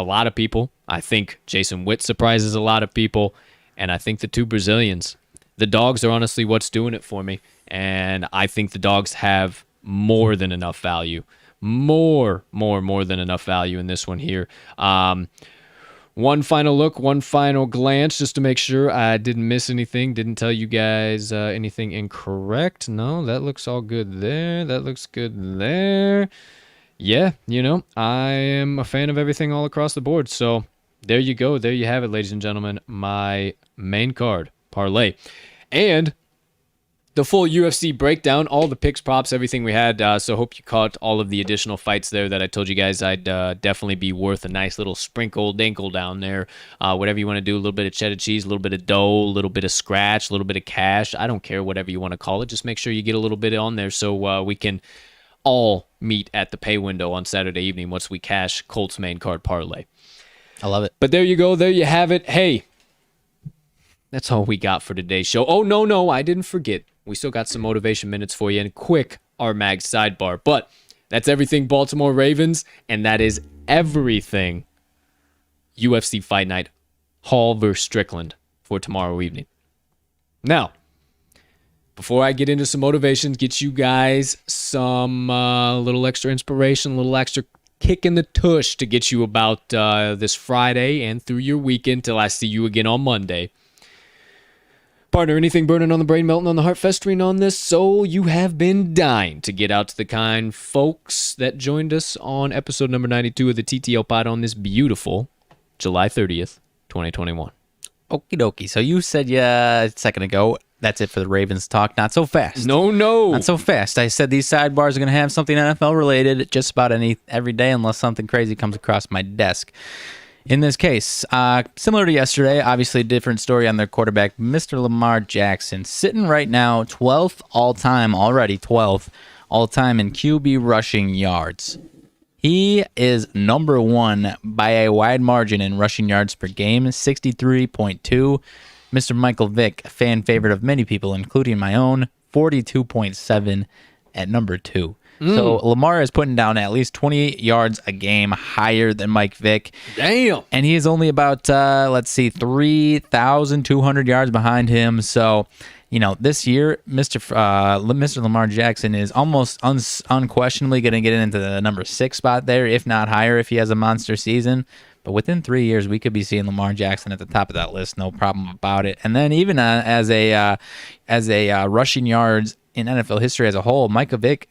[SPEAKER 1] lot of people. I think Jason Witt surprises a lot of people. And I think the two Brazilians, the dogs are honestly what's doing it for me. And I think the dogs have more than enough value. More than enough value in this one here. One final look, one final glance, just to make sure I didn't miss anything, didn't tell you guys anything incorrect. No, that looks all good there. That looks good there. Yeah, I am a fan of everything all across the board. So there you go. There you have it, ladies and gentlemen. My main card parlay. And the full UFC breakdown, all the picks, props, everything we had. So hope you caught all of the additional fights there that I told you guys I'd definitely be worth a nice little sprinkle dinkle down there. Whatever you want to do, a little bit of cheddar cheese, a little bit of dough, a little bit of scratch, a little bit of cash. I don't care, whatever you want to call it. Just make sure you get a little bit on there so we can all meet at the pay window on Saturday evening once we cash Colt's main card parlay.
[SPEAKER 2] I love it.
[SPEAKER 1] But there you go. There you have it. Hey, that's all we got for today's show. Oh, no, I didn't forget. We still got some motivation minutes for you and quick RMags sidebar. But that's everything Baltimore Ravens, and that is everything UFC Fight Night Hall vs. Strickland for tomorrow evening. Now, before I get into some motivations, get you guys some little extra inspiration, a little extra kick in the tush to get you about this Friday and through your weekend till I see you again on Monday. Partner, anything burning on the brain, melting on the heart, festering on this soul? You have been dying to get out to the kind folks that joined us on episode number 92 of the TTL Pod on this beautiful July 30th, 2021.
[SPEAKER 2] Okie dokie. So you said a second ago, that's it for the Ravens talk. Not so fast.
[SPEAKER 1] No.
[SPEAKER 2] Not so fast. I said these sidebars are going to have something NFL related just about every day unless something crazy comes across my desk. In this case, similar to yesterday, obviously different story on their quarterback, Mr. Lamar Jackson, sitting right now 12th all-time, already 12th all-time in QB rushing yards. He is number one by a wide margin in rushing yards per game, 63.2. Mr. Michael Vick, a fan favorite of many people, including my own, 42.7 at number 2. So Lamar is putting down at least 28 yards a game higher than Mike Vick.
[SPEAKER 1] Damn.
[SPEAKER 2] And he is only about, 3,200 yards behind him. So, this year, Mr. Lamar Jackson is almost unquestionably going to get into the number 6 spot there, if not higher, if he has a monster season. But within 3 years, we could be seeing Lamar Jackson at the top of that list, no problem about it. And then even as a rushing yards in NFL history as a whole, Michael Vick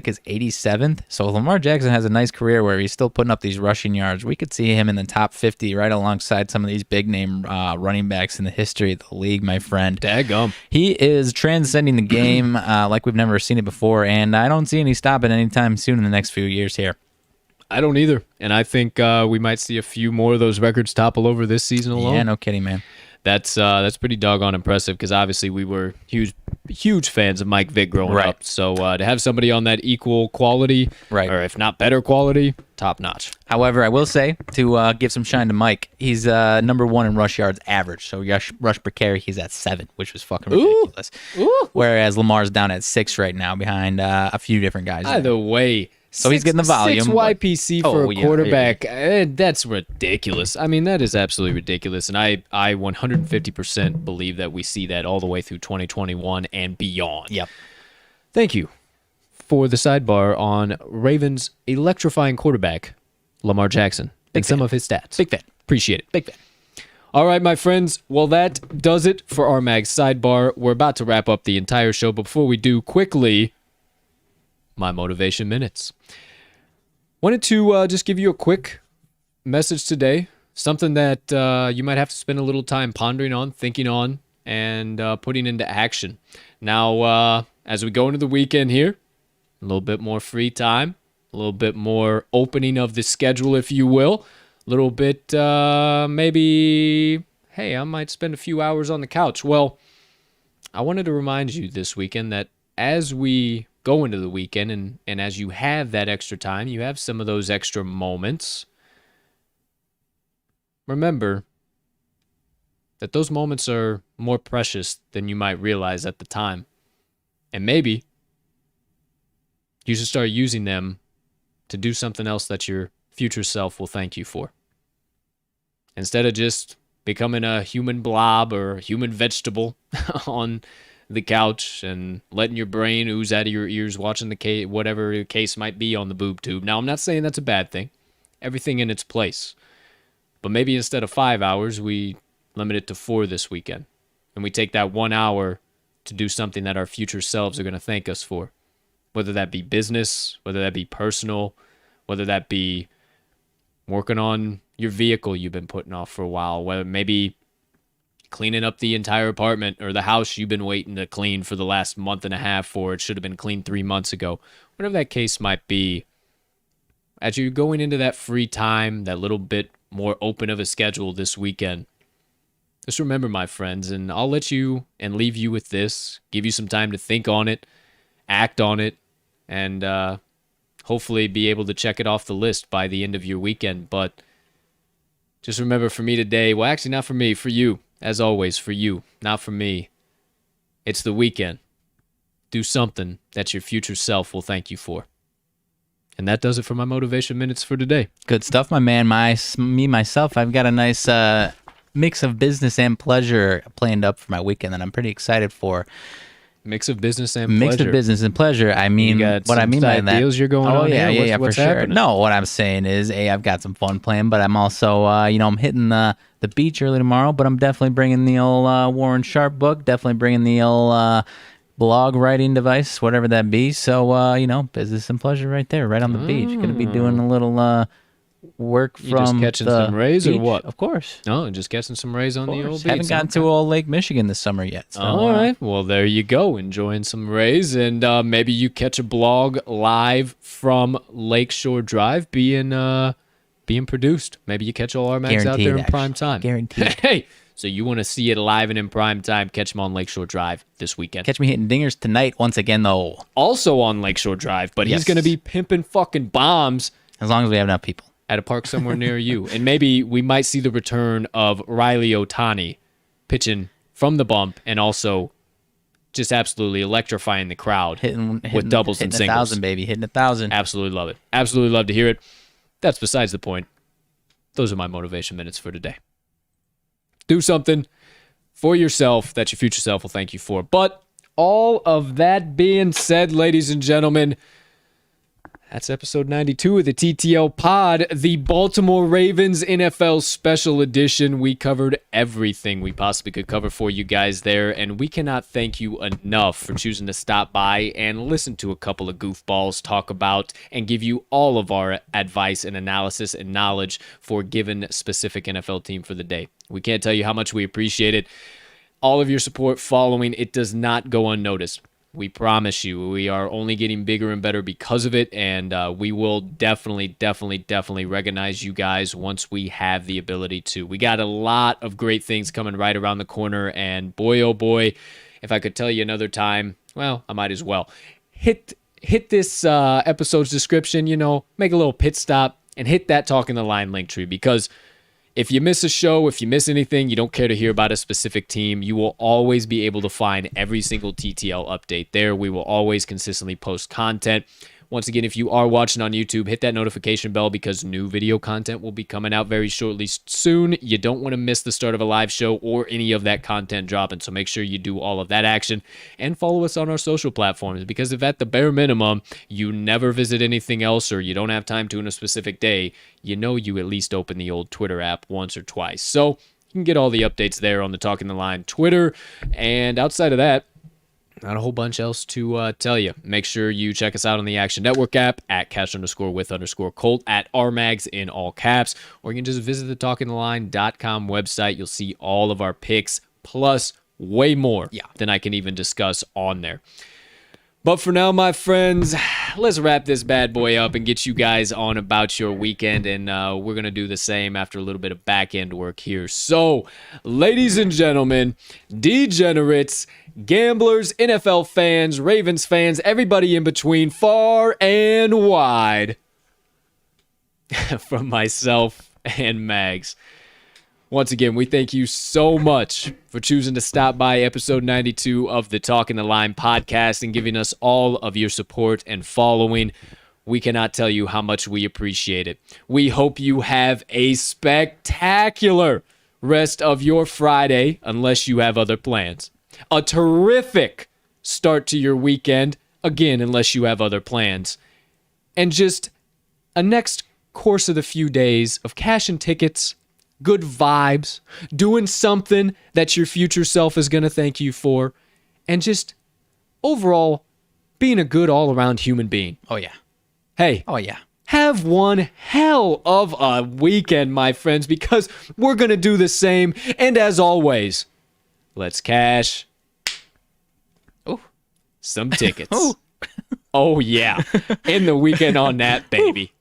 [SPEAKER 2] is 87th. So Lamar Jackson has a nice career where he's still putting up these rushing yards. We could see him in the top 50 right alongside some of these big name running backs in the history of the league, my friend.
[SPEAKER 1] Daggum.
[SPEAKER 2] He is transcending the game like we've never seen it before, and I don't see any stopping anytime soon in the next few years here.
[SPEAKER 1] I don't either. And I think we might see a few more of those records topple over this season alone.
[SPEAKER 2] Yeah, no kidding, man.
[SPEAKER 1] That's pretty doggone impressive because obviously we were huge fans of Mike Vick growing up. So to have somebody on that equal quality, or if not better quality, top notch.
[SPEAKER 2] However, I will say to give some shine to Mike, he's number 1 in rush yards average. So rush per carry, he's at 7, which was fucking ridiculous.
[SPEAKER 1] Ooh.
[SPEAKER 2] Whereas Lamar's down at 6 right now behind a few different guys.
[SPEAKER 1] Either way.
[SPEAKER 2] So he's getting the volume.
[SPEAKER 1] 6 YPC for a quarterback.
[SPEAKER 2] Yeah.
[SPEAKER 1] That's ridiculous. I mean, that is absolutely ridiculous. And I 150% believe that we see that all the way through 2021 and beyond.
[SPEAKER 2] Yep.
[SPEAKER 1] Thank you for the sidebar on Ravens' electrifying quarterback, Lamar Jackson, and some of his stats.
[SPEAKER 2] Big fan.
[SPEAKER 1] Appreciate it.
[SPEAKER 2] Big fan.
[SPEAKER 1] All right, my friends. Well, that does it for RMags sidebar. We're about to wrap up the entire show. But before we do, quickly, my motivation minutes. Wanted to just give you a quick message today, something that you might have to spend a little time pondering on, thinking on, and putting into action. Now, as we go into the weekend here, a little bit more free time, a little bit more opening of the schedule, if you will, a little bit maybe, hey, I might spend a few hours on the couch. Well, I wanted to remind you this weekend that as we go into the weekend and as you have that extra time, you have some of those extra moments, remember that those moments are more precious than you might realize at the time. And maybe you should start using them to do something else that your future self will thank you for. Instead of just becoming a human blob or a human vegetable on the couch and letting your brain ooze out of your ears watching the whatever the case might be on the boob tube. Now, I'm not saying that's a bad thing. Everything in its place. But maybe instead of 5 hours, we limit it to 4 this weekend. And we take that 1 hour to do something that our future selves are going to thank us for. Whether that be business, whether that be personal, whether that be working on your vehicle you've been putting off for a while, whether maybe cleaning up the entire apartment or the house you've been waiting to clean for the last month and a half for. It should have been cleaned 3 months ago. Whatever that case might be, as you're going into that free time, that little bit more open of a schedule this weekend, just remember, my friends, and I'll let you and leave you with this, give you some time to think on it, act on it, and hopefully be able to check it off the list by the end of your weekend. But just remember, for me today, well, actually not for me, for you, as always, for you, not for me, it's the weekend. Do something that your future self will thank you for. And that does it for my motivation minutes for today.
[SPEAKER 2] Good stuff, my man. Myself, I've got a nice mix of business and pleasure planned up for my weekend that I'm pretty excited for.
[SPEAKER 1] Mix of business and pleasure.
[SPEAKER 2] Mix of business and pleasure. I mean, what I mean by that.
[SPEAKER 1] Deals you're going on.
[SPEAKER 2] Yeah,
[SPEAKER 1] what's
[SPEAKER 2] for sure.
[SPEAKER 1] happening?
[SPEAKER 2] No, what I'm saying is, I've got some fun planned, but I'm also, I'm hitting the beach early tomorrow, but I'm definitely bringing the old Warren Sharp book, definitely bringing the old blog writing device, whatever that be. So, business and pleasure right there, right on the beach. Going to be doing a little work from
[SPEAKER 1] just catching some rays
[SPEAKER 2] beach.
[SPEAKER 1] or what?
[SPEAKER 2] Of course.
[SPEAKER 1] No, just catching some rays on the old beach.
[SPEAKER 2] Haven't gotten to old Lake Michigan this summer yet. So,
[SPEAKER 1] all right. Well, there you go. Enjoying some rays, and maybe you catch a blog live from Lakeshore Drive, being being produced. Maybe you catch all RMags out there in prime time.
[SPEAKER 2] Guaranteed.
[SPEAKER 1] Hey, so you want to see it live and in prime time, catch them on Lakeshore Drive this weekend.
[SPEAKER 2] Catch me hitting dingers tonight once again, though.
[SPEAKER 1] Also on Lakeshore Drive, but he's
[SPEAKER 2] Yes.
[SPEAKER 1] going to be pimping fucking bombs
[SPEAKER 2] As long as we have enough people.
[SPEAKER 1] at a park somewhere near you. And maybe we might see the return of Riley Otani pitching from the bump and also just absolutely electrifying the crowd with doubles and singles.
[SPEAKER 2] 1,000, baby. Hitting 1,000.
[SPEAKER 1] Absolutely love it. Absolutely love to hear it. That's besides the point. Those are my motivation minutes for today. Do something for yourself that your future self will thank you for. But all of that being said, ladies and gentlemen, that's episode 92 of the TTL Pod, the Baltimore Ravens NFL Special Edition. We covered everything we possibly could cover for you guys there, and we cannot thank you enough for choosing to stop by and listen to a couple of goofballs talk about and give you all of our advice and analysis and knowledge for a given specific NFL team for the day. We can't tell you how much we appreciate it. All of your support following, it does not go unnoticed. We promise you, we are only getting bigger and better because of it, and we will definitely recognize you guys once we have the ability to. We got a lot of great things coming right around the corner, and boy, oh boy, if I could tell you another time, well, I might as well. Hit this episode's description, make a little pit stop, and hit that Talking the Line link tree, because if you miss a show, if you miss anything, you don't care to hear about a specific team, you will always be able to find every single TTL update there. We will always consistently post content. Once again, if you are watching on YouTube, hit that notification bell because new video content will be coming out very shortly soon. You don't want to miss the start of a live show or any of that content dropping, so make sure you do all of that action and follow us on our social platforms, because if at the bare minimum you never visit anything else or you don't have time to in a specific day, you at least open the old Twitter app once or twice. So you can get all the updates there on the Talking the Line Twitter, and outside of that, not a whole bunch else to tell you. Make sure you check us out on the Action Network app at @catch_with_Colt, at RMags in all caps, or you can just visit the talkingtheline.com website. You'll see all of our picks, plus way more than I can even discuss on there. But for now, my friends, let's wrap this bad boy up and get you guys on about your weekend, and we're going to do the same after a little bit of back-end work here. So, ladies and gentlemen, degenerates, gamblers, NFL fans, Ravens fans, everybody in between, far and wide, from myself and Mags. Once again, we thank you so much for choosing to stop by episode 92 of the Talking the Line podcast and giving us all of your support and following. We cannot tell you how much we appreciate it. We hope you have a spectacular rest of your Friday, unless you have other plans. A terrific start to your weekend, again, unless you have other plans. And just a next course of the few days of cashing tickets, good vibes, doing something that your future self is going to thank you for, and just overall being a good all-around human being.
[SPEAKER 2] Oh, yeah.
[SPEAKER 1] Hey.
[SPEAKER 2] Oh, yeah.
[SPEAKER 1] Have one hell of a weekend, my friends, because we're going to do the same. And as always, let's cash some tickets. Oh, yeah. End the weekend on that, baby.